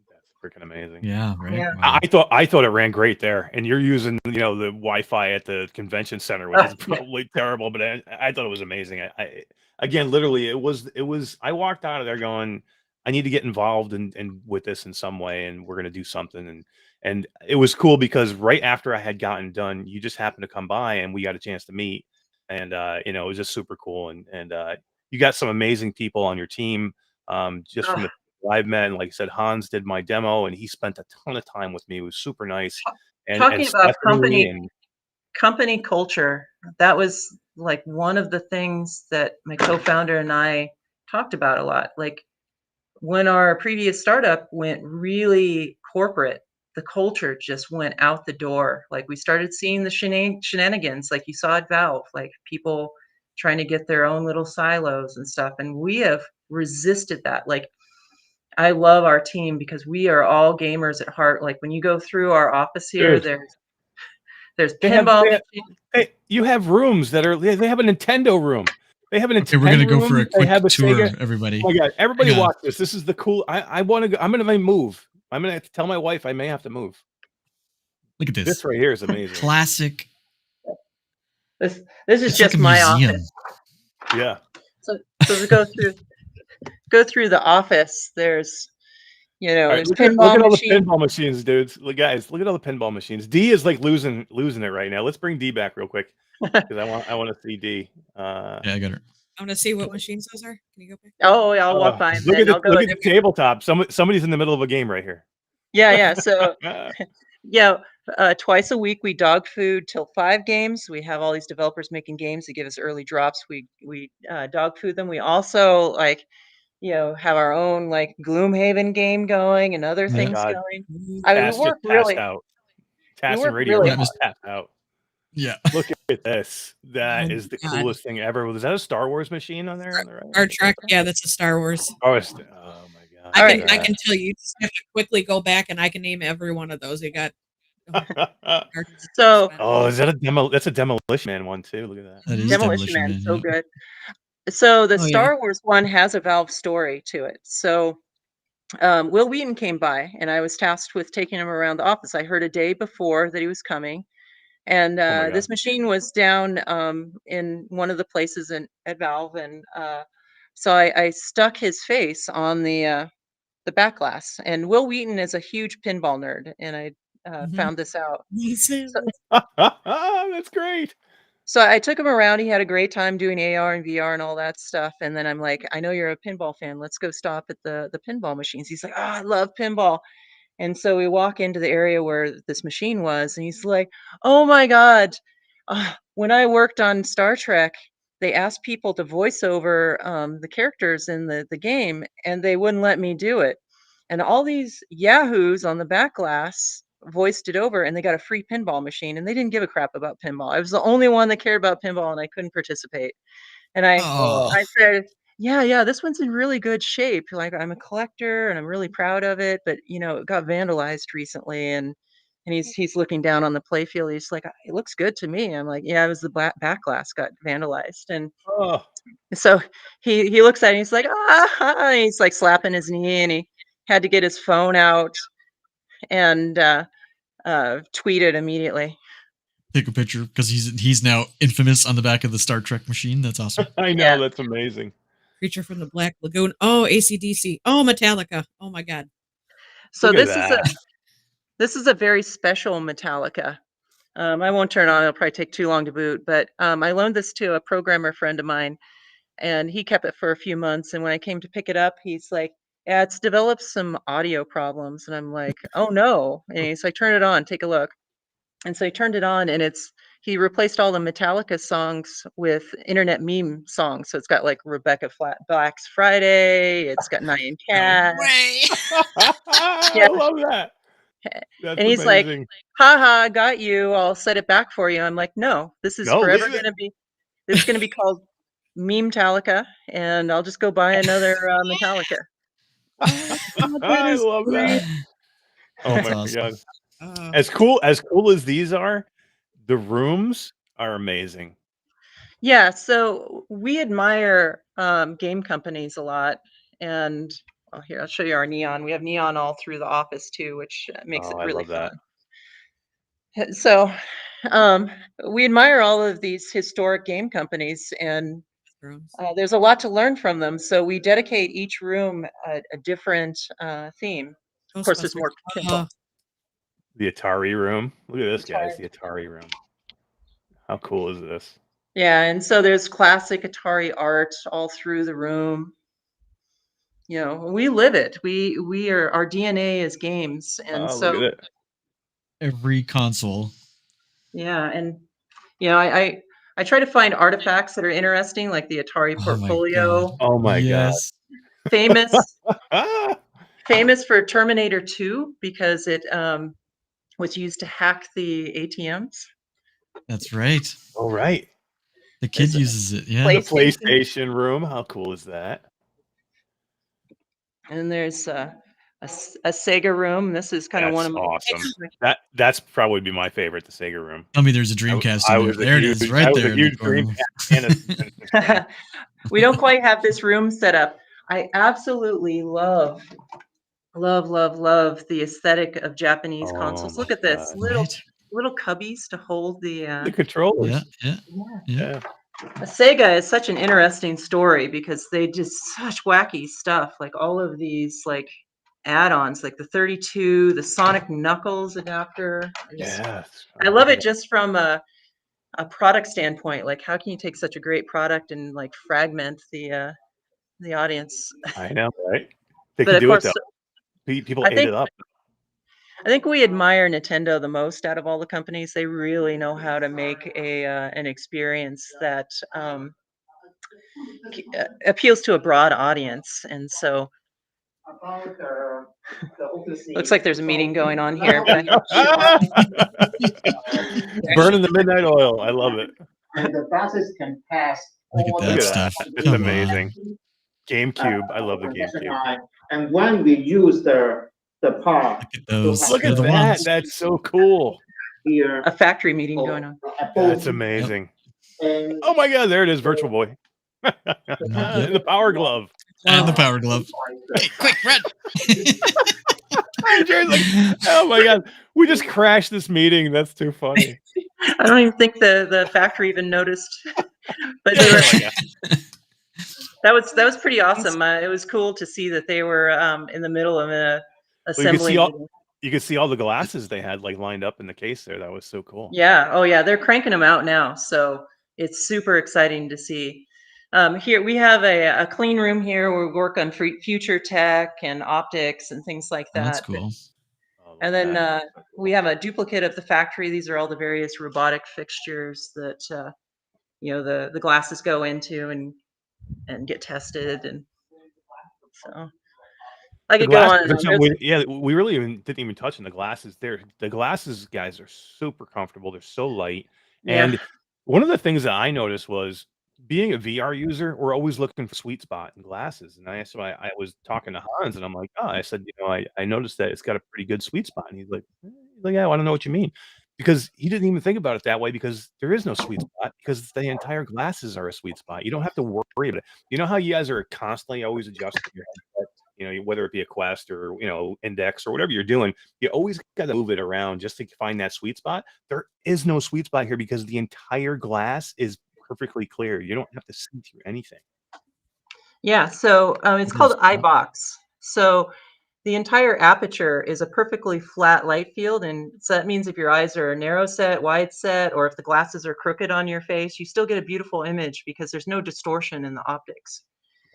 That's freaking amazing. Yeah, right. Yeah. Wow. I thought it ran great there, and you're using the Wi-Fi at the convention center, which is probably terrible, but I thought it was amazing. I again, literally, it was. I walked out of there going, I need to get involved in with this in some way, and we're gonna do something. And it was cool because right after I had gotten done, you just happened to come by, and we got a chance to meet, and it was just super cool, and you got some amazing people on your team, just from the I've met, and like I said, Hans did my demo, and he spent a ton of time with me. It was super nice. And Talking about Stephanie and company culture, that was like one of the things that my co-founder and I talked about a lot. Like, when our previous startup went really corporate, the culture just went out the door. Like, we started seeing the shenanigans, like you saw at Valve, like people trying to get their own little silos and stuff. And we have resisted that. Like, I love our team because we are all gamers at heart. Like, when you go through our office here, Dude. there's They have- pinball they have- machines. hey, you have rooms that are. They have a Nintendo room. They have a Nintendo. Okay, we're gonna go room. for a They quick have a tour, Sega. everybody. Oh my god! Everybody Hang on. watch this. This is the cool. I want to go. I'm gonna move. I'm gonna have to tell my wife I may have to move. Look at This this. right here is amazing. Classic. This is It's just like a my museum. office. Yeah. So to go through the office, there's All right, there's look at pinball all the machines. pinball machines, dudes. Look, guys, look at all the pinball machines. D is like losing it right now. Let's bring D back real quick because I want to see D. Yeah, I got her. I want to see what machines those are. Can you go back? Oh, yeah, I'll walk by and Look then at I'll go. look at the tabletop. Somebody's in the middle of a game right here. Yeah. So twice a week we dog food till 5 games. We have all these developers making games that give us early drops. We dog food them. We also have our own like Gloomhaven game going and other Yeah. things God. going. Ooh. I mean, Tass we work just passed really. out. We Tass work and Radio really Yeah, just passed out. Yeah. Look at this. That Oh is the my God. coolest thing ever. Was that a Star Wars machine on there? On the right? Star Trek. Yeah, that's a Star Wars. Oh, oh my god. All right. I can tell you. You just have to quickly go back, and I can name every one of those. You got. So Oh, is that a demo? That's a Demolition Man one too. Look at that. That is Demolition Man, so yeah. good. So the Oh, yeah. Star Wars one has a Valve story to it. So Will Wheaton came by, and I was tasked with taking him around the office. I heard a day before that he was coming, and Oh my god. this machine was down in one of the places at Valve, and so I stuck his face on the back glass. And Will Wheaton is a huge pinball nerd, and I found this out. That's great. So I took him around. He had a great time doing AR and VR and all that stuff. And then I'm like, I know you're a pinball fan. Let's go stop at the pinball machines. He's like, oh, I love pinball. And so we walk into the area where this machine was, and he's like, oh my God. When I worked on Star Trek, they asked people to voice over the characters in the game, and they wouldn't let me do it. And all these yahoos on the back glass voiced it over, and they got a free pinball machine, and they didn't give a crap about pinball. I was the only one that cared about pinball, and I couldn't participate. And I said, yeah, this one's in really good shape. Like, I'm a collector and I'm really proud of it, but it got vandalized recently, and he's looking down on the playfield. He's like, it looks good to me. I'm like, yeah, it was the back glass got vandalized. And Oh, so he looks at it and he's like, and he's like slapping his knee, and he had to get his phone out and tweet it immediately. Take a picture because he's now infamous on the back of the Star Trek machine. That's awesome. I know. Yeah. That's amazing. Creature from the Black Lagoon. Oh, AC/DC. Oh, Metallica. Oh my God. So Look at this is that. this is a very special Metallica. I won't turn it on. It'll probably take too long to boot. But I loaned this to a programmer friend of mine, and he kept it for a few months. And when I came to pick it up, he's like, yeah, it's developed some audio problems. And I'm like, oh no. And he's like, turn it on, take a look. And so he turned it on, and he replaced all the Metallica songs with internet meme songs. So it's got like Rebecca Black's Friday. It's got Nyan Cat. way. I love that. That's And he's amazing. like, haha, got you. I'll set it back for you. I'm like, no, this is No, forever leave it. going to be, this is going to be called Meme Metallica, and I'll just go buy another Metallica. I love that. Oh That's my awesome. god. As cool as these are, the rooms are amazing. Yeah, so we admire game companies a lot, and here I'll show you our neon. We have neon all through the office too, which makes Oh, it I really love that. fun. So um, we admire all of these historic game companies, and there's a lot to learn from them. So we dedicate each room a different theme. Of course, there's more control. The Atari room. Look at this, guys. The Atari room. How cool is this? Yeah, and so there's classic Atari art all through the room. You know, we live it. We are our DNA is games, and Oh, so look at it. Every console. yeah, and you know, I try to find artifacts that are interesting, like the Atari Oh my god. portfolio, Oh my Yes. famous god. famous for Terminator 2 because it was used to hack the ATMs. That's right. All right. The kid There's a uses it. Yeah. The PlayStation, PlayStation room. How cool is that? and there's a Sega room. This is kind of one That's of my awesome. That's probably be my favorite, the Sega room. Tell me there's a Dreamcast I in there. was a There it huge, is, right I was there a in the huge corner. Dreamcast fan of We don't quite have this room set up. I absolutely love the aesthetic of Japanese Oh consoles. my Look at this, god. Right? little cubbies to hold the The controllers. Yeah. Yeah. Yeah. Sega is such an interesting story because they did such wacky stuff, like all of these like add-ons, like the 32, the Sonic Knuckles adapter. Yes. I Oh, love look it at just from a product standpoint. Like, how can you take such a great product and like fragment the audience? that. I know, right? They But could of do it course, though. People I ate think it up. I think we admire Nintendo the most out of all the companies. They really know how to make an experience that appeals to a broad audience, and so looks like there's a meeting going on here. But Burning the midnight oil. I love it. And the buses can pass Look at all that Look at stuff. that. It's Come on. amazing. GameCube. I love the GameCube. And when we use the part, Look at those. Look They're at the that. ones. That's so cool. here, a factory meeting going on. That's amazing. And Oh my god, there it is, Virtual Boy. Yep. The Power Glove. And the power glove. Okay, quick, run. Jeri's like, oh my god, we just crashed this meeting. That's too funny. I don't even think the factory even noticed. But they were, Oh my god. that was pretty awesome. It was cool to see that they were in the middle of a Well, you could assembly. see all the glasses they had like lined up in the case there. That was so cool. Yeah. Oh, yeah. They're cranking them out now, so it's super exciting to see. Here we have a clean room here where we work on future tech and optics and things like that. That's cool. Oh, And look then at that. we have a duplicate of the factory. These are all the various robotic fixtures that you know the glasses go into and get tested, and so I The could go on glasses and are on. something we really didn't even touch on the glasses there. The glasses, guys, are super comfortable. They're so light. Yeah. And one of the things that I noticed was being a VR user, we're always looking for sweet spot in glasses. And I was talking to Hans and I'm like, oh, I said, I noticed that it's got a pretty good sweet spot. And he's like, yeah, well, I don't know what you mean. Because he didn't even think about it that way because there is no sweet spot because the entire glasses are a sweet spot. You don't have to worry about it. You know how you guys are constantly always adjusting your headset, whether it be a Quest or, Index or whatever you're doing, you always got to move it around just to find that sweet spot. There is no sweet spot here because the entire glass is perfectly clear. You don't have to see through anything. Yeah, so it's called iBox. So the entire aperture is a perfectly flat light field, and so that means if your eyes are narrow set, wide set, or if the glasses are crooked on your face, you still get a beautiful image because there's no distortion in the optics.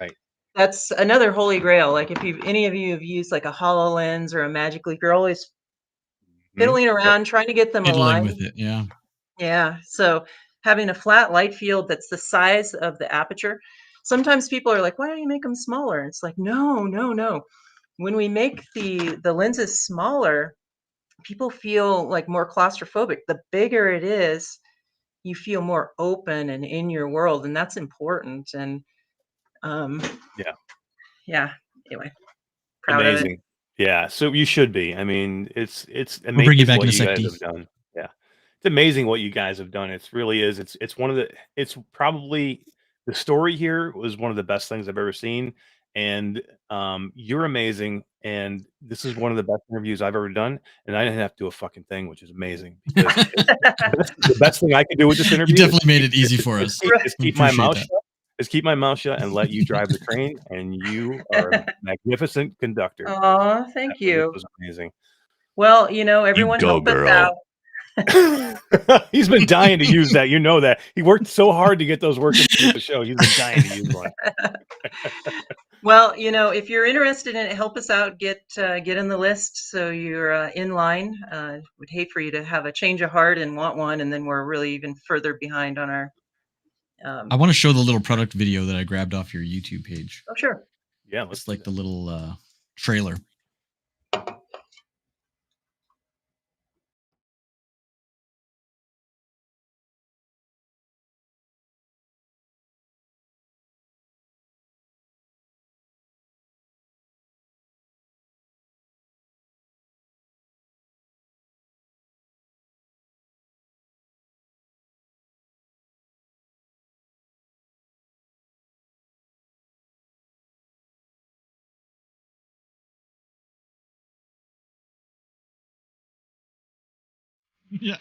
Right. That's another holy grail. Like if any of you have used like a HoloLens or a Magic Leap, you're always fiddling around trying to get them Fiddling aligned. with it, yeah. Yeah, so having a flat light field that's the size of the aperture. Sometimes people are like, why don't you make them smaller? It's like, no. When we make the lenses smaller, people feel like more claustrophobic. The bigger it is, you feel more open and in your world, and that's important. And yeah. Anyway, proud Amazing. of it. Yeah, so you should be. I mean, it's We'll bring you amazing back what in a you sec, guys D. have done. Yeah, it's amazing what you guys have done. It's really is. It's one of the. It's probably the story here was one of the best things I've ever seen, and you're amazing. And this is one of the best interviews I've ever done, and I didn't have to do a fucking thing, which is amazing because the best thing I could do with this You interview definitely made it easy for us. is We keep my appreciate mouth that. shut. Is keep my mouth shut and let you drive the train, and you are a magnificent conductor. Aw, thank This you. was amazing. Well, everyone go, help us girl. out. He's been dying to use that. You know that. He worked so hard to get those working for the show. He's been dying to use one. Well, if you're interested in it, help us out. Get in the list so you're in line. Would hate for you to have a change of heart and want one, and then we're really even further behind on our. I want to show the little product video that I grabbed off your YouTube page. Oh, sure. Yeah, It's like the little trailer. Yeah.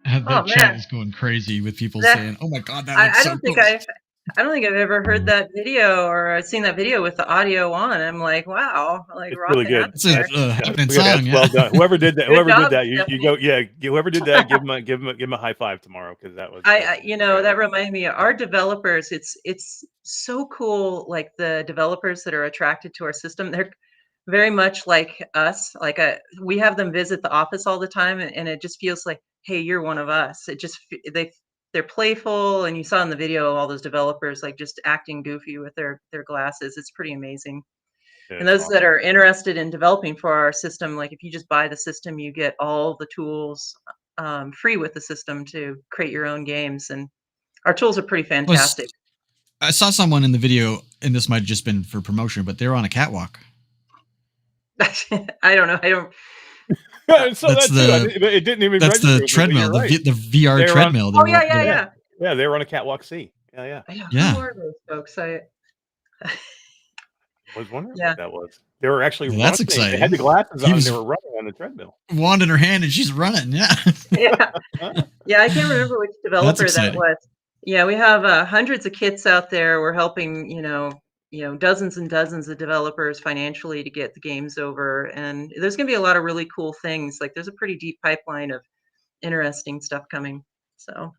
That chat man. is going crazy with people That- saying, "Oh my god, that I looks so don't cool." think I don't think I've ever heard that video or seen that video with the audio on. I'm like, wow, like it's really rocking out good. It's a there. happening Look at that. song. Yeah. Well done. Whoever did that, Good whoever job, did that, you Stephanie. go, yeah, whoever did that, give him a high five tomorrow because that was. That reminded me of our developers. It's so cool. Like the developers that are attracted to our system, they're very much like us. Like we have them visit the office all the time, and it just feels like, hey, you're one of us. It just they're playful, and you saw in the video all those developers like just acting goofy with their glasses. It's pretty amazing. And those that are interested in developing for our system, like if you just buy the system, you get all the tools free with the system to create your own games. And our tools are pretty fantastic. I saw someone in the video, and this might have just been for promotion, but they were on a catwalk. I don't know. I don't. So That's it didn't even. That's register the with me, but treadmill, you're right. the VR They were on- treadmill. Oh yeah. Yeah, they were on a catwalk C. Yeah. Yeah. Who are those folks? I was wondering Yeah. what that was. They were actually Well, that's running. exciting. They had the glasses He on. was- They were running on the treadmill. Wand in her hand, and she's running. Yeah. Yeah. I can't remember which developer that exciting. was. Yeah, we have hundreds of kits out there. We're helping, dozens and dozens of developers financially to get the games over. And there's going to be a lot of really cool things. Like there's a pretty deep pipeline of interesting stuff coming. So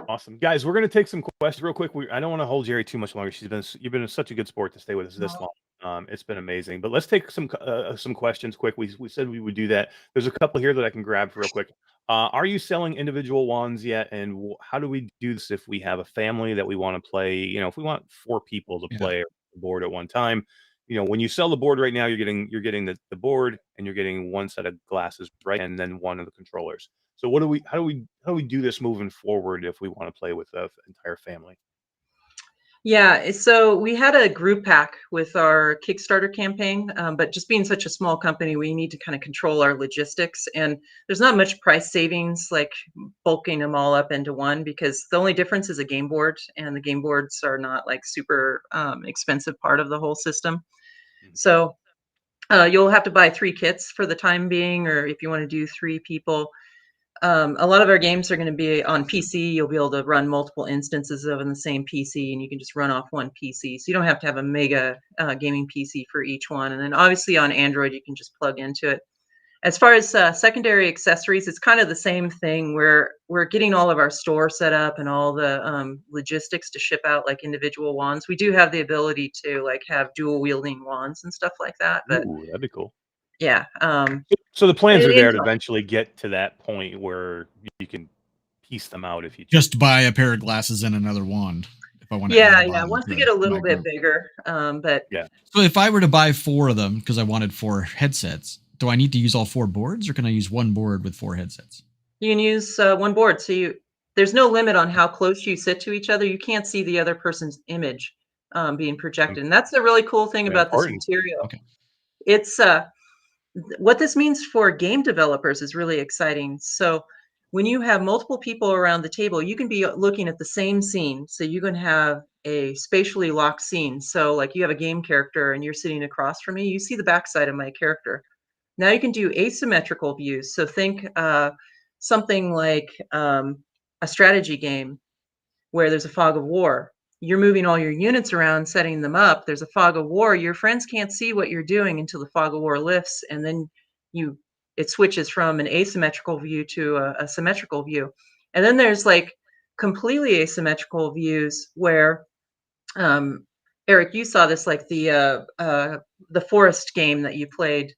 Awesome, guys. We're going to take some questions real quick. I don't want to hold Jeri too much longer. You've been such a good sport to stay with us this long. It's been amazing. But let's take some questions quick. We said we would do that. There's a couple here that I can grab real quick. Are you selling individual wands yet? And how do we do this if we have a family that we want to play? If we want 4 people to play a board at one time, when you sell the board right now, you're getting the board, and you're getting one set of glasses, right, and then one of the controllers. So how do we do this moving forward if we want to play with the entire family? Yeah, so we had a group pack with our Kickstarter campaign, but just being such a small company, we need to kind of control our logistics. And there's not much price savings like bulking them all up into one, because the only difference is a game board, and the game boards are not like super expensive part of the whole system. So you'll have to buy 3 kits for the time being, or if you want to do 3 people. A lot of our games are going to be on PC. You'll be able to run multiple instances of in the same PC, and you can just run off one PC. So you don't have to have a mega gaming PC for each one. And then obviously on Android, you can just plug into it. As far as secondary accessories, it's kind of the same thing. We're getting all of our store set up and all the logistics to ship out like individual wands. We do have the ability to like have dual wielding wands and stuff like that. But Ooh, that'd be cool. yeah. So the plans are there to in- eventually get to that point where you can piece them out if you Just buy a pair of glasses and another wand if I want to Yeah, add a yeah. bottom Once we to get a little my bit group. bigger, but Yeah. So if I were to buy 4 of them because I wanted 4 headsets, do I need to use all 4 boards, or can I use one board with 4 headsets? you can use one board. So there's no limit on how close you sit to each other. You can't see the other person's image being projected, and that's the really cool thing Very about this important. material. Okay. It's what this means for game developers is really exciting. So when you have multiple people around the table, you can be looking at the same scene. So you can have a spatially locked scene. So like you have a game character and you're sitting across from me, you see the backside of my character. Now you can do asymmetrical views. So think something like a strategy game where there's a fog of war. You're moving all your units around, setting them up. There's a fog of war. Your friends can't see what you're doing until the fog of war lifts, and then it switches from an asymmetrical view to a symmetrical view. And then there's like completely asymmetrical views where Eric, you saw this, like the forest game that you played.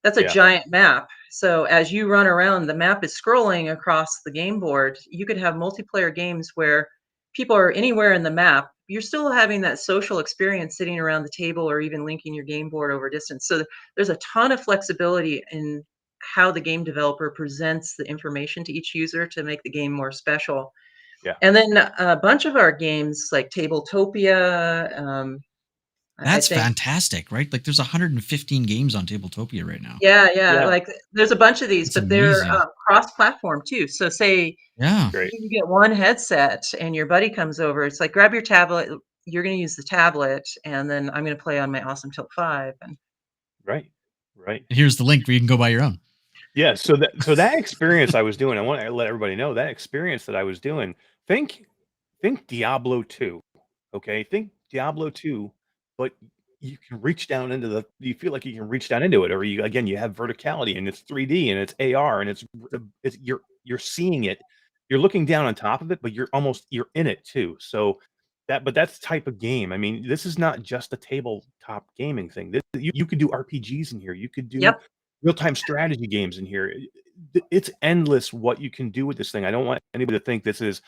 That's a Yeah. giant map. So as you run around, the map is scrolling across the game board. You could have multiplayer games where people are anywhere in the map. You're still having that social experience sitting around the table, or even linking your game board over distance. So there's a ton of flexibility in how the game developer presents the information to each user to make the game more special. Yeah. And then a bunch of our games like Tabletopia, I That's think. fantastic, right? Like there's 115 games on Tabletopia right now. Yeah, Yeah. like there's a bunch of these, That's but they're amazing. cross-platform too. So say Yeah. Great. you get one headset and your buddy comes over, it's like grab your tablet. You're going to use the tablet, and then I'm going to play on my Awesome Tilt 5. And Right. And here's the link where you can go buy your own. Yeah. So that experience I was doing, I want to let everybody know that experience that I was doing. Think Diablo 2. Okay. Think Diablo 2, but you can reach down into you feel like you can reach down into it, or you have verticality, and it's 3D, and it's AR, and it's you're seeing it. You're looking down on top of it, but you're in it too. So that's the type of game. I mean, this is not just a tabletop gaming thing. You could do RPGs in here. You could do Yep. real-time strategy games in here. It's endless what you can do with this thing. I don't want anybody to think this is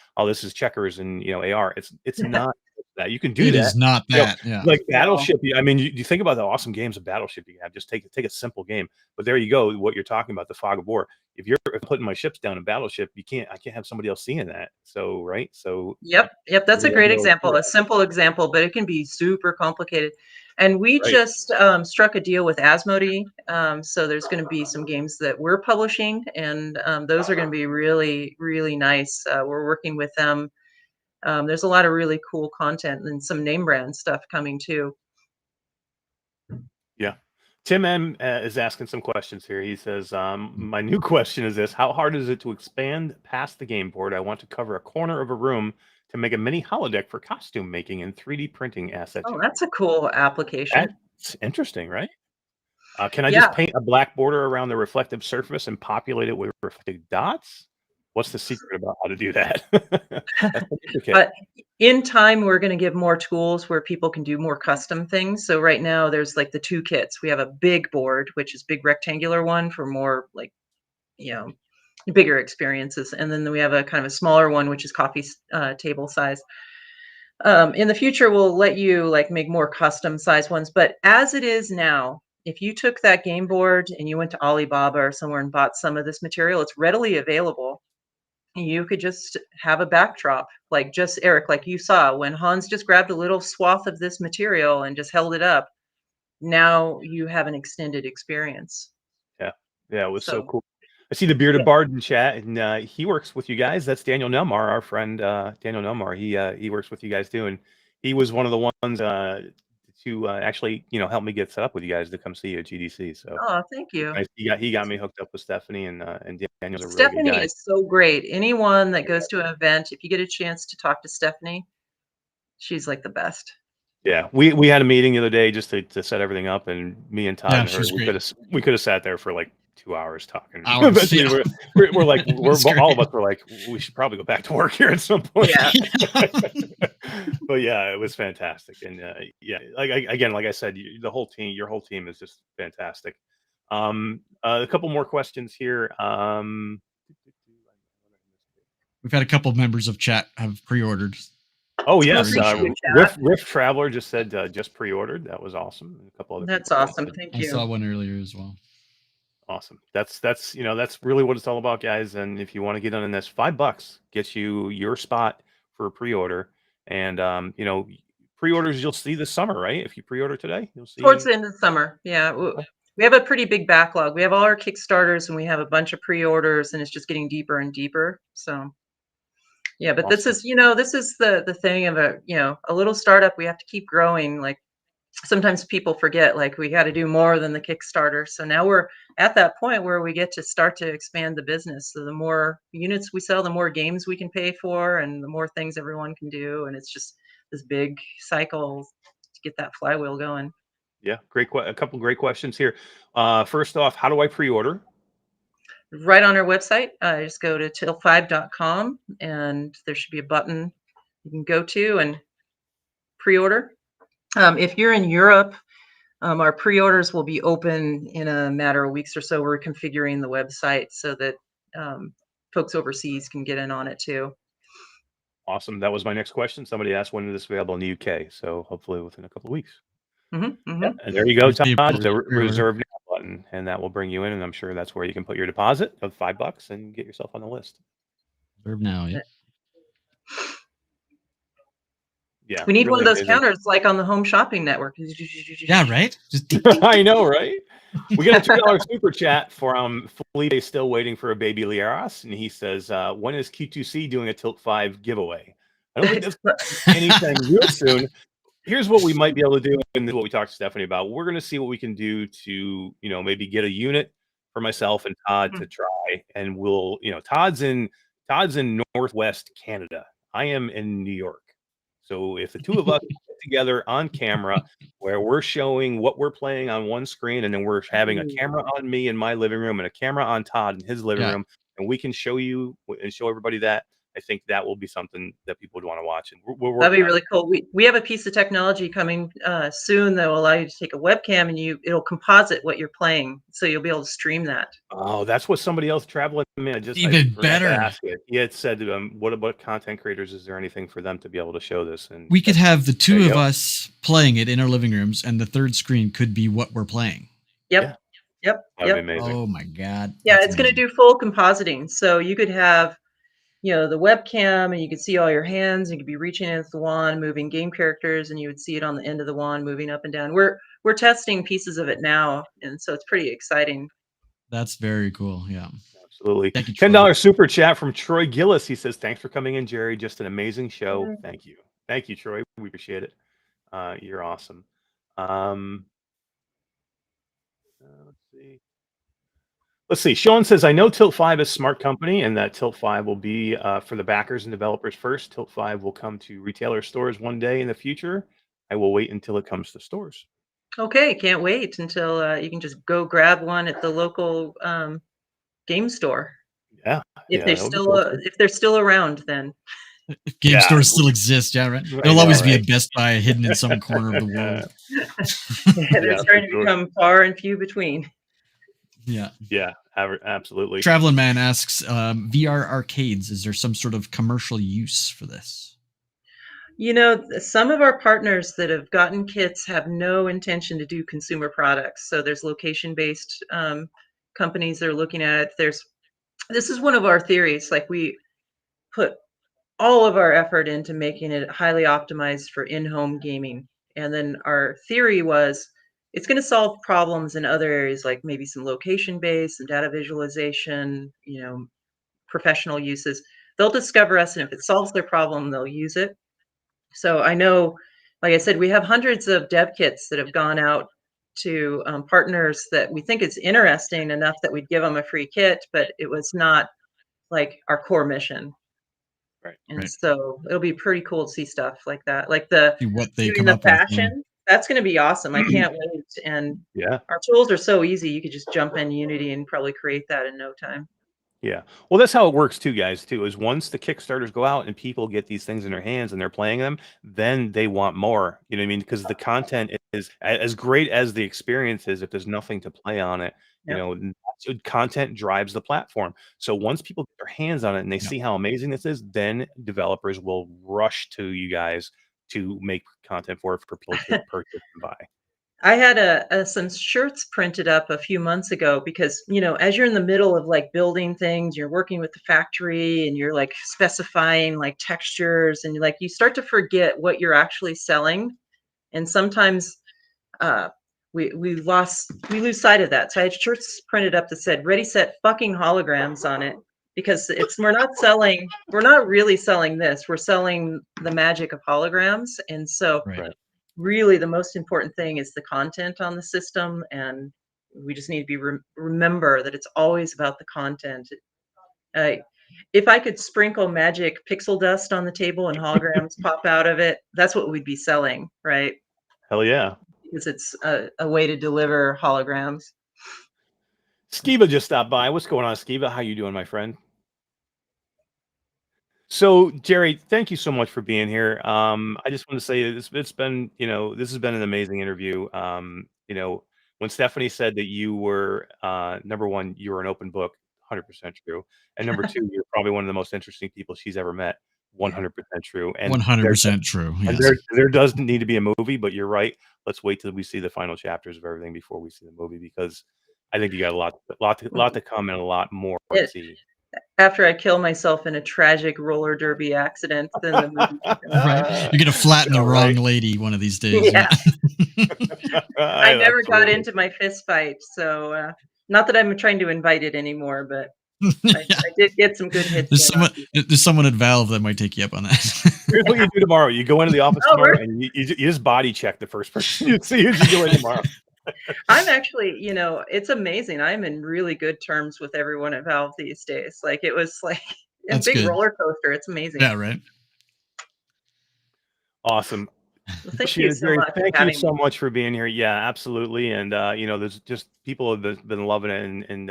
checkers and AR. It's not that. You can do It that. is not You know, that. Yeah. like Battleship. I mean, you think about the awesome games of Battleship you have. Just take a simple game. But there you go. What you're talking about, the fog of war. If you're putting my ships down in Battleship, I can't have somebody else seeing that. So right. So Yep. That's a you great know, example, a simple example, but it can be super complicated. And we Right. just struck a deal with Asmodee. So there's going to be some games that we're publishing, and those are going to be really, really nice. We're working with them. There's a lot of really cool content and some name brand stuff coming too. Yeah. Tim M is asking some questions here. He says, my new question is this: how hard is it to expand past the game board? I want to cover a corner of a room to make a mini holodeck for costume making and 3D printing assets. Oh, that's a cool application. That's interesting, right? Can I Yeah. just paint a black border around the reflective surface and populate it with reflective dots? What's the secret about how to do that? That's okay. But in time, we're going to give more tools where people can do more custom things. So right now, there's like the 2 kits. We have a big board, which is big rectangular one for more like, bigger experiences. And then we have a kind of a smaller one, which is coffee table size. In the future, we'll let you like make more custom size ones. But as it is now, if you took that game board and you went to Alibaba or somewhere and bought some of this material, it's readily available. You could just have a backdrop, like just Eric, like you saw when Hans just grabbed a little swath of this material and just held it up. Now you have an extended experience. Yeah, it was so So cool. I see the bearded yeah. bard in chat, and he works with you guys. That's Daniel Nelmar, our friend Daniel Nelmar. He works with you guys too, and he was one of the ones to actually help me get set up with you guys to come see you at GDC. So Oh, thank you. he got me hooked up with Stephanie, and Daniel's a really good Stephanie guy. is so great. Anyone that goes to an event, if you get a chance to talk to Stephanie, she's like the best. Yeah, we had a meeting the other day just to set everything up, and me and Todd Yeah, and her, she's we great. could have sat there for like 2 hours talking. Hours, Eventually, yeah. we're like That's all of great. us were like, we should probably go back to work here at some point. Yeah. But yeah, it was fantastic, and yeah, like I said, your whole team is just fantastic. A couple more questions here. We've had a couple of members of chat have pre-ordered. Oh yes, thank you, chat. Rift Traveler just said just pre-ordered. That was awesome. And a couple other That's people awesome. said, Thank I you. saw one earlier as well. awesome. That's that's really what it's all about, guys. And if you want to get on this, $5 gets you your spot for a pre-order. And pre-orders you'll see this summer, right? If you pre-order today, you'll see Towards the end of the summer. Yeah. We have a pretty big backlog. We have all our Kickstarters and we have a bunch of pre-orders, and it's just getting deeper and deeper. So yeah, but this awesome. is, this is the thing of a little startup. We have to keep growing. Like sometimes people forget, like we got to do more than the Kickstarter. So now we're at that point where we get to start to expand the business. So the more units we sell, the more games we can pay for, and the more things everyone can do. And it's just this big cycle to get that flywheel going. Yeah, a couple great questions here. First off, how do I pre-order? Right on our website, just go to till5.com and there should be a button you can go to and pre-order. If you're in Europe, our pre-orders will be open in a matter of weeks or so. We're configuring the website so that folks overseas can get in on it too. Awesome. That was my next question. Somebody asked when is this available in the UK, so hopefully within a couple of weeks. Yeah, and there you go, Todd. The reserve now button, and that will bring you in, and I'm sure that's where you can put your deposit of $5 and get yourself on the list. Reserve now, yeah. Yeah, we need really one of those amazing. counters like on the Home Shopping Network. Yeah, right? Just I know, right? We got a $2 super chat from Felipe, still waiting for a baby Lieras, and he says, when is Q2C doing a Tilt 5 giveaway? I don't think that's anytime real soon. Here's what we might be able to do, and this is what we talked to Stephanie about. We're going to see what we can do to, maybe get a unit for myself and Todd to try, and we'll, Todd's in Northwest Canada. I am in New York. So if the two of us get together on camera, where we're showing what we're playing on one screen, and then we're having a camera on me in my living room and a camera on Todd in his living room, and we can show you and show everybody that, I think that will be something that people would want to watch. And we're that'd be really cool. We have a piece of technology coming soon that will allow you to take a webcam and it'll composite what you're playing, so you'll be able to stream that. Oh, that's what somebody else traveling. Even better. Yeah, it said, what about content creators? Is there anything for them to be able to show this? And we could have the two of us playing it in our living rooms, and the third screen could be what we're playing. Yep. That'd be amazing. Oh my God. Yeah, it's going to do full compositing. So you could have, the webcam, and you could see all your hands. You could be reaching into the wand, moving game characters, and you would see it on the end of the wand moving up and down. We're testing pieces of it now, and so it's pretty exciting. That's very cool. Yeah, absolutely. Thank you, $10 super chat from Troy Gillis. He says, "Thanks for coming in, Jeri. Just an amazing show. Thank you, Troy. We appreciate it. You're awesome." Let's see. Sean says, "I know Tilt 5 is smart company, and that Tilt 5 will be for the backers and developers first. Tilt 5 will come to retailer stores one day in the future. I will wait until it comes to stores." Okay, can't wait until you can just go grab one at the local game store. Yeah, if they're still around, then. If game stores still exist, yeah, right. There'll always be a Best Buy hidden in some corner of the world. They're starting to become far and few between. Yeah, absolutely. Traveling Man asks, VR arcades, is there some sort of commercial use for this? You know, some of our partners that have gotten kits have no intention to do consumer products. So there's location-based companies that are looking at it. This is one of our theories. Like, we put all of our effort into making it highly optimized for in-home gaming. And then our theory was it's going to solve problems in other areas, like maybe some location-based, some data visualization, professional uses. They'll discover us, and if it solves their problem, they'll use it. So I know, like I said, we have hundreds of dev kits that have gone out to partners that we think it's interesting enough that we'd give them a free kit, but it was not like our core mission. Right. And Right. so it'll be pretty cool to see stuff like that, like See what they doing come the up with. Yeah. fashion. That's going to be awesome. I can't wait. And Yeah. our tools are so easy. You could just jump in Unity and probably create that in no time. Yeah. Well, that's how it works too, guys, too, is once the Kickstarters go out and people get these things in their hands and they're playing them, then they want more. You know what I mean? Because the content is as great as the experience is, if there's nothing to play on it, Yep. content drives the platform. So once people get their hands on it and they Yep. see how amazing this is, then developers will rush to you guys to make content for people to purchase and buy. I had some shirts printed up a few months ago because, as you're in the middle of like building things, you're working with the factory and you're like specifying like textures, and you start to forget what you're actually selling. And sometimes we lose sight of that. So I had shirts printed up that said "Ready, Set, Fucking Holograms" on it, because we're not really selling this. We're selling the magic of holograms. And so Right. really the most important thing is the content on the system, and we just need to be remember that it's always about the content. If I could sprinkle magic pixel dust on the table and holograms pop out of it, that's what we'd be selling, right? Hell yeah. Because it's a way to deliver holograms. Skiva just stopped by. What's going on, Skiva? How you doing, my friend? So, Jeri, thank you so much for being here. I just want to say it's been, this has been an amazing interview. When Stephanie said that you were, number one, you were an open book, 100% true. And number two, you're probably one of the most interesting people she's ever met, 100% true. And 100% true. and Yes. there does need to be a movie, but you're right. Let's wait till we see the final chapters of everything before we see the movie, because I think you got a lot to come and a lot more to see. After I kill myself in a tragic roller derby accident, then the movie can come. Right. You're gonna flatten the wrong lady one of these days. Yeah. I never got Absolutely. into my fist fight, so not that I'm trying to invite it anymore, but I did get some good hits. There's someone at Valve that might take you up on that. Here's what you do tomorrow. You go into the office Oh, tomorrow really? and you just body check the first person you see as you go in tomorrow. I'm actually, it's amazing. I'm in really good terms with everyone at Valve these days. Like, it was like a That's big good. roller coaster. It's amazing. Yeah, right. Awesome. Well, thank you so Jeri, much. thank you so much for being here. Yeah, absolutely. And there's just people have been loving it, and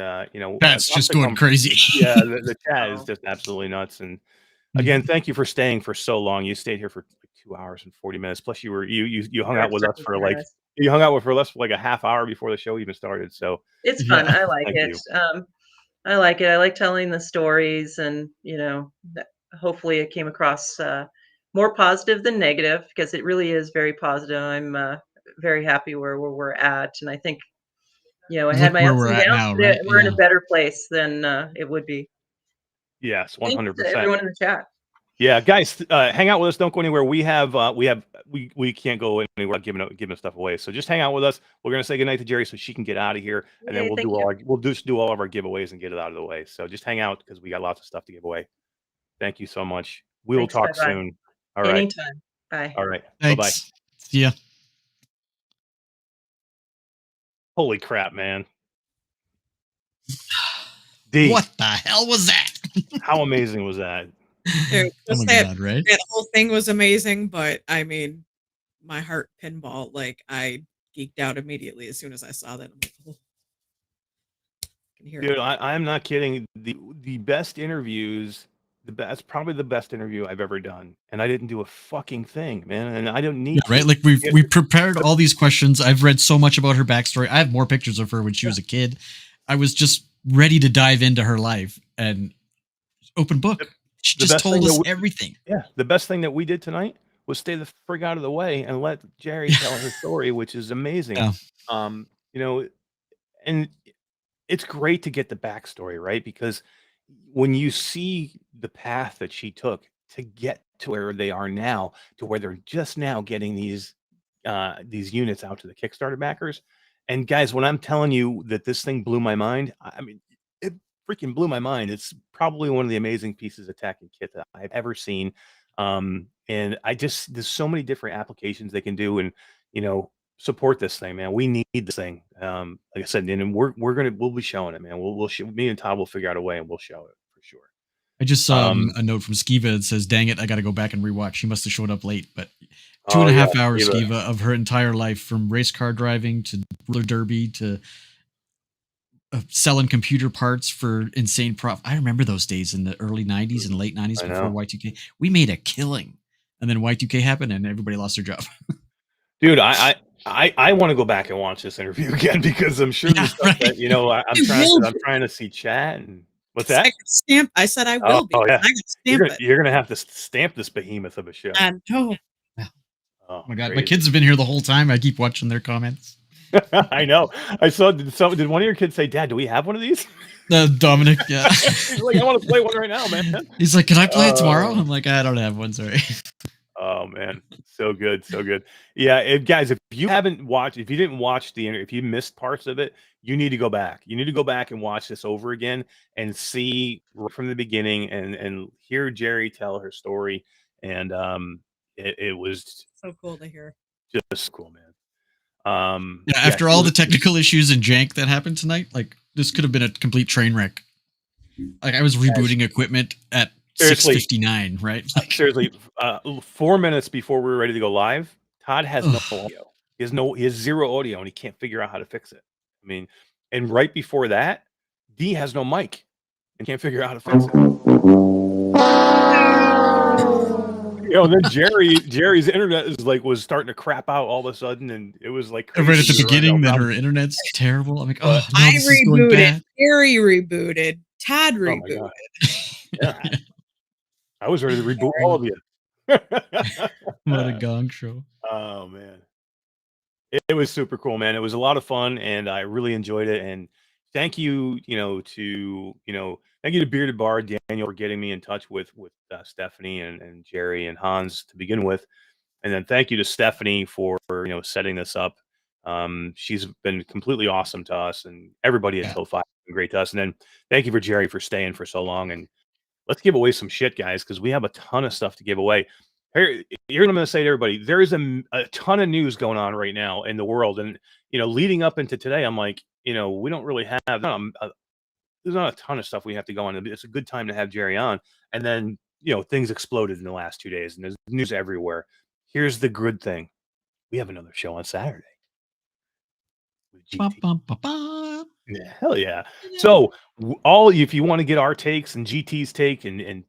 That's just going crazy. Yeah, the chat is just absolutely nuts. And again, thank you for staying for so long. You stayed here for like 2 hours and 40 minutes. Plus, you hung out with us for like a half hour before the show even started. So it's fun. Yeah. I like Thank it. you. I like it. I like telling the stories, and hopefully it came across more positive than negative, because it really is very positive. I'm very happy where we're at, and I think I had my where ups we're and at downs. now, But right? we're in a Yeah. better place than it would be. Yes, Thanks 100%. to everyone in the chat. Yeah, guys, hang out with us. Don't go anywhere. We can't go anywhere giving stuff away. So just hang out with us. We're gonna say goodnight to Jeri so she can get out of here, and then Yay, thank you. we'll just do all of our giveaways and get it out of the way. So just hang out, because we got lots of stuff to give away. Thank you so much. We will Thanks, talk bye-bye. soon. All right. Anytime. Bye. All right. Bye bye. Thanks. See ya. Holy crap, man. D, What the hell was that? how amazing was that? Dude, Oh my that, god, right? that whole thing was amazing, but I mean, my heart pinball, like, I geeked out immediately as soon as I saw that. I'm like, oh. I can hear Dude, it. I'm not kidding. The best interviews, that's probably the best interview I've ever done, and I didn't do a fucking thing, man. And I don't need Yeah, right? to. Like we prepared all these questions. I've read so much about her backstory. I have more pictures of her when she was a kid. I was just ready to dive into her life, and open book. She The just best told thing us that everything. Yeah, the best thing that we did tonight was stay the frig out of the way and let Jeri tell her story, which is amazing. Yeah. You know, and it's great to get the backstory, right? Because when you see the path that she took to get to where they are now, to where they're just now getting these units out to the Kickstarter backers. And guys, when I'm telling you that this thing blew my mind, I mean, it freaking blew my mind. It's probably one of the amazing pieces of tech and kit that I've ever seen. And there's so many different applications they can do, and you know, support this thing, man. We need this thing. Like I said, and we'll be showing it, man. Me and Todd will figure out a way and we'll show it for sure. I just saw a note from Skiva that says, "Dang it, I got to go back and rewatch. She must have showed up late." But 2.5 hours, Skiva, of her entire life, from race car driving to roller derby to selling computer parts for insane profit. I remember those days in the early 90s and late 90s before Y2K. We made a killing, and then Y2K happened, and everybody lost their job. Dude, I want to go back and watch this interview again, because I'm sure there's stuff that, you know, I'm trying to see chat and what's that? Stamp. I said I will be. Yeah. I can stamp it. You're gonna have to stamp this behemoth of a show. And oh my god, crazy. My kids have been here the whole time. I keep watching their comments. I know. I saw. Did one of your kids say, "Dad, do we have one of these?" Dominic, yeah. He's like, "I want to play one right now, man." He's like, "Can I play it tomorrow?" I'm like, "I don't have one, sorry." Oh man, so good, so good. Yeah, guys, if you didn't watch if you missed parts of it, you need to go back. You need to go back and watch this over again and see right from the beginning and hear Jeri tell her story. And it was so cool to hear. Just cool, man. After all the technical issues and jank that happened tonight, like this could have been a complete train wreck. Like I was rebooting equipment at 6:59, right? Like, seriously, 4 minutes before we were ready to go live, Todd has no audio. He has zero audio, and he can't figure out how to fix it. I mean, and right before that, D has no mic and can't figure out how to fix it. You know, then Jeri's internet was starting to crap out all of a sudden, and it was like right at the beginning that her internet's terrible. I'm like, oh, no, I rebooted. Jeri rebooted. Todd rebooted. Oh yeah. I was ready to reboot all of you. What a gong show. Oh man. It was super cool, man. It was a lot of fun, and I really enjoyed it. And thank you, thank you to Bearded Bar, Daniel, for getting me in touch with Stephanie and Jeri and Hans to begin with. And then thank you to Stephanie for setting this up. She's been completely awesome to us, and everybody at Till5 has been great to us. And then thank you for Jeri for staying for so long. And let's give away some shit, guys, because we have a ton of stuff to give away. Here's what I'm going to say to everybody. There is a ton of news going on right now in the world. And, leading up into today, I'm like, we don't really have, there's not a ton of stuff we have to go on. It's a good time to have Jeri on. And then, things exploded in the last 2 days, and there's news everywhere. Here's the good thing. We have another show on Saturday. With GT. Yeah, hell yeah. So if you want to get our takes and GT's take and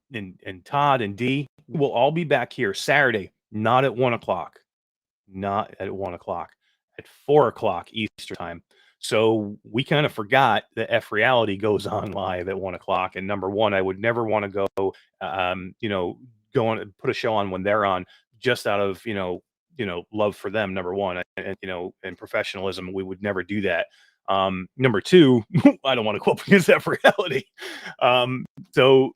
Todd and D, we'll all be back here Saturday, not at 1:00, not at 1:00, at 4:00 Eastern time. So we kind of forgot that F Reality goes on live at 1:00. And number one, I would never want to go, go on and put a show on when they're on, just out of, love for them. Number one, and professionalism, we would never do that. Number two, I don't want to go up against F Reality. So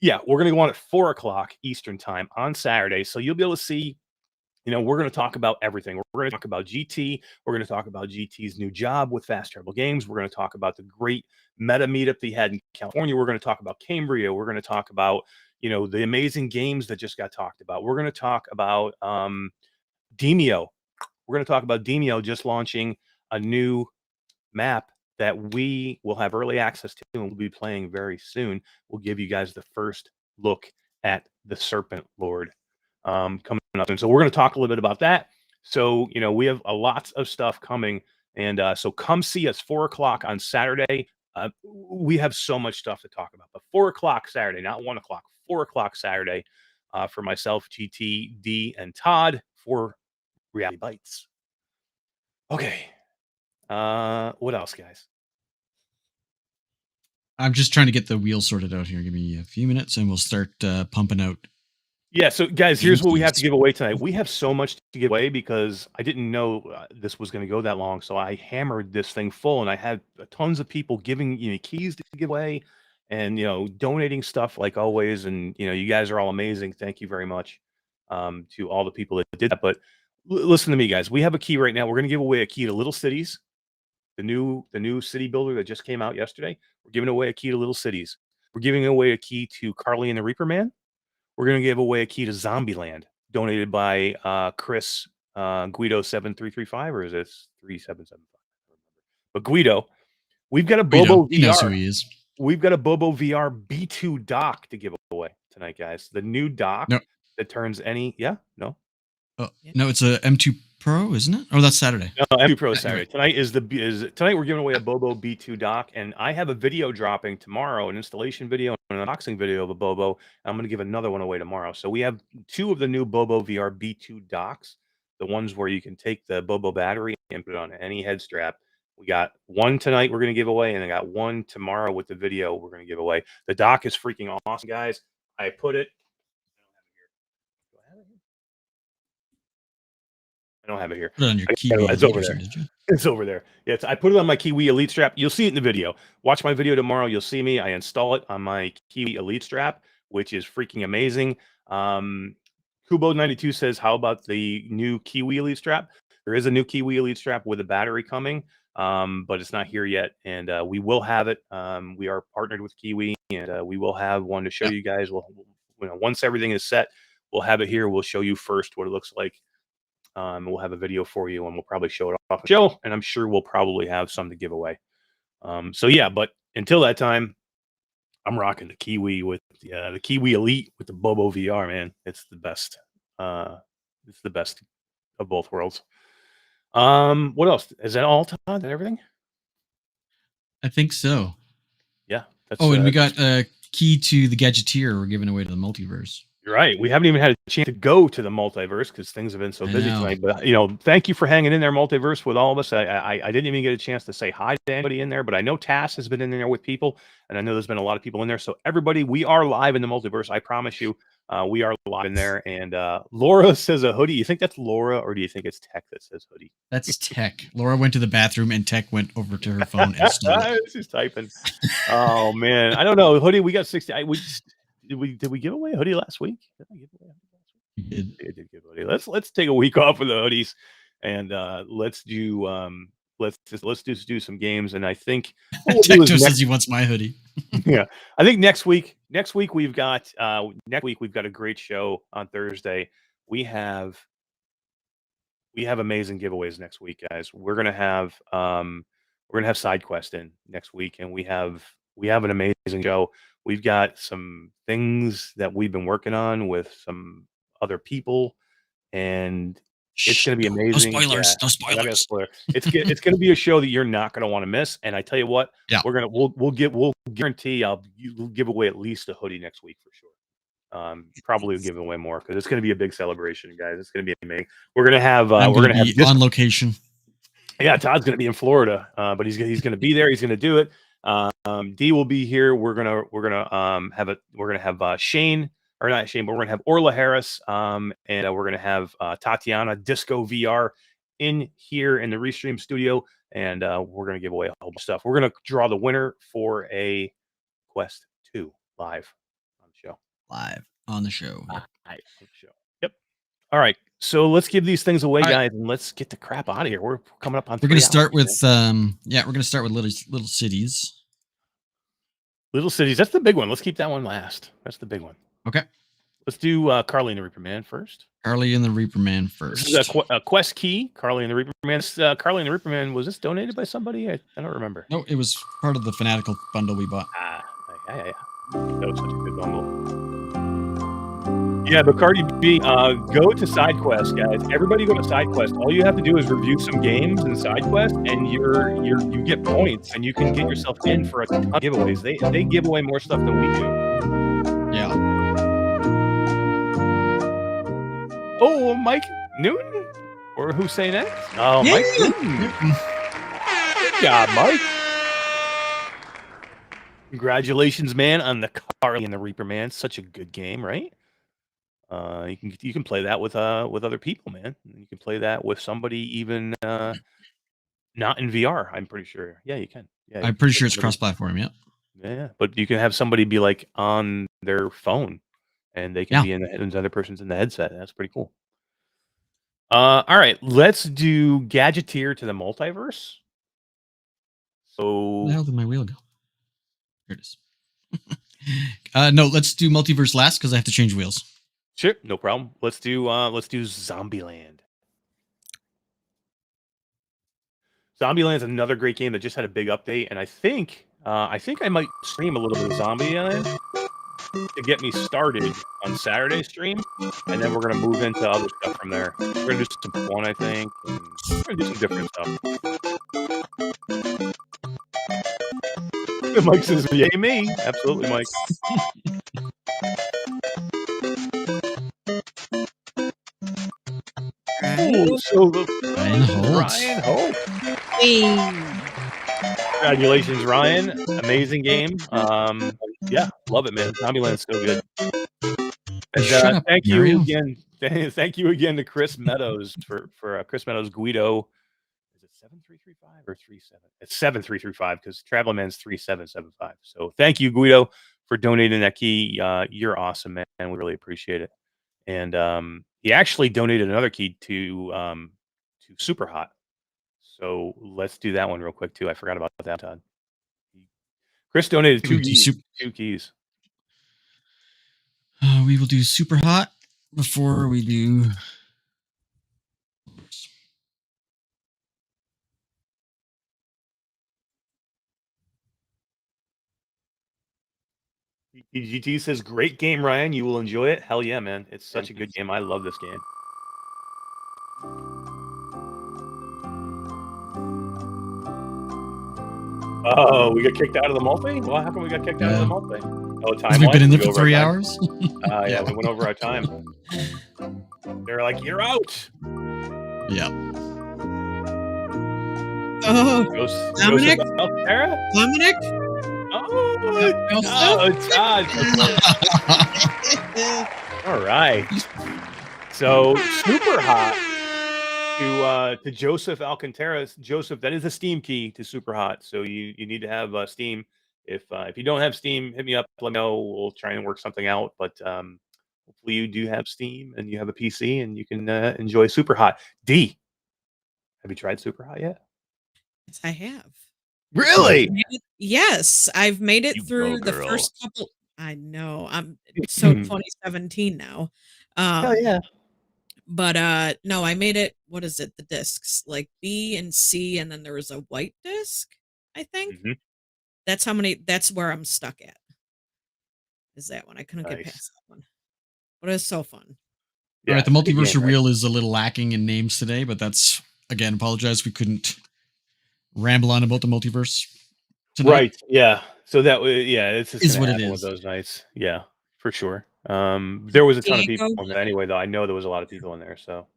yeah, we're going to go on at 4:00 Eastern time on Saturday. So you'll be able to see, we're going to talk about everything. We're going to talk about GT. We're going to talk about GT's new job with Fast Terrible Games. We're going to talk about the great meta meetup they had in California. We're going to talk about Cambria. We're going to talk about, the amazing games that just got talked about. We're going to talk about Demio. We're going to talk about Demio just launching a new map that we will have early access to and we'll be playing very soon. We'll give you guys the first look at the Serpent Lord coming up. And so we're going to talk a little bit about that. So, we have lots of stuff coming. And so come see us 4:00 on Saturday. We have so much stuff to talk about. But 4:00 Saturday, not 1:00, 4:00 Saturday for myself, GT, D, and Todd for Reality Bites. Okay. What else, guys? I'm just trying to get the wheel sorted out here. Give me a few minutes and we'll start pumping out Yeah, so guys, here's what we have to Yankees. give away tonight. We have so much to give away because I didn't know this was going to go that long. So I hammered this thing full, and I had tons of people giving keys to give away, and donating stuff like always. And you guys are all amazing. Thank you very much to all the people that did that. But listen to me, guys. We have a key right now. We're going to give away a key to Little Cities, the new city builder that just came out yesterday. We're giving away a key to Little Cities. We're giving away a key to Carley and the Reaperman. We're going to give away a key to Zombieland, donated by Chris Guido 7335, or is it 3775? But Guido, we've got a Bobo He knows VR. who he is. We've got a BOBOVR B2 dock to give away tonight, guys. The new dock that turns any. Yeah, no. Oh, no, it's a M2 Pro, isn't it? Oh, that's Saturday. No, M2 Pro is Saturday. Tonight tonight we're giving away a Bobo B2 dock, and I have a video dropping tomorrow, an installation video and an unboxing video of a Bobo. I'm going to give another one away tomorrow. So we have 2 of the new BOBOVR B2 docks, the ones where you can take the Bobo battery and put it on any head strap. We got one tonight we're going to give away, and I got one tomorrow with the video we're going to give away. The dock is freaking awesome, guys. I put it. I don't have it here. Put it on your Kiwi. It's over there. Did you? It's over there. Yeah, I put it on my Kiwi Elite strap. You'll see it in the video. Watch my video tomorrow. You'll see me. I install it on my Kiwi Elite strap, which is freaking amazing. Kubo92 says, how about the new Kiwi Elite strap? There is a new Kiwi Elite strap with a battery coming, but it's not here yet. And we will have it. We are partnered with Kiwi, and we will have one to show you guys. We'll once everything is set, we'll have it here. We'll show you first what it looks like. We'll have a video for you, and we'll probably show it off the show, and I'm sure we'll probably have some to give away. So yeah, but until that time, I'm rocking the Kiwi with the Kiwi Elite with the BOBOVR, man. It's the best. It's the best of both worlds. What else? Is that all, Todd? Is that everything? I think so. Yeah. That's, and we got a key to the Gadgeteer we're giving away to the multiverse. You're right. We haven't even had a chance to go to the multiverse because things have been so busy tonight. But thank you for hanging in there, multiverse, with all of us. I didn't even get a chance to say hi to anybody in there, but I know Tass has been in there with people, and I know there's been a lot of people in there. So everybody, we are live in the multiverse. I promise you, we are live in there. And Laura says a hoodie. You think that's Laura, or do you think it's Tech that says hoodie? That's Tech. Laura went to the bathroom, and Tech went over to her phone and stole it. She's typing. Oh man, I don't know. Hoodie. We got 60. Did we give away a hoodie last week? Did I give away a hoodie last week? You did. I did give a hoodie. Let's take a week off of the hoodies, and let's do some games. And I think Tech says he wants my hoodie. Yeah, I think next week we've got a great show on Thursday. We have amazing giveaways next week, guys. We're gonna have side quest in next week, and we have an amazing show. We've got some things that we've been working on with some other people, and it's going to be amazing. No spoilers. No spoilers. It's going to be a show that you're not going to want to miss. And I tell you what, we'll guarantee you'll give away at least a hoodie next week for sure. Probably give away more because it's going to be a big celebration, guys. It's going to be amazing. We're going to have on location. Yeah, Todd's going to be in Florida, but he's going to be there. He's going to do it. D will be here. We're gonna have Shane, or not Shane, but we're gonna have Orla Harris, and we're gonna have Tatiana Disco VR in here in the Restream studio, and we're gonna give away a whole bunch of stuff. We're gonna draw the winner for a Quest 2 live on the show. Live on the show. Yep. All right. So let's give these things away, guys, and let's get the crap out of here. We're coming up on. We're gonna start with Little Cities. Little Cities. That's the big one. Let's keep that one last. That's the big one. Okay. Let's do Carley and the Reaperman first. Carley and the Reaperman first. This is a quest key. Carley and the Reaperman. Carley and the Reaperman. Was this donated by somebody? I don't remember. No, it was part of the Fanatical bundle we bought. Yeah. That was such a good bundle. Yeah, but Cardi B, go to SideQuest, guys. Everybody go to SideQuest. All you have to do is review some games in SideQuest, and you get points, and you can get yourself in for a ton of giveaways. They give away more stuff than we do. Yeah. Oh, Mike Newton? Or Hussein X? Oh, Mike Newton. Good job, Mike. Congratulations, man, on the Carley and the Reaperman. Such a good game, right? You can play that with other people, man. You can play that with somebody even not in VR. I'm pretty sure. Yeah, you can. Yeah, you I'm can pretty play sure it's somebody- cross-platform. Yeah. Yeah, but you can have somebody be like on their phone, and they can Yeah. be and the other person's in the headset. That's pretty cool. All right, let's do Gadgeteer to the multiverse. Where the So hell did my wheel go? Here it is. No, let's do multiverse last because I have to change wheels. sure, no problem. Let's do Zombieland. Zombieland is another great game that just had a big update, and I think I might stream a little bit of Zombieland to get me started on Saturday stream, and then we're gonna move into other stuff from there. We're gonna do some fun, I think, and we're gonna do some different stuff. Mike says, "Yay me!" Absolutely, Mike. Ooh, so Ryan Holtz. Ryan Holt. Hey. Congratulations, Ryan. Amazing game. Yeah, love it, man. Zombieland's so good. And Shut up, thank Mario. you again. Thank you again to Chris Meadows for Chris Meadows Guido. Is it 7335 or 37? It's 7335 because Travel Man's 3775. So thank you, Guido, for donating that key. You're awesome, man. We really appreciate it. And he actually donated another key to Superhot. So let's do that one real quick too. I forgot about that, Todd. Chris donated two keys. We will do super hot before we do. GT says, "Great game, Ryan. You will enjoy it." Hell yeah, man! It's such a good game. I love this game. Oh, we got kicked out of the multi? Well, how come we got kicked out of the multi? Oh, time. We've been in there for 3 hours. Yeah, we went over our time. They're like, "You're out." Yeah. Oh, Dominic? Dominic? Todd. All right. So Superhot to Joseph Alcantara. Joseph, that is a Steam key to Superhot. So you need to have Steam. If you don't have Steam, hit me up. Let me know. We'll try and work something out. But hopefully you do have Steam and you have a PC and you can enjoy Superhot. D, have you tried Superhot yet? Yes, I have. Really? Yes, I've made it You through go, the girl. first couple. I know. I'm so 2017 now. Hell yeah. But no, I made it. What is it? The discs like B and C, and then there was a white disc, I think. Mhm. That's how many. That's where I'm stuck at. Is that one? I couldn't get Nice. past that one. But it was so fun. All right, the multiverse game, right? reel is a little lacking in names today, but that's again, apologize we couldn't ramble on about the multiverse tonight. Right. Yeah. So that it's just Is gonna what it happen is. with those nights. Yeah, for sure. There was a ton of people Diego? on that anyway, though. I know there was a lot of people in there. So,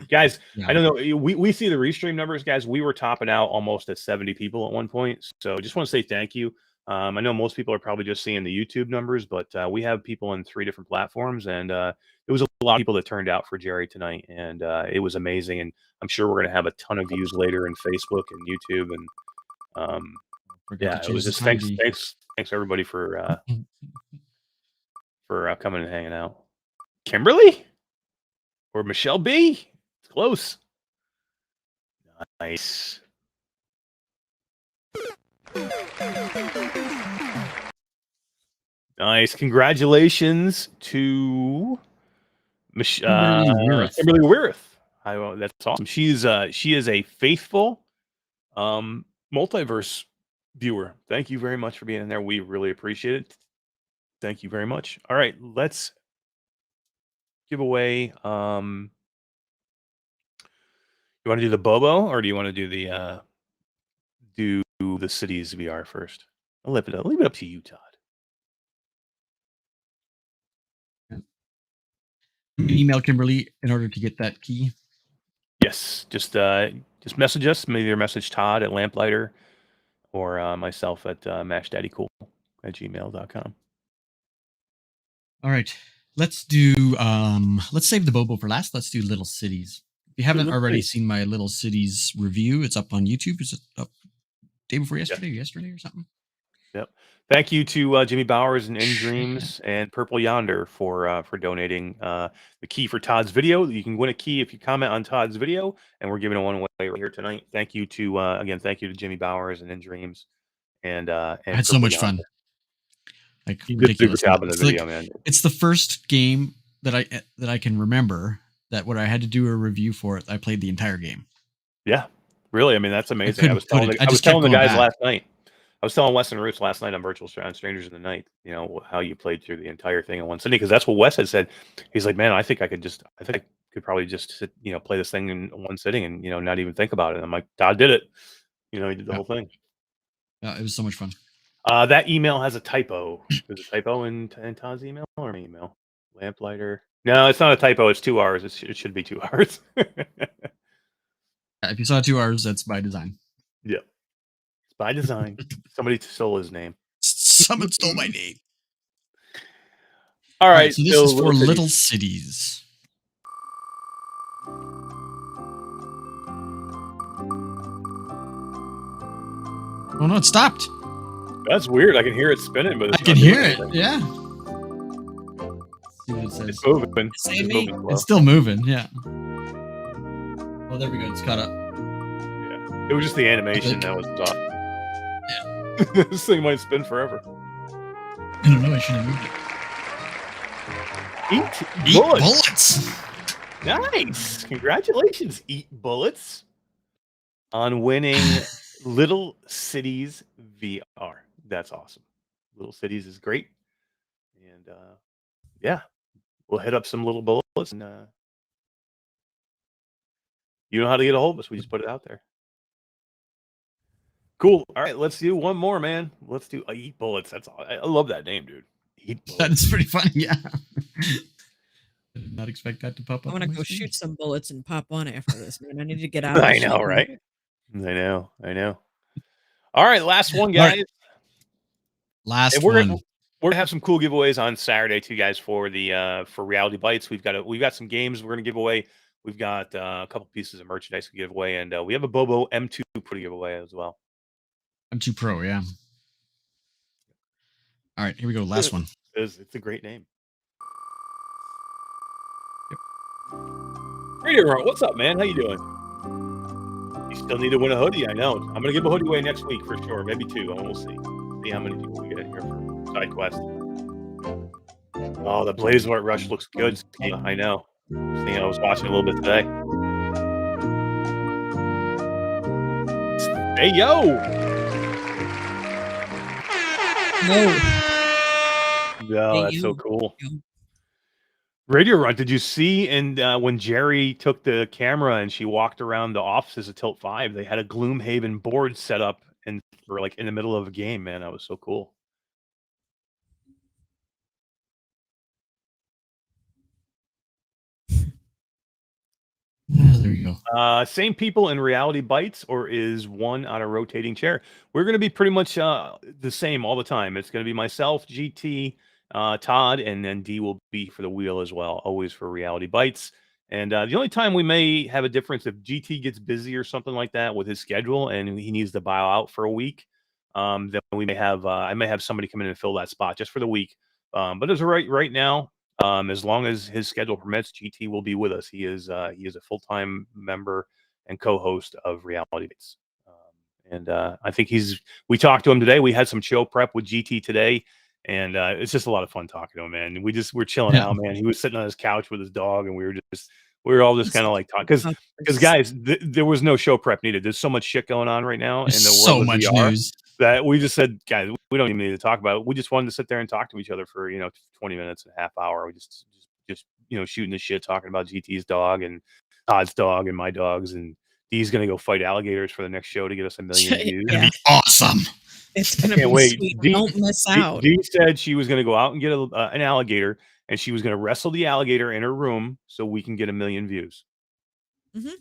guys, Yeah. I don't know. We see the restream numbers, guys. We were topping out almost at 70 people at one point. So, just want to say thank you. I know most people are probably just seeing the YouTube numbers, but we have people in 3 different platforms, and there was a lot of people that turned out for Jeri tonight, and it was amazing. And I'm sure we're gonna have a ton of views later in Facebook and YouTube, and yeah, it was just thanks everybody for coming and hanging out. Kimberly or Michelle B. It's close. Nice. Nice. Congratulations to Kimberly Wirth. That's awesome. She is a faithful multiverse viewer. Thank you very much for being in there. We really appreciate it. Thank you very much. All right, let's give away. You want to do the Bobo, or do you want to do the cities VR first? I'll leave it up to you, Todd. Email Kimberly in order to get that key. Yes, just message us. Maybe message Todd at Lamplighter or myself at mashdaddycool@gmail.com. All right, Let's do let's save the Bobo for last. Let's do Little Cities. If you haven't already seen my Little Cities review, it's up on YouTube. It's up day before yesterday, yesterday or something. Yep. Thank you to Jimmy Bowers and In Dreams and Purple Yonder for donating the key for Todd's video. You can win a key if you comment on Todd's video, and we're giving one away right here tonight. Thank you to again, thank you to Jimmy Bowers and In Dreams and I had Purple so much Yonder. fun. Like You did a ridiculous. good job in the It's video, like, man. it's the first game that I can remember that when I had to do a review for it, I played the entire game. Yeah, really. I mean, that's amazing. I was telling the guys last night. I was telling Wes and Roots last night on Strangers in the Night, you know, how you played through the entire thing in one sitting, because that's what Wes had said. He's like, man, I think I could probably just sit, you know, play this thing in one sitting and, you know, not even think about it. And I'm like, Todd did it. You know, he did the whole thing. Yeah, it was so much fun. That email has a typo. There's a typo in Todd's email or my email? Lamplighter. No, it's not a typo. It's 2 hours. It should be 2 hours. If you saw 2 hours, that's by design. Yeah. It's by design. Somebody stole his name. Someone stole my name. All right. So this is for Little Cities. Oh no, it stopped. That's weird. I can hear it spinning, but I can hear it. Yeah. Let's see what it says. It's moving. It's still moving. Yeah. Oh, there we go. It's caught up. Yeah. It was just the animation that was off. Yeah. This thing might spin forever. I don't know. I should have moved it. Eat bullets. Nice. Congratulations, Eat Bullets, on winning Little Cities VR. That's awesome. Little Cities is great. And yeah, we'll hit up some Little Bullets. And you know how to get a hold of us. We just put it out there. Cool. All right, let's do one more, man. Let's do Eat Bullets. That's all. I love that name, dude. Eat Bullets. That's pretty funny. Yeah. I did not expect that to pop up. I want to go shoot some bullets and pop on after this, man. I need to get out. I know, right? I know. All right, last one, guys. Last one. We're gonna have some cool giveaways on Saturday too, guys, for the for Reality Bites. We've got some games we're gonna give away. We've got a couple pieces of merchandise to give away, and we have a Bobo M2 Pro to give away as well. M2 Pro, yeah. All right, here we go. Last one. It's a great name. Reaperman, what's up, man? How you doing? You still need to win a hoodie, I know. I'm gonna give a hoodie away next week for sure, maybe 2. We'll see. See how many people we get in here for side quest. Oh, the Blazewart Rush looks good. I know. I was watching a little bit today. Hey yo! No, that's so cool. Radio Run, did you see? And when Jeri took the camera and she walked around the offices of Tilt 5, they had a Gloomhaven board set up and for like in the middle of a game. Man, that was so cool. There you go. Same people in Reality Bites, or is one on a rotating chair? We're going to be pretty much the same all the time. It's going to be myself, GT, Todd, and then D will be for the wheel as well, always for Reality Bites. And the only time we may have a difference if GT gets busy or something like that with his schedule and he needs to bow out for a week, then we may have I may have somebody come in and fill that spot just for the week. But as right now, as long as his schedule permits, GT will be with us. He is a full-time member and co-host of Reality Bites. And I think we talked to him today. We had some show prep with GT today. And it's just a lot of fun talking to him, man. We're chilling out, man. He was sitting on his couch with his dog, and we were all just kind of like talking because guys, there was no show prep needed. There's so much shit going on right now in the world. So much news that we just said, guys, we don't even need to talk about it. We just wanted to sit there and talk to each other for 20 minutes and a half hour. We just shooting the shit, talking about GT's dog and Todd's dog and my dogs, and D's gonna go fight alligators for the next show to get us 1 million views. That'd be awesome. It's gonna be sweet. Don't miss out. Dee said she was gonna go out and get an alligator, and she was gonna wrestle the alligator in her room so we can get 1 million views. Mm-hmm.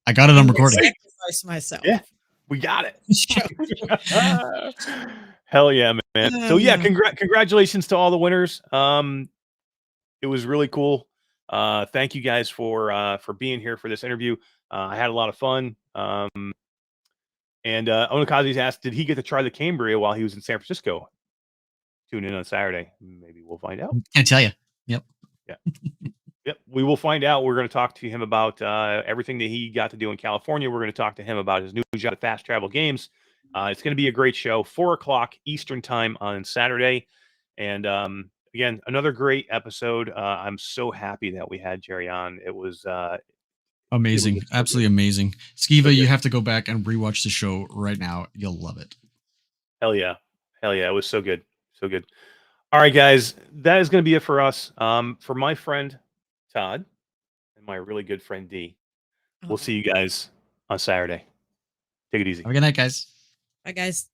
I got it on recording. Sacrifice myself. Yeah, we got it. Hell yeah, man. So yeah, congratulations to all the winners. It was really cool. Thank you guys for being here for this interview. I had a lot of fun. And Onakazi's asked, did he get to try the Cambria while he was in San Francisco? Tune in on Saturday. Maybe we'll find out. Can't tell you. Yep. Yeah. Yep. We will find out. We're going to talk to him about everything that he got to do in California. We're going to talk to him about his new job at Fast Travel Games. It's going to be a great show. 4:00 Eastern time on Saturday. And again, another great episode. I'm so happy that we had Jeri on. It was amazing. so absolutely good. Amazing. Skiva, you have to go back and rewatch the show right now. You'll love it. Hell yeah. Hell yeah. It was so good. So good. All right, guys. That is going to be it for us. For my friend Todd and my really good friend D, we'll see you guys on Saturday. Take it easy. Have a good night, guys. Bye, guys.